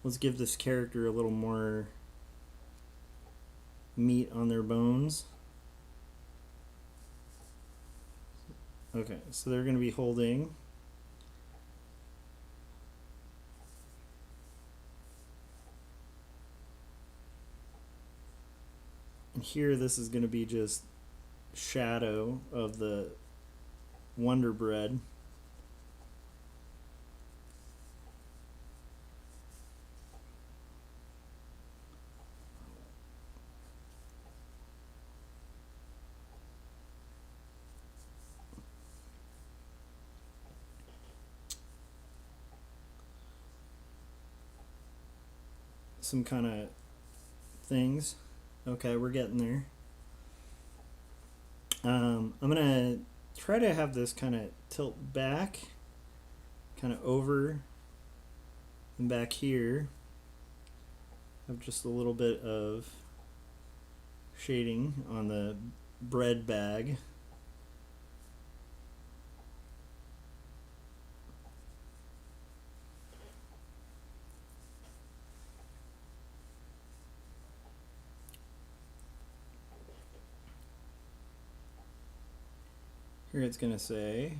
B: let's give this character a little more meat on their bones. Okay, so they're going to be holding and here this is going to be just shadow of the Wonder Bread. Some kind of things. Okay, we're getting there. I'm gonna try to have this kind of tilt back, kind of over and back here. Have just a little bit of shading on the bread bag. Here it's going to say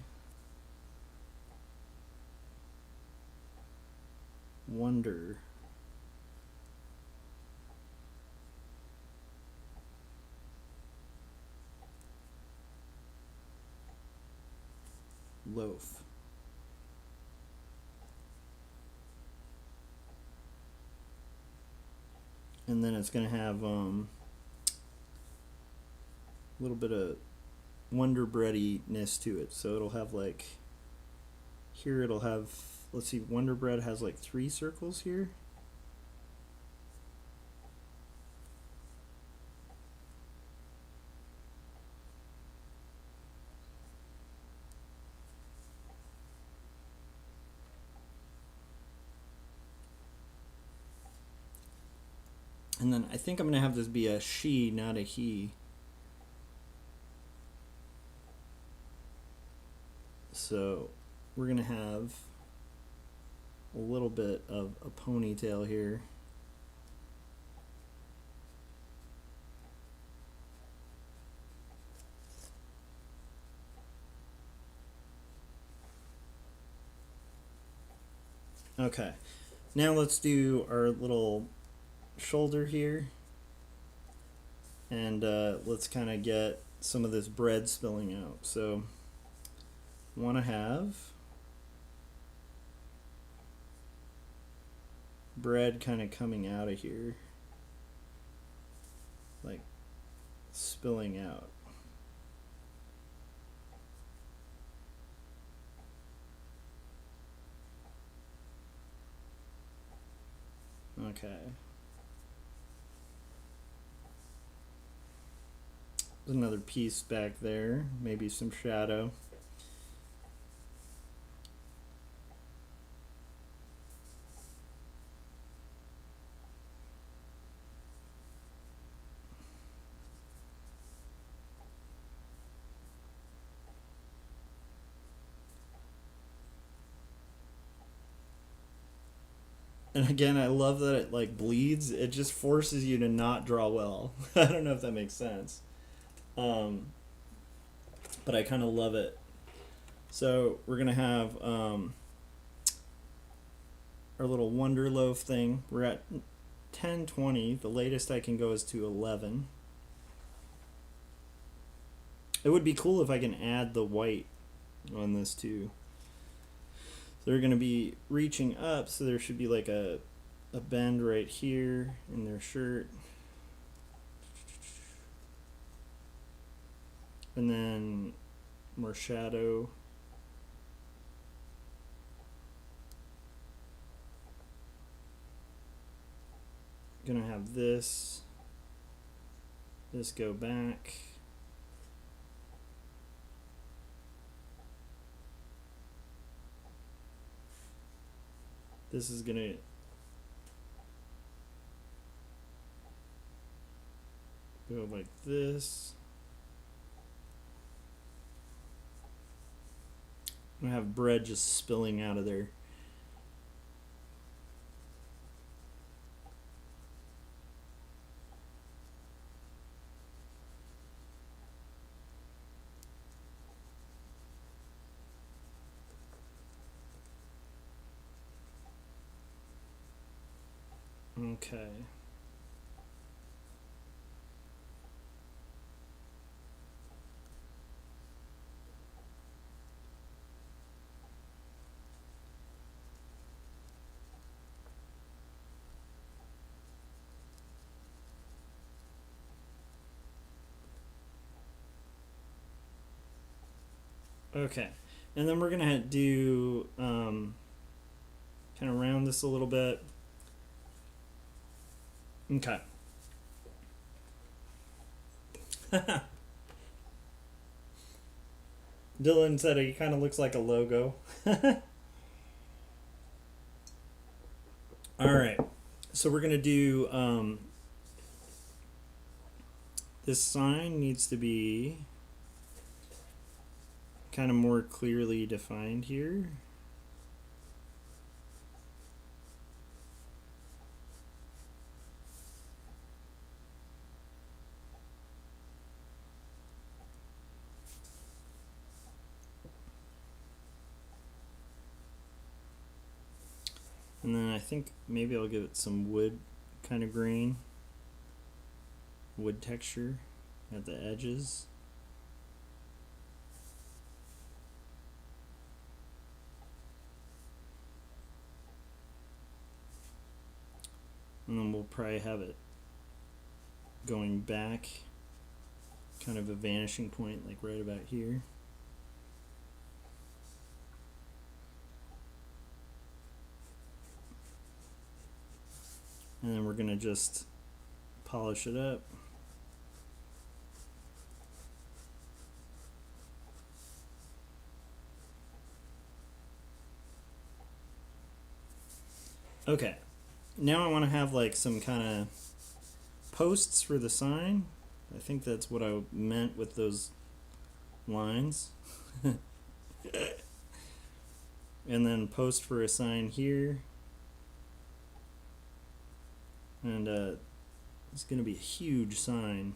B: Wonder. Loaf. And then it's going to have a little bit of Wonder Breadiness to it. So it'll have like, here it'll have, let's see, Wonder Bread has like 3 circles here. And then I think I'm going to have this be a she, not a he. So we're going to have a little bit of a ponytail here. Okay, now let's do our little shoulder here, and let's kind of get some of this bread spilling out. So want to have bread kind of coming out of here, like spilling out. Okay. There's another piece back there, maybe some shadow. And again, I love that it like bleeds. It just forces you to not draw well. I don't know if that makes sense. But I kind of love it. So we're going to have our little Wonder Loaf thing. We're at 1020. The latest I can go is to 11. It would be cool if I can add the white on this too. They're going to be reaching up, so there should be like a bend right here in their shirt. And then more shadow. Gonna have this go back. This is gonna go like this. I'm gonna have bread just spilling out of there. Okay. Okay. And then we're going to do kind of round this a little bit. Okay. Dylan said he kind of looks like a logo. All right. So we're going to do this sign needs to be kind of more clearly defined here. And then I think maybe I'll give it some wood kind of grain, wood texture at the edges. And then we'll probably have it going back, kind of a vanishing point, like right about here. And then we're going to just polish it up. Okay. Now I want to have like some kind of posts for the sign. I think that's what I meant with those lines. And then post for a sign here. And it's going to be a huge sign.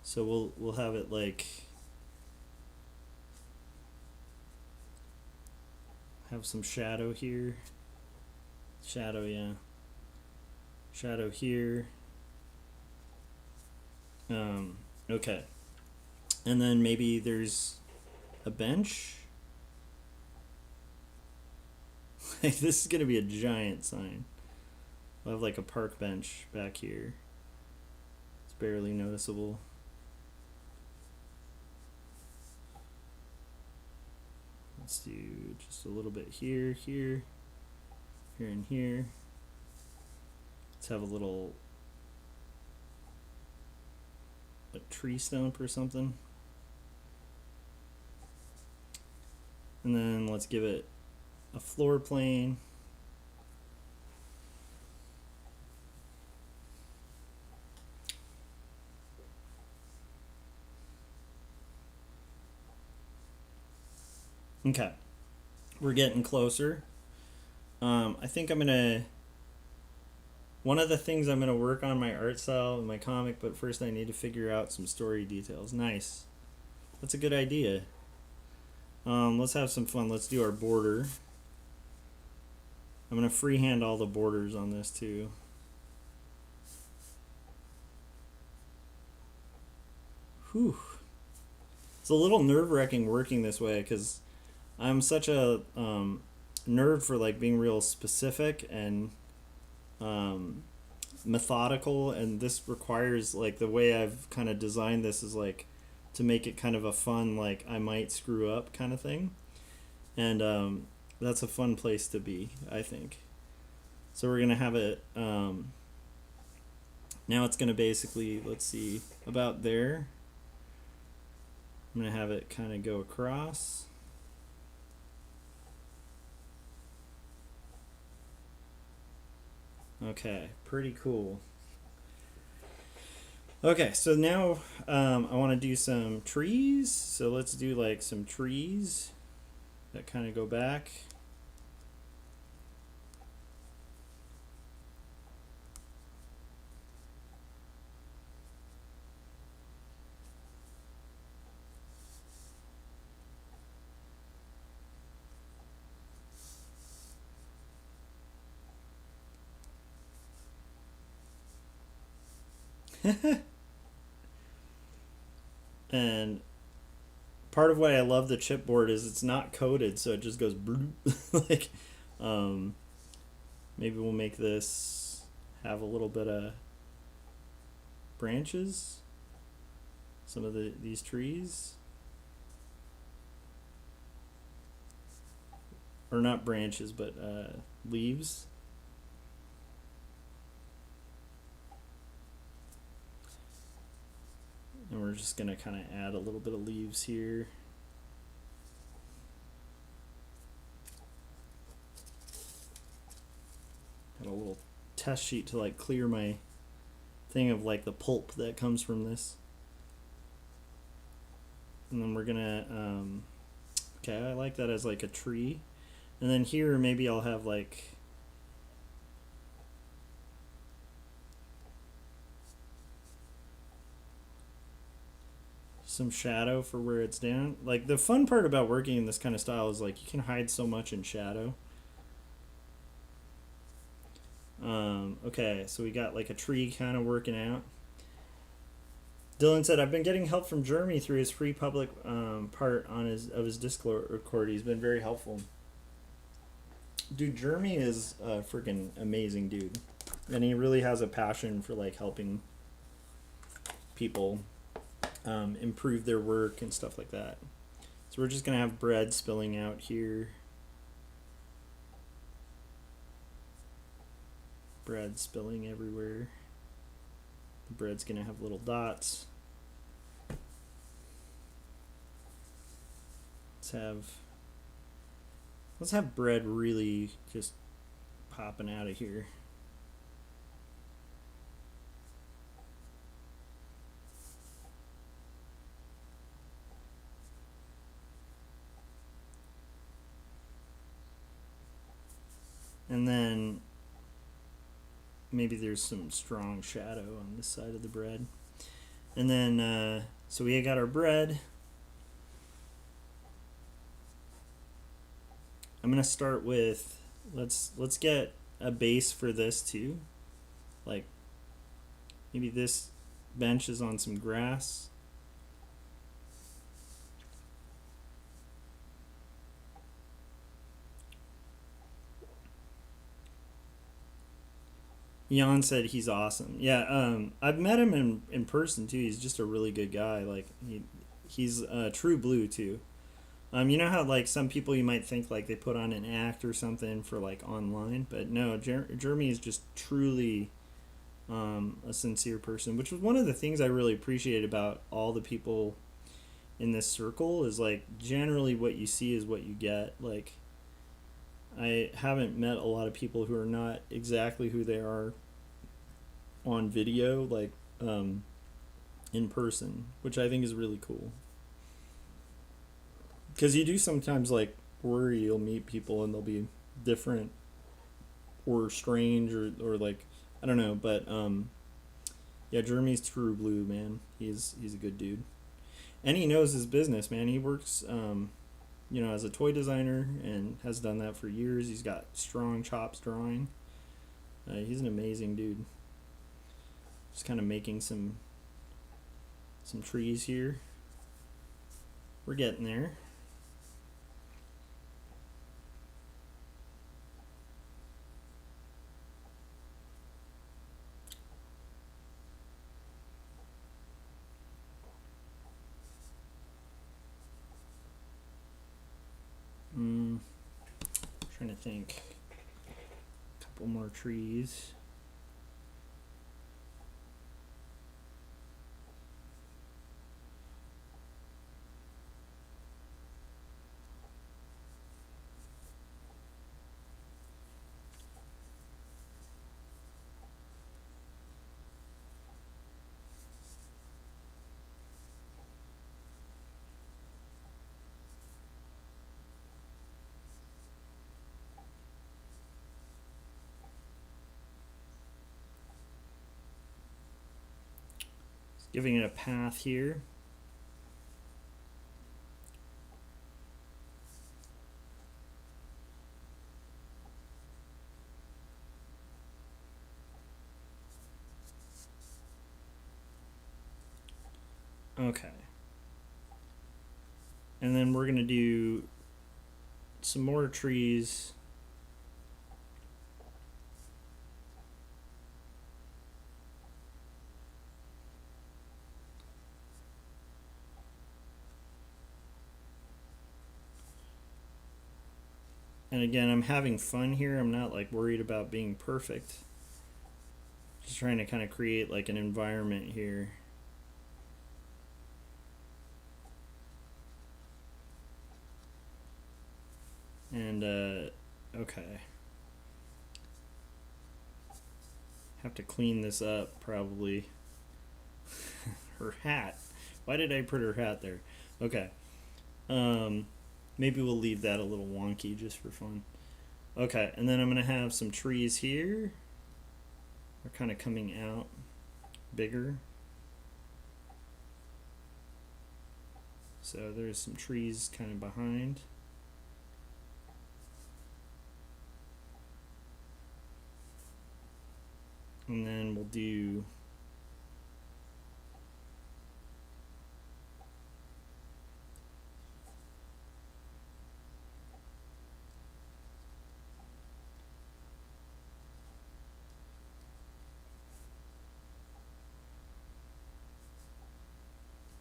B: So we'll have it like have some shadow here. Shadow, yeah. Shadow here. Okay. And then maybe there's a bench. Like, this is gonna be a giant sign. I'll have like a park bench back here. It's barely noticeable. Let's do just a little bit here, here, here, and here. Let's have a little tree stump or something. And then let's give it a floor plane. Okay, we're getting closer. I think I'm gonna, one of the things I'm gonna work on my art style in my comic, but first I need to figure out some story details. Nice, that's a good idea. Let's have some fun. Let's do our border. I'm gonna freehand all the borders on this too. Whew. It's a little nerve-wracking working this way because I'm such a nerd for like being real specific and methodical, and this requires, like, the way I've kind of designed this is like to make it kind of a fun, like, I might screw up kind of thing, and that's a fun place to be, I think. So we're gonna have it now. It's gonna basically, let's see, about there. I'm gonna have it kind of go across. Okay, pretty cool. Okay, so now I want to do some trees. So let's do like some trees that kind of go back. And part of why I love the chipboard is it's not coated, so it just goes like, maybe we'll make this have a little bit of branches, some of these trees, or not branches, but leaves. And we're just going to kind of add a little bit of leaves here. Got a little test sheet to like clear my thing of like the pulp that comes from this. And then we're going to, okay, I like that as like a tree. And then here maybe I'll have like some shadow for where it's down. Like, the fun part about working in this kind of style is like you can hide so much in shadow. Okay, so we got like a tree kind of working out. Dylan said, I've been getting help from Jeremy through his free public part on his Discord. He's been very helpful. Dude, Jeremy is a freaking amazing dude. And he really has a passion for like helping people improve their work and stuff like that. So we're just gonna have bread spilling out here. Bread spilling everywhere. The bread's gonna have little dots. Let's have bread really just popping out of here. And then maybe there's some strong shadow on this side of the bread. And then, so we got our bread. I'm gonna start with, let's get a base for this too. Like, maybe this bench is on some grass. Jan said he's awesome. Yeah, I've met him in person too. He's just a really good guy. Like he's true blue too. You know how like some people you might think like they put on an act or something for like online, but no, Jeremy is just truly a sincere person, which was one of the things I really appreciate about all the people in this circle is like generally what you see is what you get. Like I haven't met a lot of people who are not exactly who they are on video, like in person, which I think is really cool. Because you do sometimes like worry you'll meet people and they'll be different or strange or like I don't know, but yeah, Jeremy's true blue, man. He's a good dude, and he knows his business, man. He works as a toy designer and has done that for years. He's got strong chops drawing. He's an amazing dude. Just kind of making some trees here. We're getting there. Trying to think. A couple more trees. Giving it a path here. Okay. And then we're going to do some more trees. And again, I'm having fun here. I'm not like worried about being perfect. Just trying to kind of create like an environment here. And okay. Have to clean this up probably. Her hat. Why did I put her hat there? Okay. Maybe we'll leave that a little wonky just for fun. Okay, and then I'm going to have some trees here. They're kind of coming out bigger. So there's some trees kind of behind. And then we'll do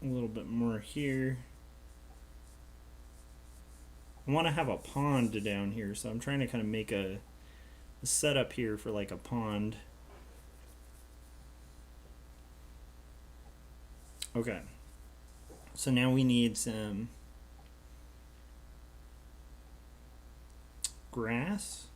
B: a little bit more here. I want to have a pond down here, so I'm trying to kind of make a setup here for like a pond. Okay, so now we need some grass.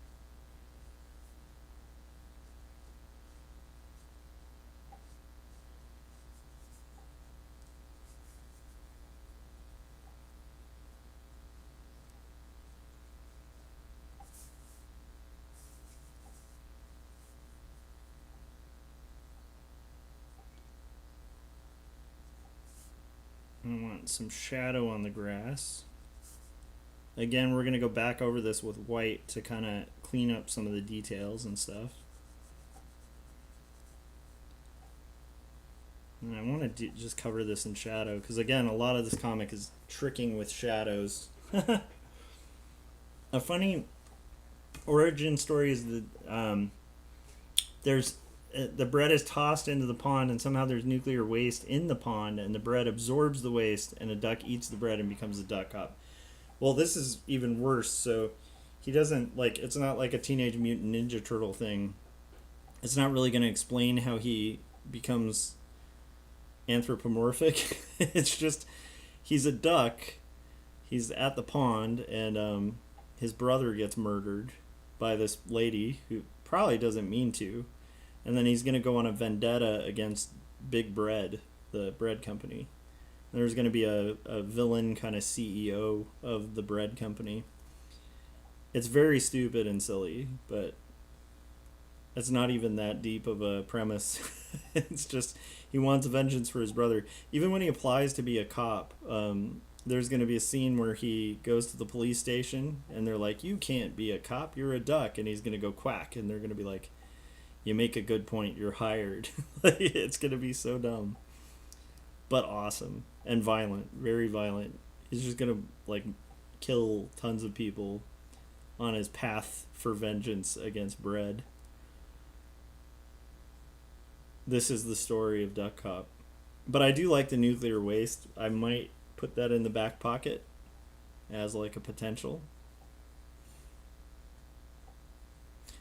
B: I want some shadow on the grass. Again, we're going to go back over this with white to kind of clean up some of the details and stuff. And I want to just cover this in shadow because, again, a lot of this comic is tricking with shadows. A funny origin story is that there's the bread is tossed into the pond, and somehow there's nuclear waste in the pond, and the bread absorbs the waste, and a duck eats the bread and becomes a duck cop. Well, this is even worse. So he doesn't like. It's not like a Teenage Mutant Ninja Turtle thing. It's not really going to explain how he becomes anthropomorphic. It's just he's a duck. He's at the pond, and his brother gets murdered by this lady who probably doesn't mean to. And then he's going to go on a vendetta against Big Bread, the bread company. And there's going to be a villain kind of CEO of the bread company. It's very stupid and silly, but it's not even that deep of a premise. It's just he wants vengeance for his brother. Even when he applies to be a cop, there's going to be a scene where he goes to the police station and they're like, "You can't be a cop, you're a duck." And he's going to go quack, and they're going to be like, "You make a good point, you're hired." It's going to be so dumb, but awesome and violent, very violent. He's just going to like kill tons of people on his path for vengeance against bread. This is the story of Duck Cop. But I do like the nuclear waste. I might put that in the back pocket as like a potential.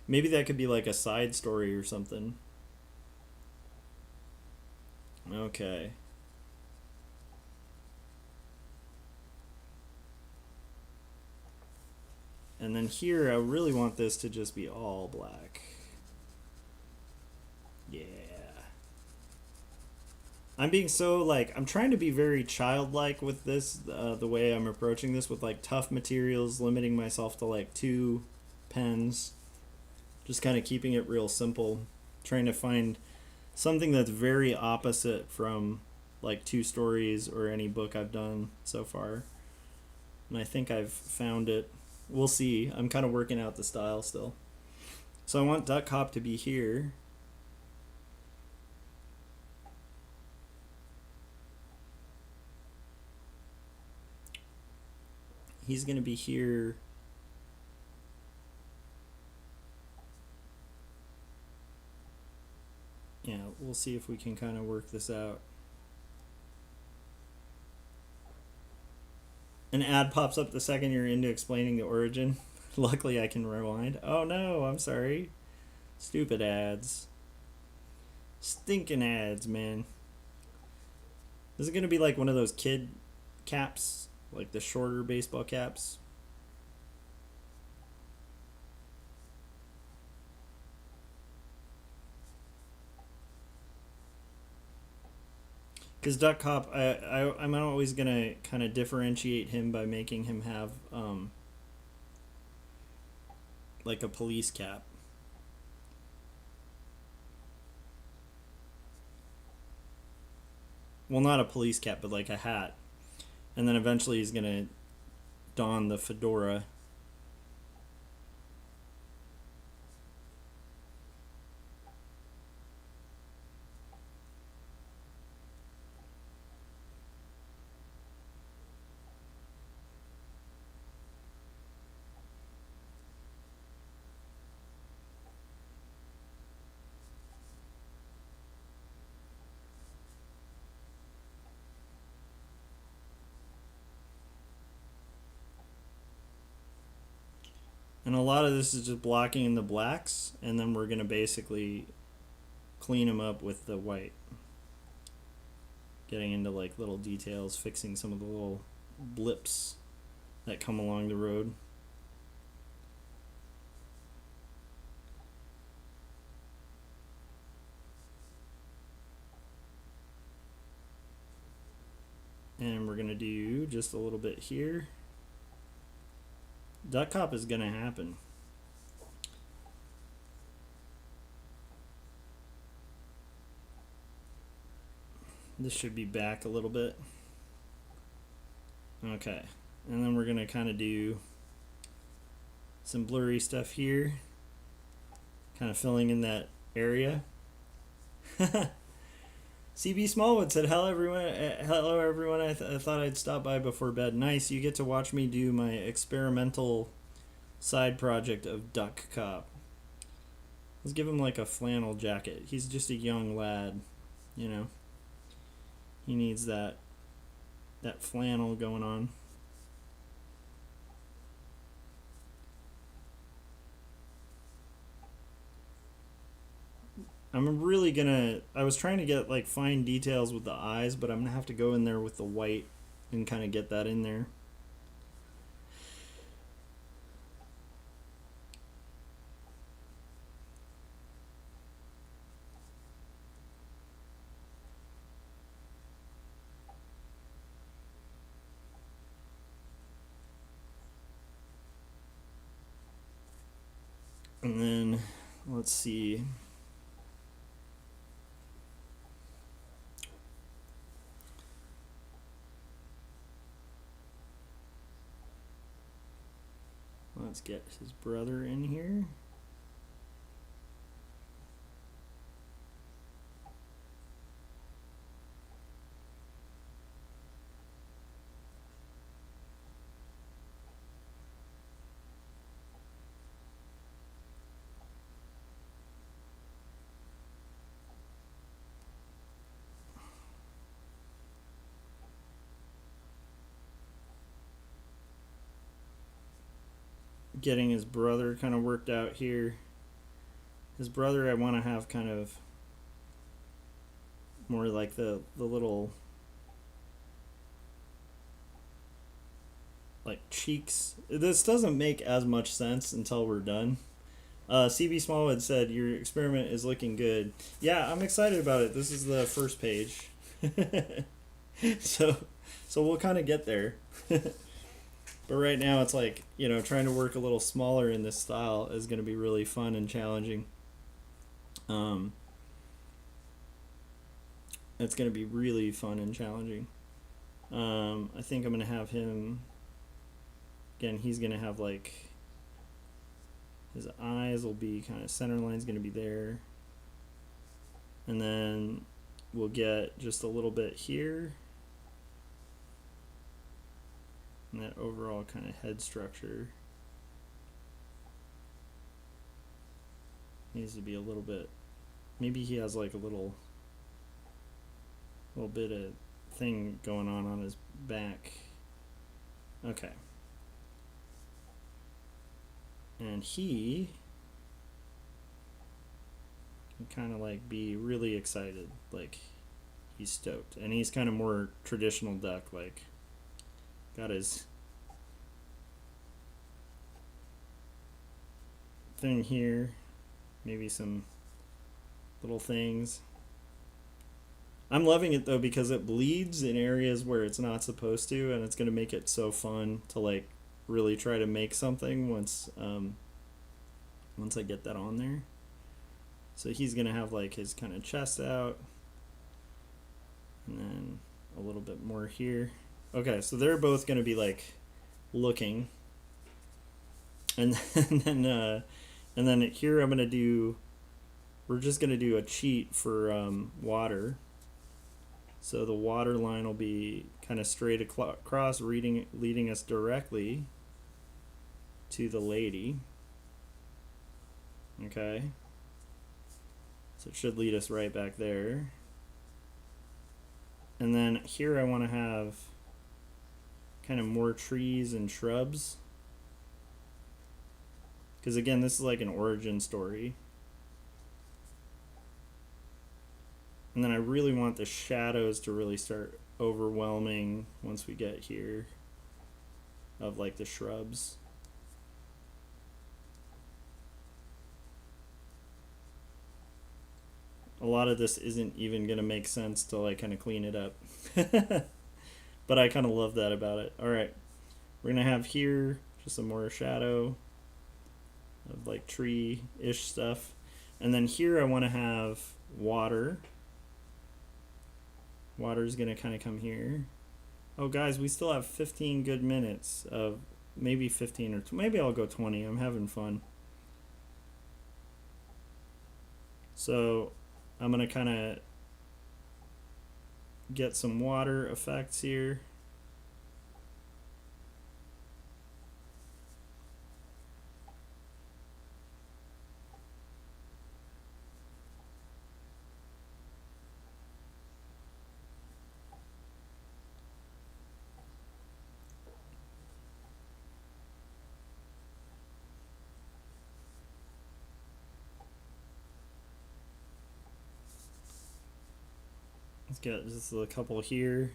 B: Maybe that could be like a side story or something. Okay. And then here, I really want this to just be all black. Yeah. I'm being so, like, I'm trying to be very childlike with this, the way I'm approaching this, with, like, tough materials, limiting myself to, like, 2 pens. Just kind of keeping it real simple. Trying to find something that's very opposite from, like, Two Stories or any book I've done so far. And I think I've found it. We'll see. I'm kind of working out the style still. So I want Duck Cop to be here. He's going to be here. Yeah, we'll see if we can kind of work this out. An ad pops up the second you're into explaining the origin. Luckily, I can rewind. Oh no, I'm sorry. Stupid ads. Stinking ads, man. This is going to be like one of those kid caps, like the shorter baseball caps. Because Duck Cop, I'm always going to kind of differentiate him by making him have like a police cap. Well, not a police cap, but like a hat. And then eventually he's going to don the fedora. And a lot of this is just blocking in the blacks, and then we're going to basically clean them up with the white. Getting into like little details, fixing some of the little blips that come along the road. And we're going to do just a little bit here. Duck Cop is going to happen. This should be back a little bit. Okay. And then we're going to kind of do some blurry stuff here. Kind of filling in that area. CB Smallwood said, hello everyone. I thought I'd stop by before bed. Nice, you get to watch me do my experimental side project of Duck Cop. Let's give him like a flannel jacket. He's just a young lad, you know. He needs that flannel going on. I'm really gonna, I was trying to get like fine details with the eyes, but I'm gonna have to go in there with the white and kind of get that in there. And then, let's see. Let's get his brother in here. Getting his brother kind of worked out here. His brother I want to have kind of more like the little like cheeks. This doesn't make as much sense until we're done. CB Smallwood said your experiment is looking good. Yeah, I'm excited about it. This is the first page. so we'll kind of get there. But right now it's like, you know, trying to work a little smaller in this style is going to be really fun and challenging. It's going to be really fun and challenging. I think I'm going to have him, again, he's going to have like, his eyes will be kind of, center line's going to be there. And then we'll get just a little bit here. And that overall kind of head structure needs to be a little bit, maybe he has like a little bit of thing going on his back. Okay. And he can kind of like be really excited, like he's stoked. And he's kind of more traditional duck, like got his thing here, maybe some little things. I'm loving it though because it bleeds in areas where it's not supposed to, and it's going to make it so fun to like really try to make something once I get that on there. So he's going to have like his kind of chest out, and then a little bit more here. Okay, so they're both going to be like looking, and then here I'm going to do, we're just going to do a cheat for water. So the water line will be kind of straight across, leading us directly to the lady. Okay, so it should lead us right back there. And then here I want to have kind of more trees and shrubs, because again, this is like an origin story. And then I really want the shadows to really start overwhelming once we get here, of like the shrubs. A lot of this isn't even going to make sense till I kind of clean it up. But I kind of love that about it. All right, we're going to have here just some more shadow of like tree-ish stuff. And then here I want to have water. Water's going to kind of come here. Oh, guys, we still have 15 good minutes of maybe 15 or maybe I'll go 20. I'm having fun. So I'm going to kind of get some water effects here. Let's get just a couple here.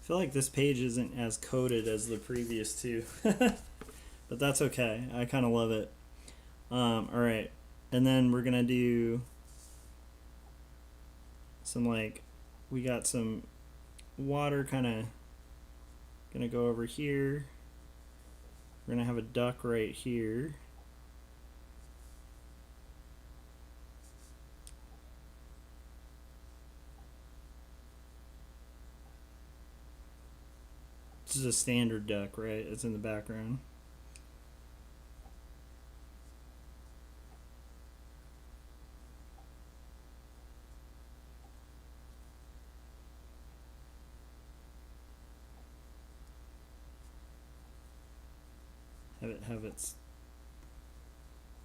B: I feel like this page isn't as coded as the previous two, but that's okay. I kind of love it. All right, and then we're gonna do some we got some water kind of gonna go over here. We're gonna have a duck right here. This is a standard duck, right? It's in the background. Have it have its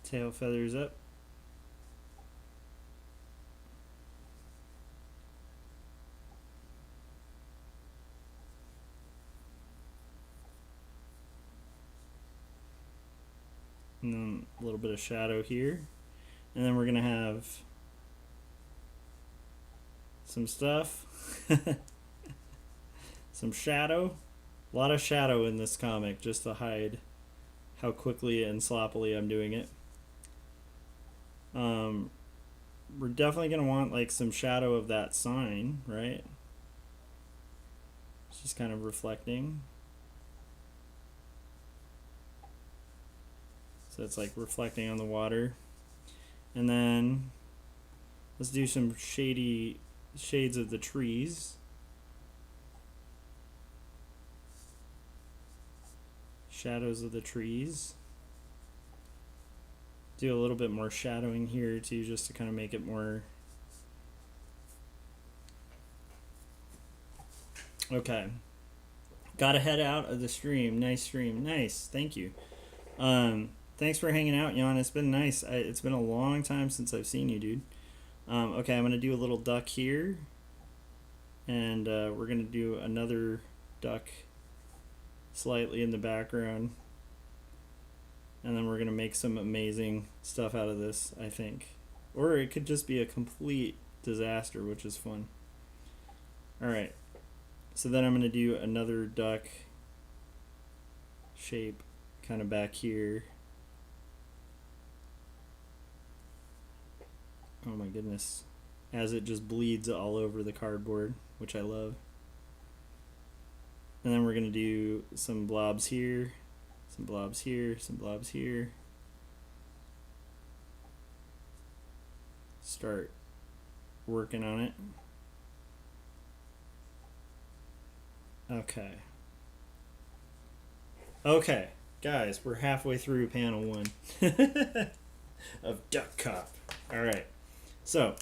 B: tail feathers up. And then a little bit of shadow here. And then we're going to have some stuff. Some shadow. A lot of shadow in this comic just to hide how quickly and sloppily I'm doing it. We're definitely going to want some shadow of that sign, right? It's just kind of reflecting. So it's reflecting on the water. And then let's do some shades of the trees. Shadows of the trees. Do a little bit more shadowing here too, just to kind of make it more. Okay. Gotta head out of the stream. Nice stream. Nice. Thank you. Thanks for hanging out, Jan. It's been nice. It's been a long time since I've seen you, dude. Okay, I'm going to do a little duck here. And we're going to do another duck slightly in the background. And then we're going to make some amazing stuff out of this, I think. Or it could just be a complete disaster, which is fun. Alright. So then I'm going to do another duck shape kind of back here. Oh my goodness. As it just bleeds all over the cardboard, which I love. And then we're going to do some blobs here, some blobs here, some blobs here. Start working on it. Okay. Okay, guys, we're halfway through panel 1 of Duck Cop. All right. So,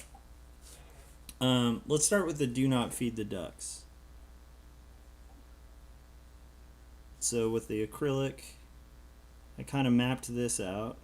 B: let's start with the do not feed the ducks. So with the acrylic, I kind of mapped this out.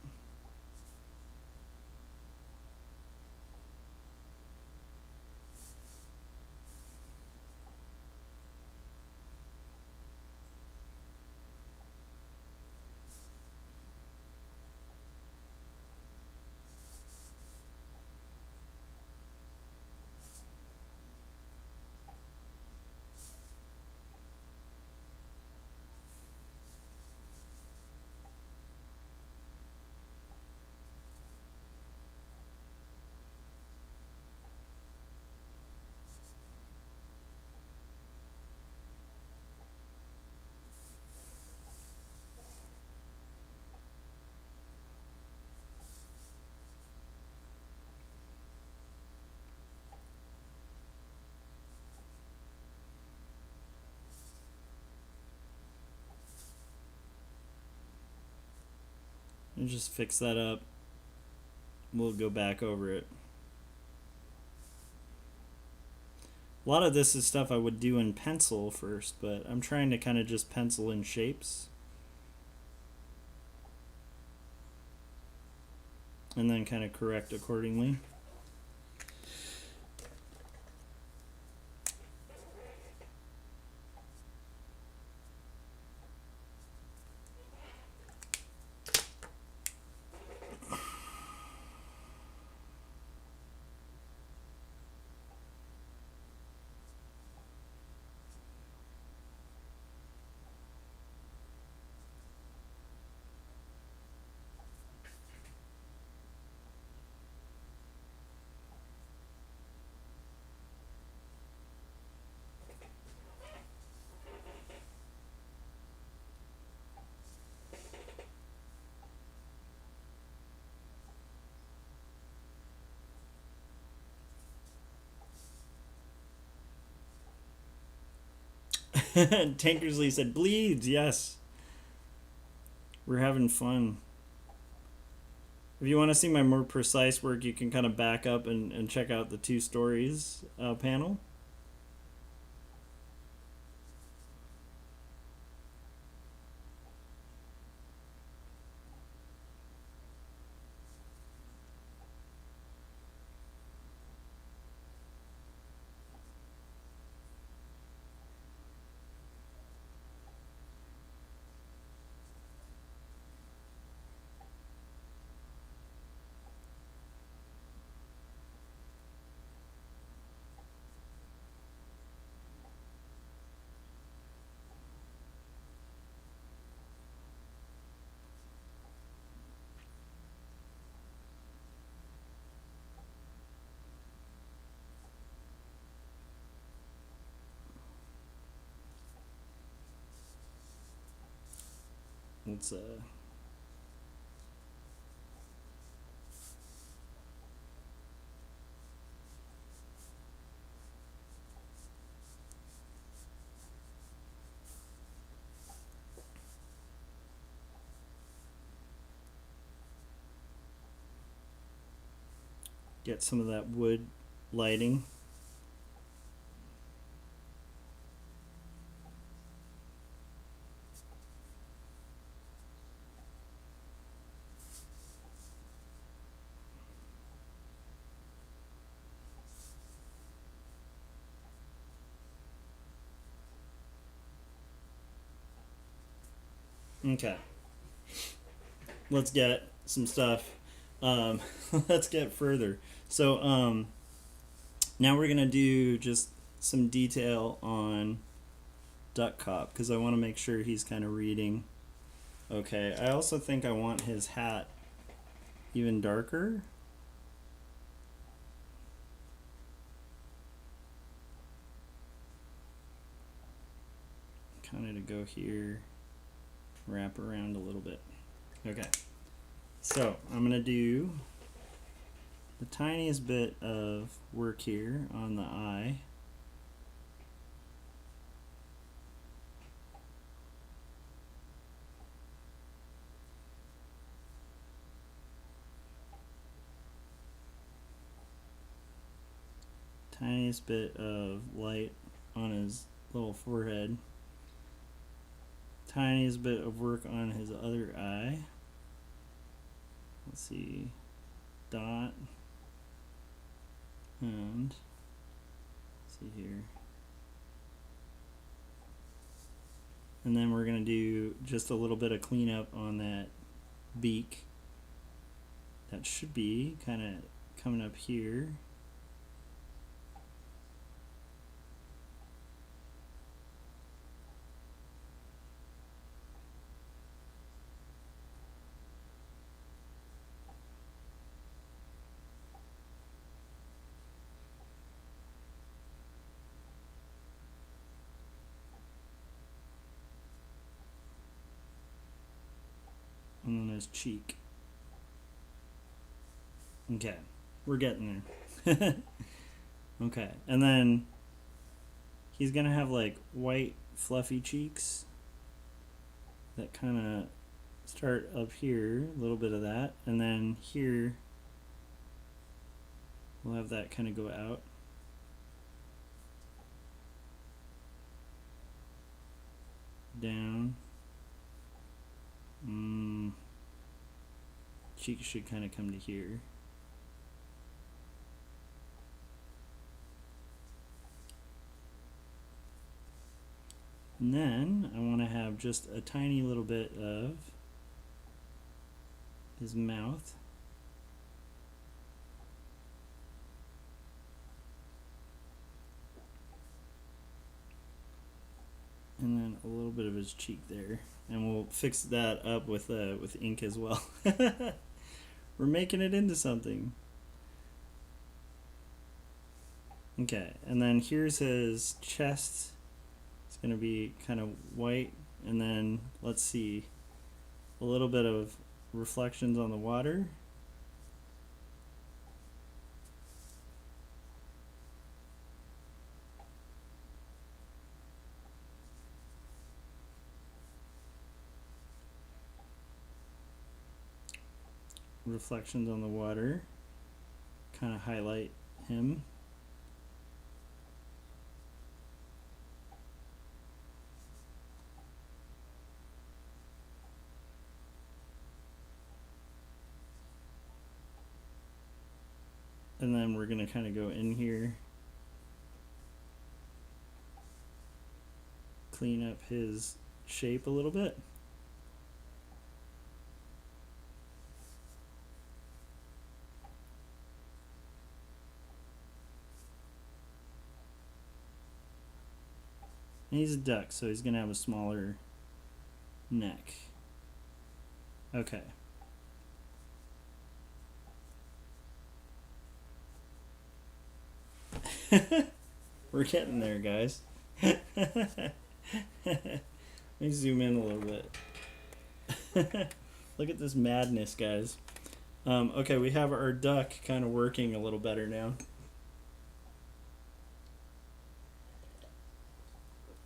B: And just fix that up. We'll go back over it. A lot of this is stuff I would do in pencil first, but I'm trying to kind of just pencil in shapes. And then kind of correct accordingly. Tankersley said, bleeds, yes. We're having fun. If you want to see my more precise work, you can kind of back up and check out the Two Stories panel. Let's get some of that wood lighting. Okay. Let's get some stuff. Let's get further. So now we're gonna do just some detail on Duck Cop because I want to make sure he's kind of reading. Okay. I also think I want his hat even darker. Kind of to go here, wrap around a little bit. Okay. So I'm gonna do the tiniest bit of work here on the eye. Tiniest bit of light on his little forehead. Tiniest bit of work on his other eye. Let's see. Dot. And let's see here. And then we're going to do just a little bit of cleanup on that beak. That should be kind of coming up here. And then his cheek. Okay, we're getting there. Okay, and then he's gonna have like white fluffy cheeks that kind of start up here, a little bit of that, and then here we'll have that kind of go out. Down. Cheek should kind of come to here. And then I want to have just a tiny little bit of his mouth. And then a little bit of his cheek there. And we'll fix that up with ink as well. We're making it into something. Okay, and then here's his chest. It's going to be kind of white. And then, let's see, a little bit of reflections on the water. reflections on the water kind of highlight him. And then we're going to kind of go in here, clean up his shape a little bit. And he's a duck, so he's going to have a smaller neck. Okay. We're getting there, guys. Let me zoom in a little bit. Look at this madness, guys. Okay, we have our duck kind of working a little better now.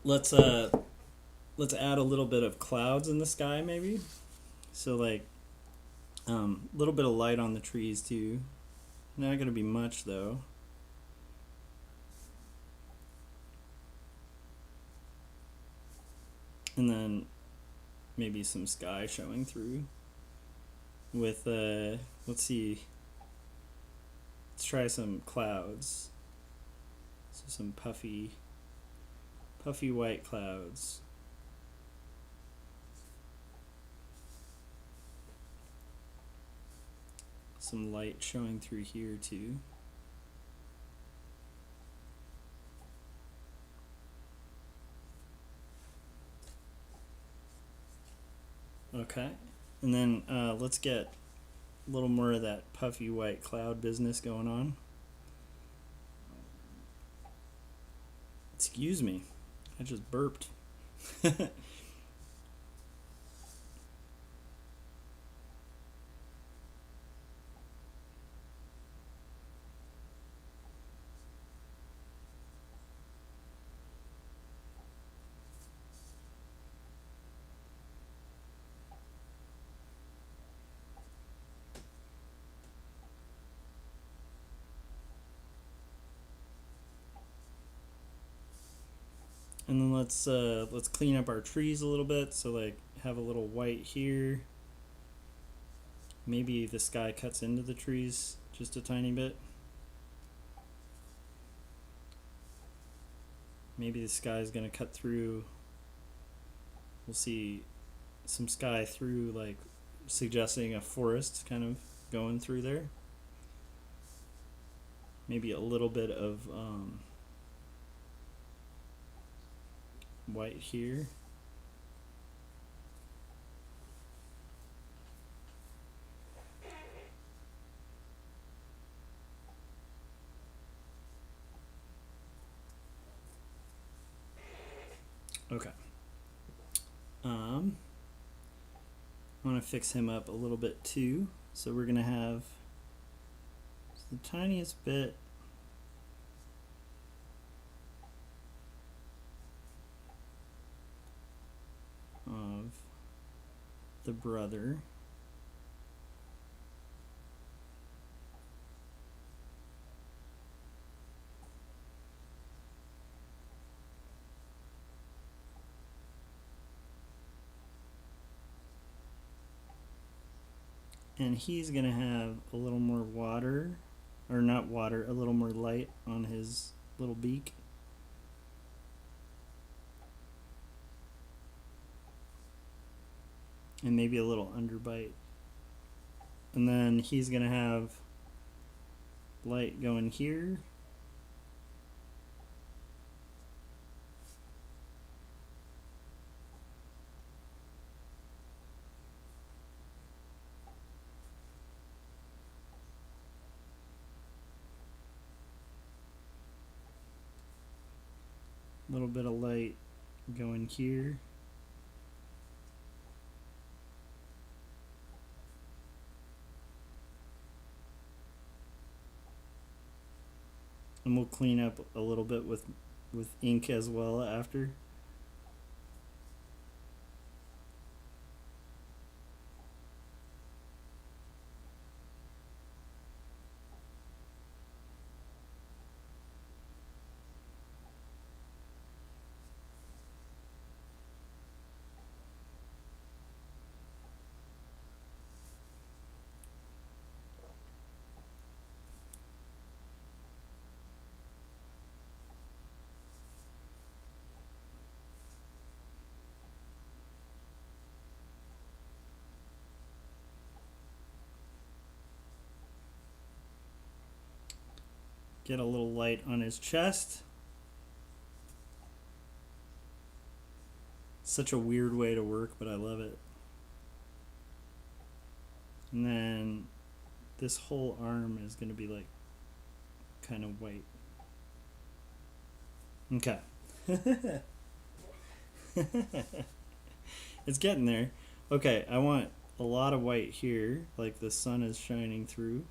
B: Let's add a little bit of clouds in the sky, maybe. So like a little bit of light on the trees too. Not gonna be much though. And then maybe some sky showing through with let's see, let's try some clouds. So some puffy white clouds. Some light showing through here too. Okay, and then let's get a little more of that puffy white cloud business going on. Excuse me, I just burped. And then let's clean up our trees a little bit. So like have a little white here. Maybe the sky cuts into the trees just a tiny bit. Maybe the sky is gonna cut through. We'll see some sky through, like suggesting a forest kind of going through there. Maybe a little bit of white here. Okay. I want to fix him up a little bit too. So we're gonna have the tiniest bit of the brother. And he's gonna have a little more water, or not water, a little more light on his little beak. And maybe a little underbite. And then he's gonna have light going here. A little bit of light going here. And we'll clean up a little bit with ink as well after. get a little light on his chest. Such a weird way to work, but I love it. And then this whole arm is going to be like kind of white. Okay. It's getting there. Okay, I want a lot of white here, like the sun is shining through.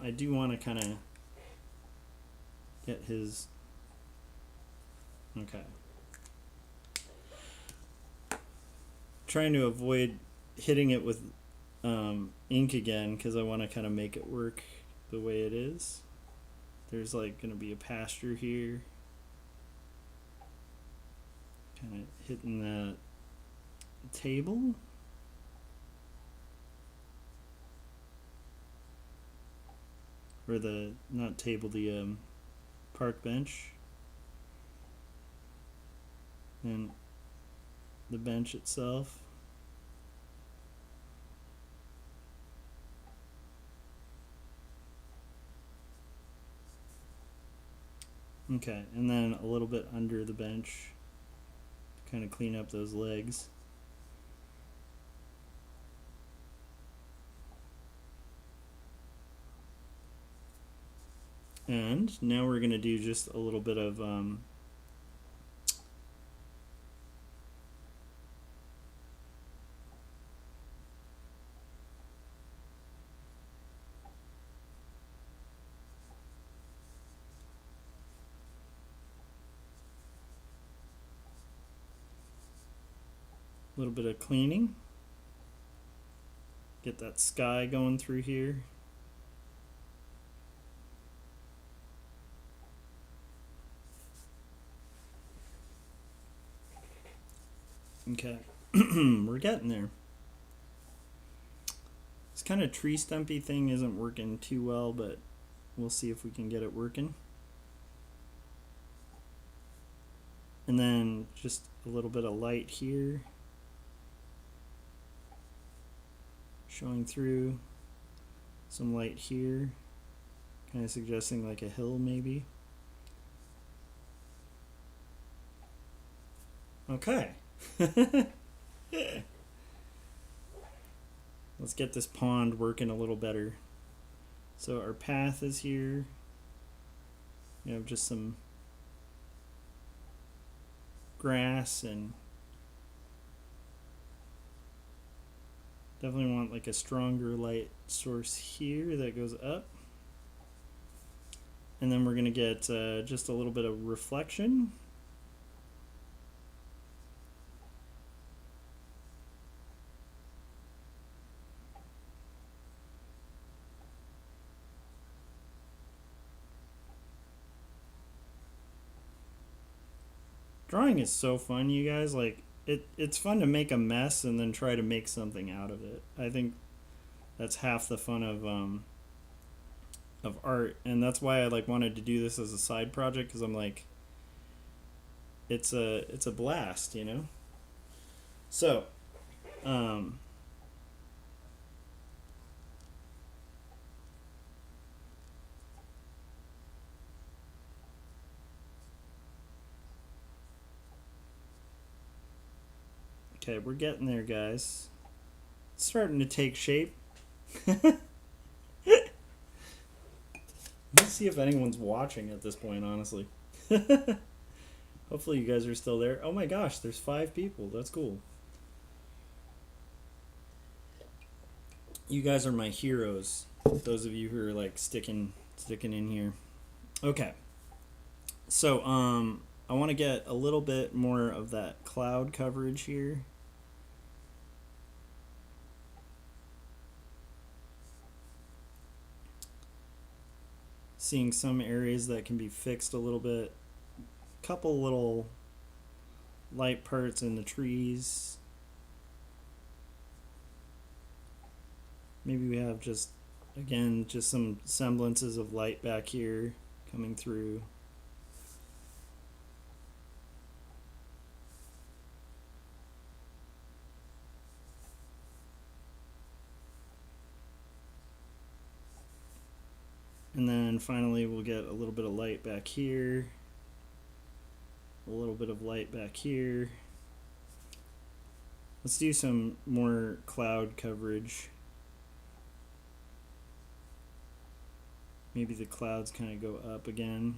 B: I do want to kind of get his... Okay. Trying to avoid hitting it with ink again because I want to kind of make it work the way it is. There's like going to be a pasture here. Kind of hitting that table. Or the, not table, the park bench. And the bench itself. Okay, and then a little bit under the bench to kind of clean up those legs. And now we're going to do just a little bit of cleaning. Get that sky going through here. Okay, we're getting there. This kind of tree stumpy thing isn't working too well, but we'll see if we can get it working. And then just a little bit of light here. Showing through. Some light here. Kind of suggesting like a hill maybe. Okay. Let's get this pond working a little better. So our path is here. We have just some grass and definitely want like a stronger light source here that goes up. And then we're going to get just a little bit of reflection. Drawing is so fun, you guys. Like it's fun to make a mess and then try to make something out of it. I think that's half the fun of art, and that's why I like wanted to do this as a side project, because I'm like, it's a blast, you know. So okay, we're getting there, guys. It's starting to take shape. Let's see if anyone's watching at this point, honestly. Hopefully you guys are still there. Oh my gosh, there's 5 people. That's cool. You guys are my heroes. Those of you who are like sticking in here. Okay. So I want to get a little bit more of that cloud coverage here. Seeing some areas that can be fixed a little bit. Couple little light parts in the trees. Maybe we have just, again, just some semblances of light back here coming through. And then finally we'll get a little bit of light back here. A little bit of light back here. Let's do some more cloud coverage. Maybe the clouds kind of go up again.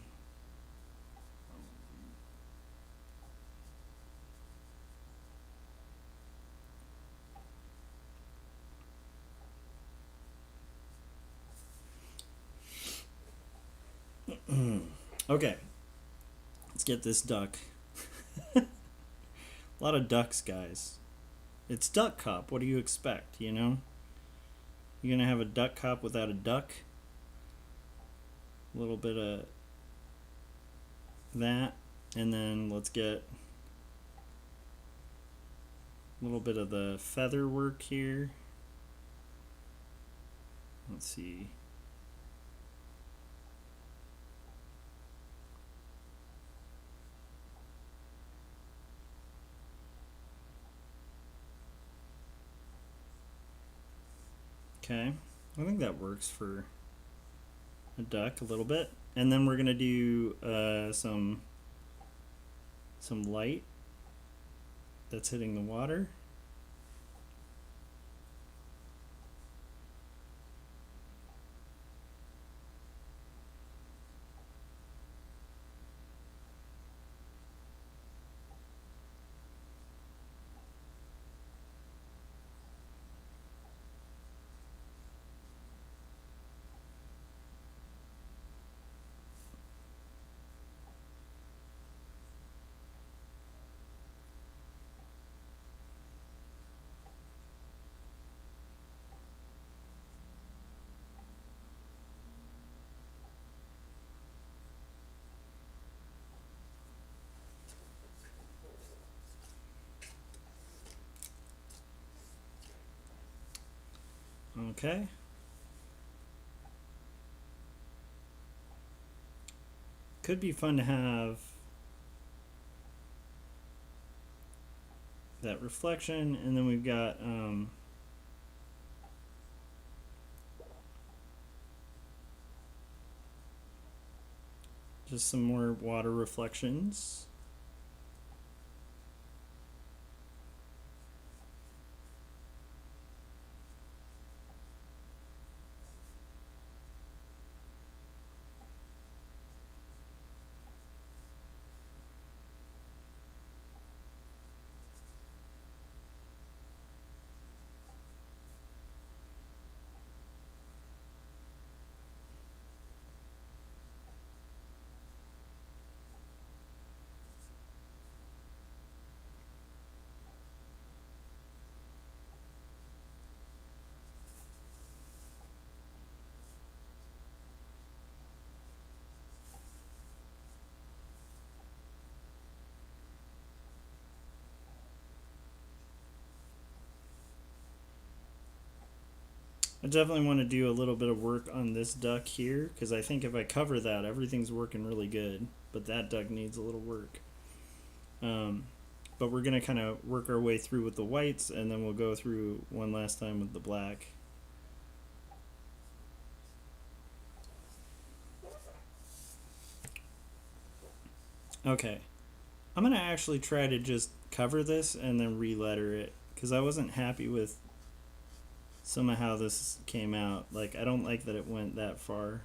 B: Okay, let's get this duck. A lot of ducks, guys. It's Duck Cop. What do you expect, you know? You're gonna have a duck cop without a duck? A little bit of that, and then let's get a little bit of the feather work here. Let's see. Okay, I think that works for a duck a little bit. And then we're gonna do some light that's hitting the water. Okay. Could be fun to have that reflection, and then we've got just some more water reflections. I definitely want to do a little bit of work on this duck here, because I think if I cover that, everything's working really good. But that duck needs a little work. But we're going to kind of work our way through with the whites, and then we'll go through one last time with the black. Okay. I'm going to actually try to just cover this and then re-letter it, because I wasn't happy with some of how this came out. Like, I don't like that it went that far.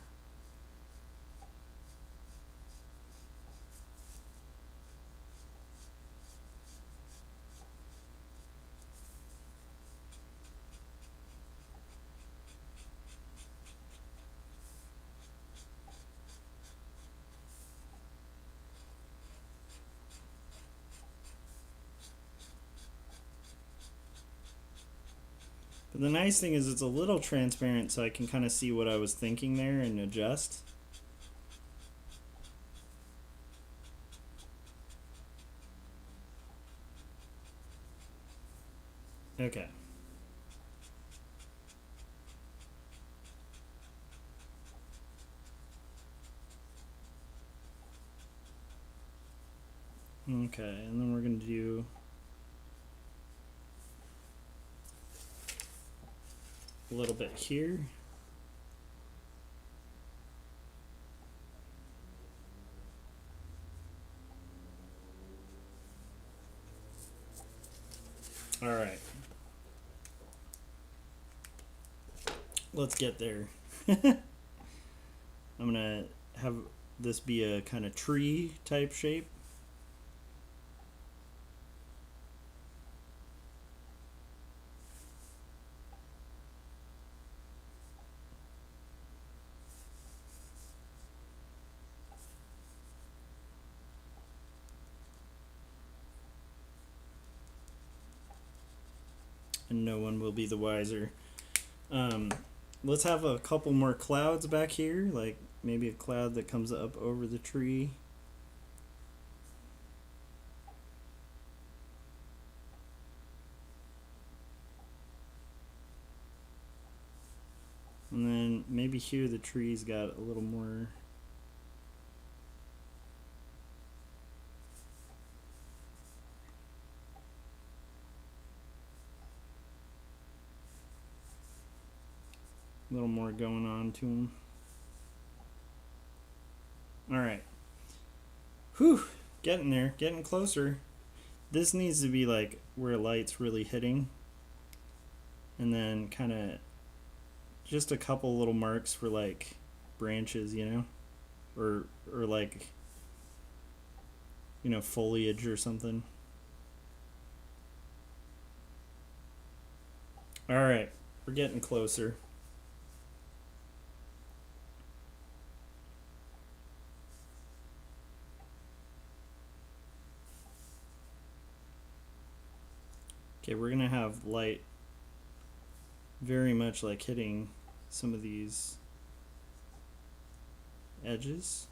B: But the nice thing is it's a little transparent, so I can kind of see what I was thinking there and adjust. Okay. Okay, and then we're going to do a little bit here. All right. Let's get there. I'm gonna have this be a kind of tree type shape. And no one will be the wiser. Let's have a couple more clouds back here, like maybe a cloud that comes up over the tree. And then maybe here the tree's got a little more. A little more going on to them. Alright. Whew. Getting there. Getting closer. This needs to be like where light's really hitting. And then kind of just a couple little marks for like branches, you know? Or like, you know, foliage or something. Alright. We're getting closer. Okay, we're gonna have light very much like hitting some of these edges.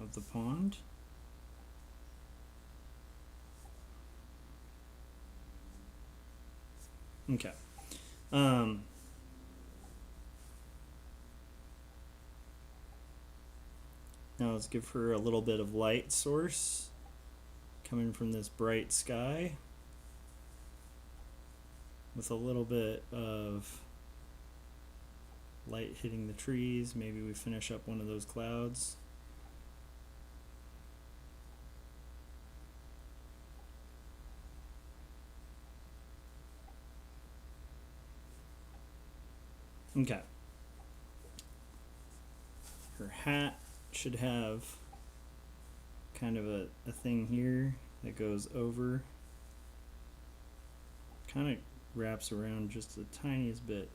B: Of the pond. Okay. Now let's give her a little bit of light source coming from this bright sky with a little bit of light hitting the trees. Maybe we finish up one of those clouds. Okay. Her hat should have kind of a thing here that goes over, kind of wraps around just the tiniest bit,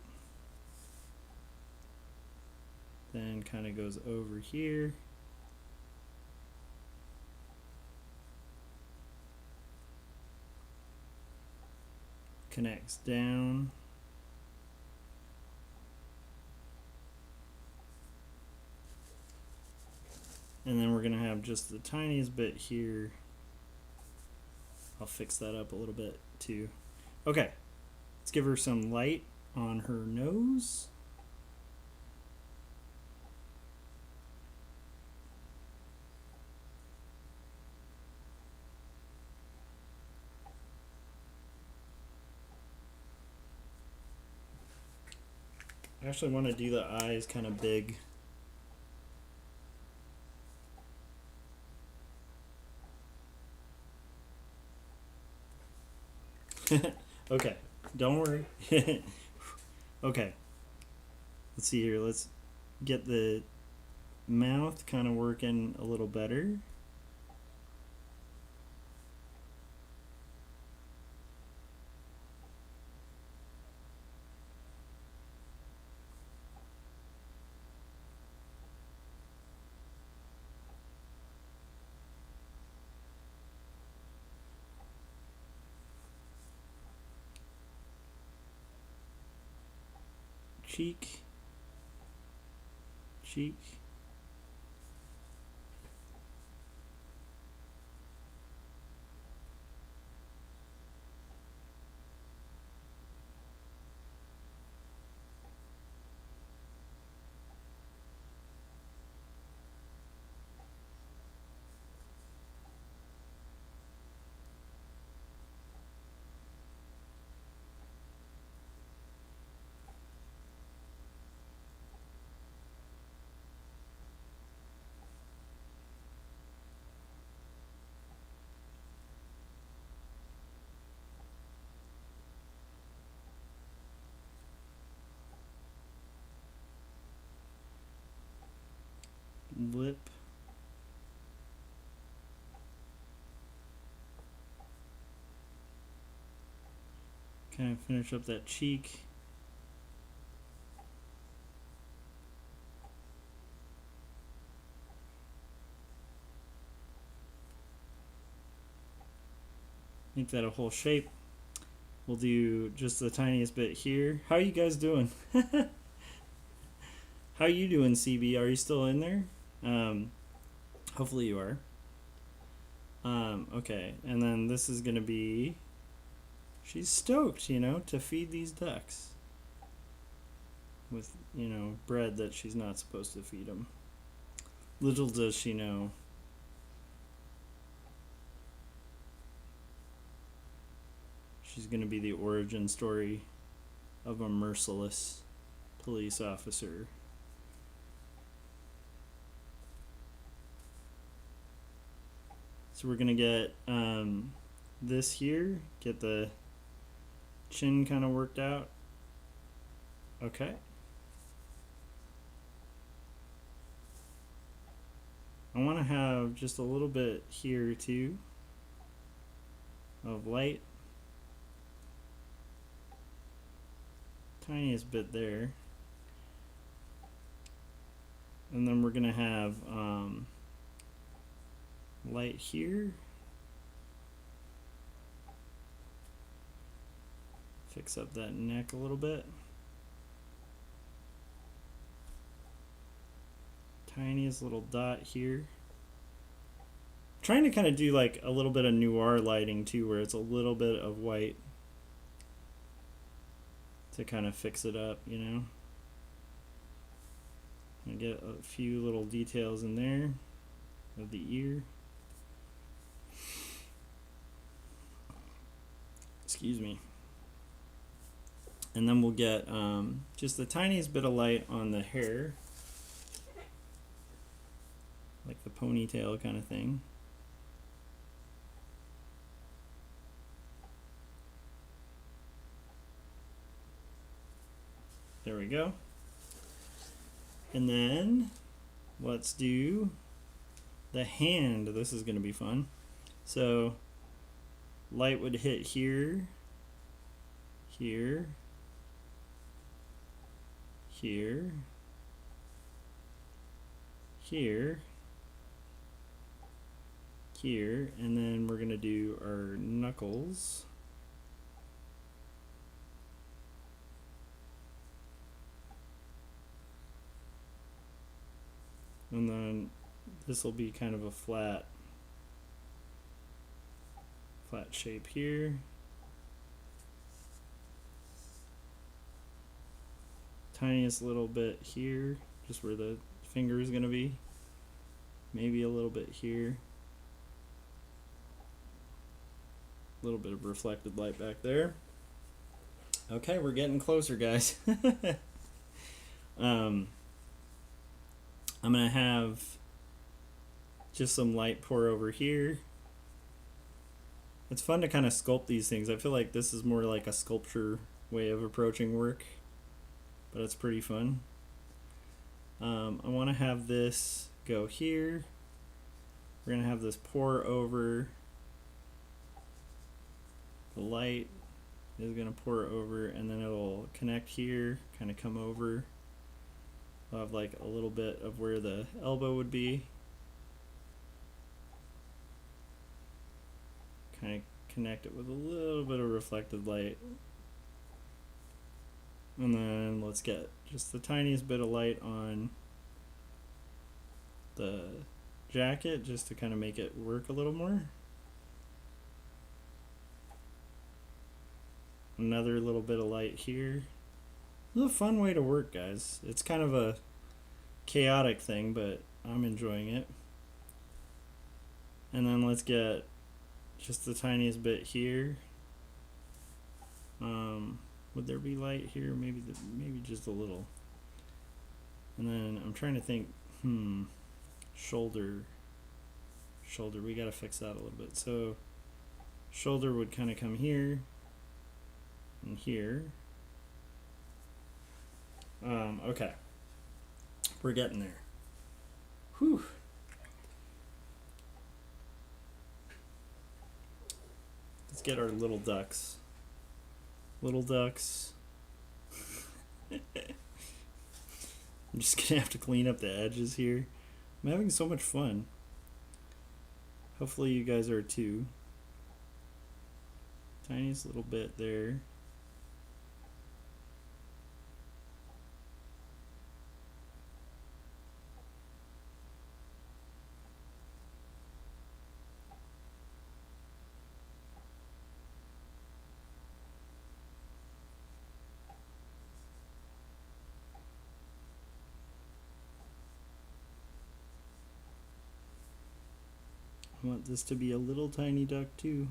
B: then kind of goes over here, connects down, and then we're going to have just the tiniest bit here. I'll fix that up a little bit too. Okay, let's give her some light on her nose. I actually want to do the eyes kind of big. Okay, don't worry. Okay, let's see here. Let's get the mouth kind of working a little better. Cheek. lip. Kind of finish up that cheek. Make that a whole shape. We'll do just the tiniest bit here. How are you guys doing? How you doing, CB? Are you still in there? Hopefully you are. Okay, and then this is gonna be, she's stoked, you know, to feed these ducks with, you know, bread that she's not supposed to feed them. Little does she know. She's gonna be the origin story of a merciless police officer. So we're gonna get this here, get the chin kind of worked out. Okay. I want to have just a little bit here too of light. Tiniest bit there. And then we're gonna have light here. Fix up that neck a little bit. Tiniest little dot here. Trying to kind of do like a little bit of noir lighting too, where it's a little bit of white to kind of fix it up, you know. And get a few little details in there of the ear. Excuse me. And then we'll get just the tiniest bit of light on the hair, like the ponytail kind of thing. There we go. And then let's do the hand. This is going to be fun. So light would hit here, here, here, here, here, and then we're going to do our knuckles. And then this will be kind of a flat shape here. Tiniest little bit here, just where the finger is going to be. Maybe a little bit here. A little bit of reflected light back there. Okay, we're getting closer, guys. I'm going to have just some light pour over here. It's fun to kind of sculpt these things. I feel like this is more like a sculpture way of approaching work, but it's pretty fun. I want to have this go here. We're going to have this pour over. The light is going to pour over, and then it'll connect here, kind of come over. I'll have like a little bit of where the elbow would be. Kind of connect it with a little bit of reflected light. And then let's get just the tiniest bit of light on the jacket just to kind of make it work a little more. Another little bit of light here. It's a fun way to work, guys. It's kind of a chaotic thing, but I'm enjoying it. And then let's get just the tiniest bit here. Would there be light here? Maybe just a little. And then I'm trying to think. Shoulder. We gotta fix that a little bit. So shoulder would kind of come here and here. Okay, we're getting there. Whew. Let's get our little ducks. Little ducks. I'm just gonna have to clean up the edges here. I'm having so much fun. Hopefully you guys are too. Tiniest little bit there. I want this to be a little tiny duck too.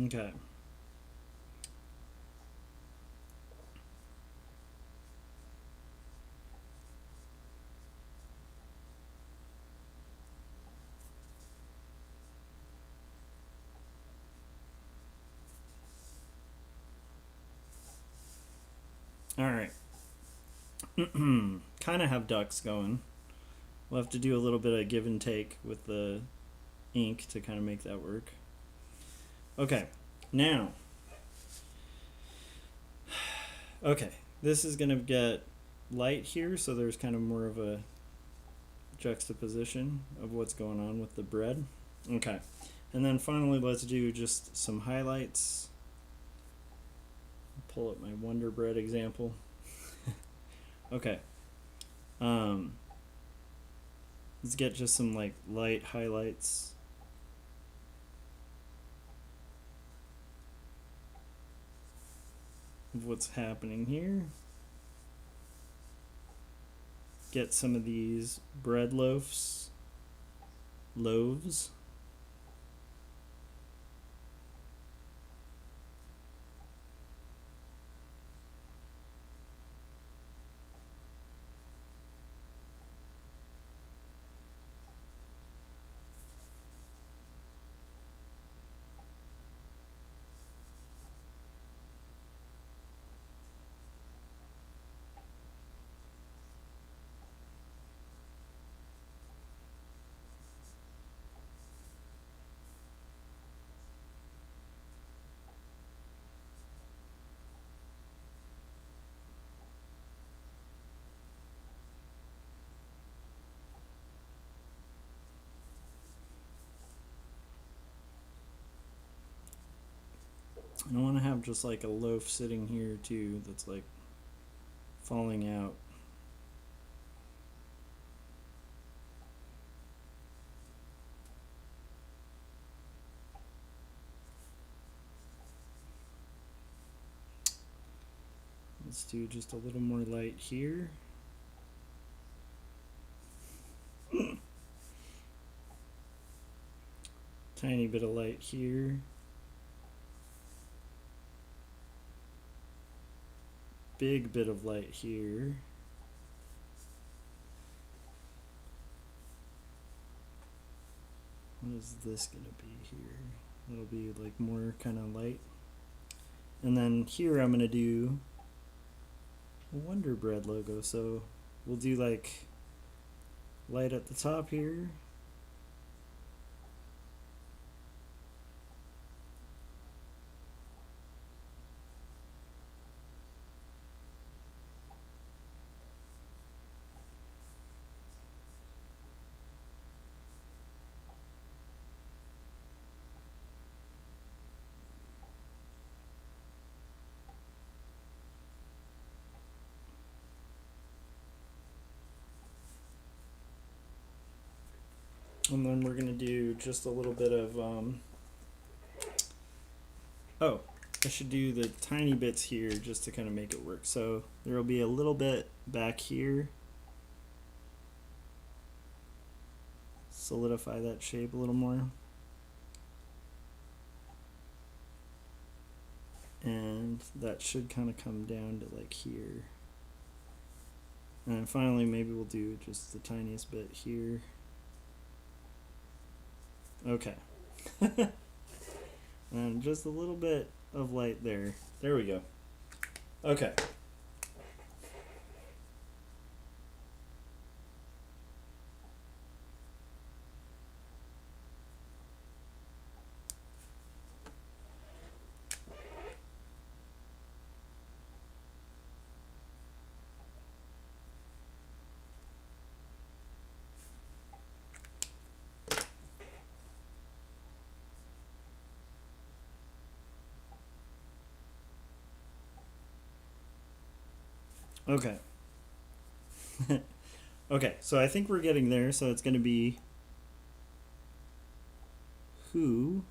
B: Okay. All right. Kind of have ducks going. We'll have to do a little bit of give and take with the ink to kind of make that work. Okay, now. Okay, this is going to get light here, so there's kind of more of a juxtaposition of what's going on with the bread. Okay, and then finally let's do just some highlights. Pull up my Wonder Bread example. Okay. Let's get just some like light highlights. Of what's happening here. Get some of these bread loaves. I want to have just like a loaf sitting here too that's like falling out. Let's do just a little more light here. Tiny bit of light here. Big bit of light here. What is this gonna be here? It'll be like more kind of light. And then here I'm gonna do a Wonder Bread logo. So we'll do like light at the top here. And then we're going to do just a little bit of, oh, I should do the tiny bits here just to kind of make it work. So there will be a little bit back here solidify that shape a little more. And that should kind of come down to like here. And finally, maybe we'll do just the tiniest bit here. Okay. And just a little bit of light there. There we go. Okay. Okay. Okay, so I think we're getting there. So it's going to be who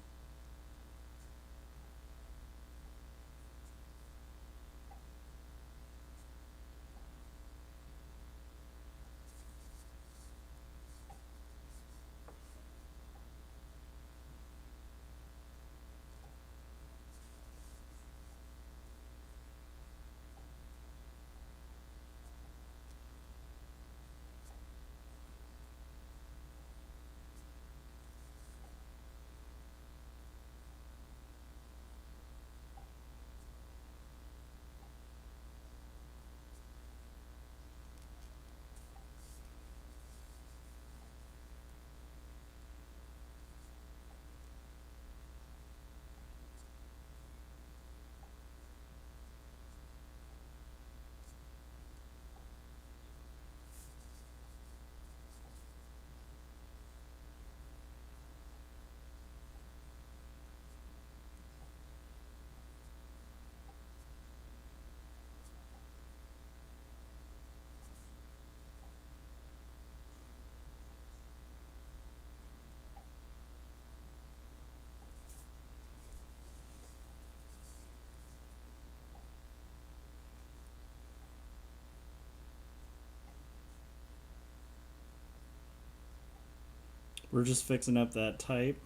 B: we're just fixing up that type.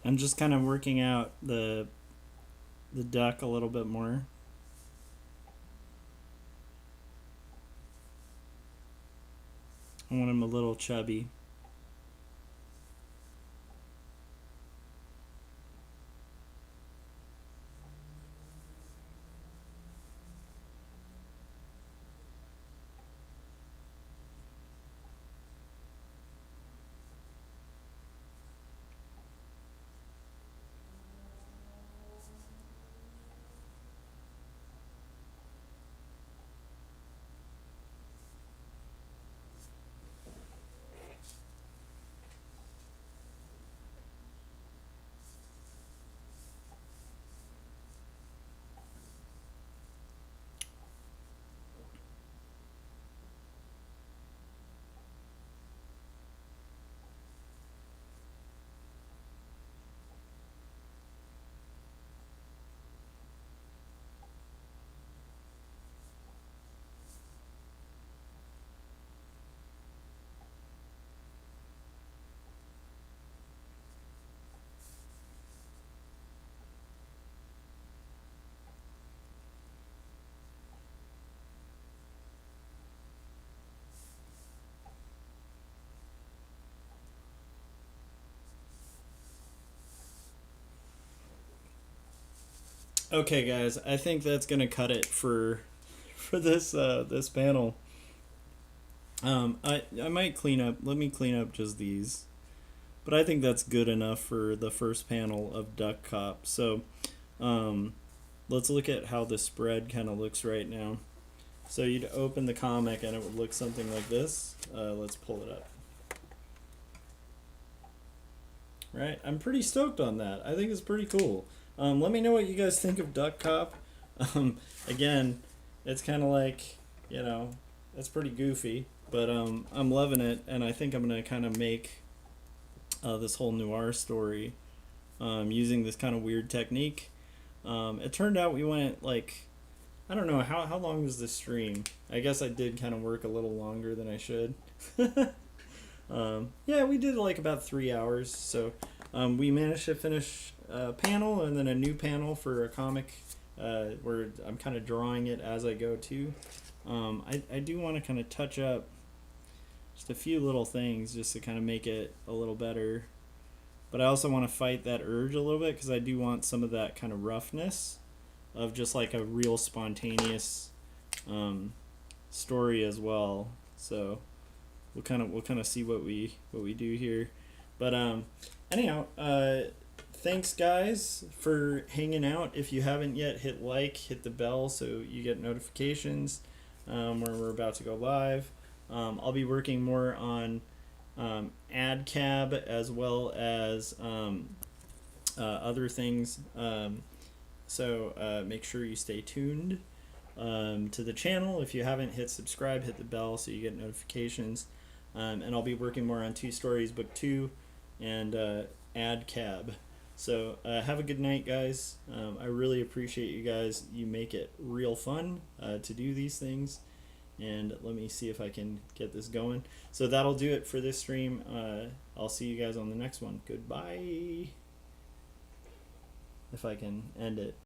B: I'm just kind of working out the duck a little bit more. I want him a little chubby. Okay, guys, I think that's gonna cut it for this this panel. I might clean up. Let me clean up just these, but I think that's good enough for the first panel of Duck Cop. So, let's look at how the spread kind of looks right now. So you'd open the comic and it would look something like this. Let's pull it up. Right, I'm pretty stoked on that. I think it's pretty cool. Let me know what you guys think of Duck Cop. Again, it's kind of like, you know, it's pretty goofy, but I'm loving it, and I think I'm gonna kind of make this whole noir story using this kind of weird technique. It turned out we went like, I don't know, how long was the stream? I guess I did kind of work a little longer than I should. Yeah, we did like about 3 hours, so we managed to finish a panel and then a new panel for a comic where I'm kind of drawing it as I go too. I do want to kind of touch up just a few little things just to kind of make it a little better, but I also want to fight that urge a little bit because I do want some of that kind of roughness of just like a real spontaneous story as well. So we'll kind of see what we do here, but anyhow, thanks guys for hanging out. If you haven't yet, hit like, hit the bell so you get notifications when we're about to go live. I'll be working more on ADCAB as well as other things, so make sure you stay tuned to the channel. If you haven't, hit subscribe, hit the bell so you get notifications. And I'll be working more on Two Stories Book 2 and ADCAB. So have a good night, guys. I really appreciate you guys. You make it real fun to do these things. And let me see if I can get this going. So that'll do it for this stream. I'll see you guys on the next one. Goodbye. If I can end it.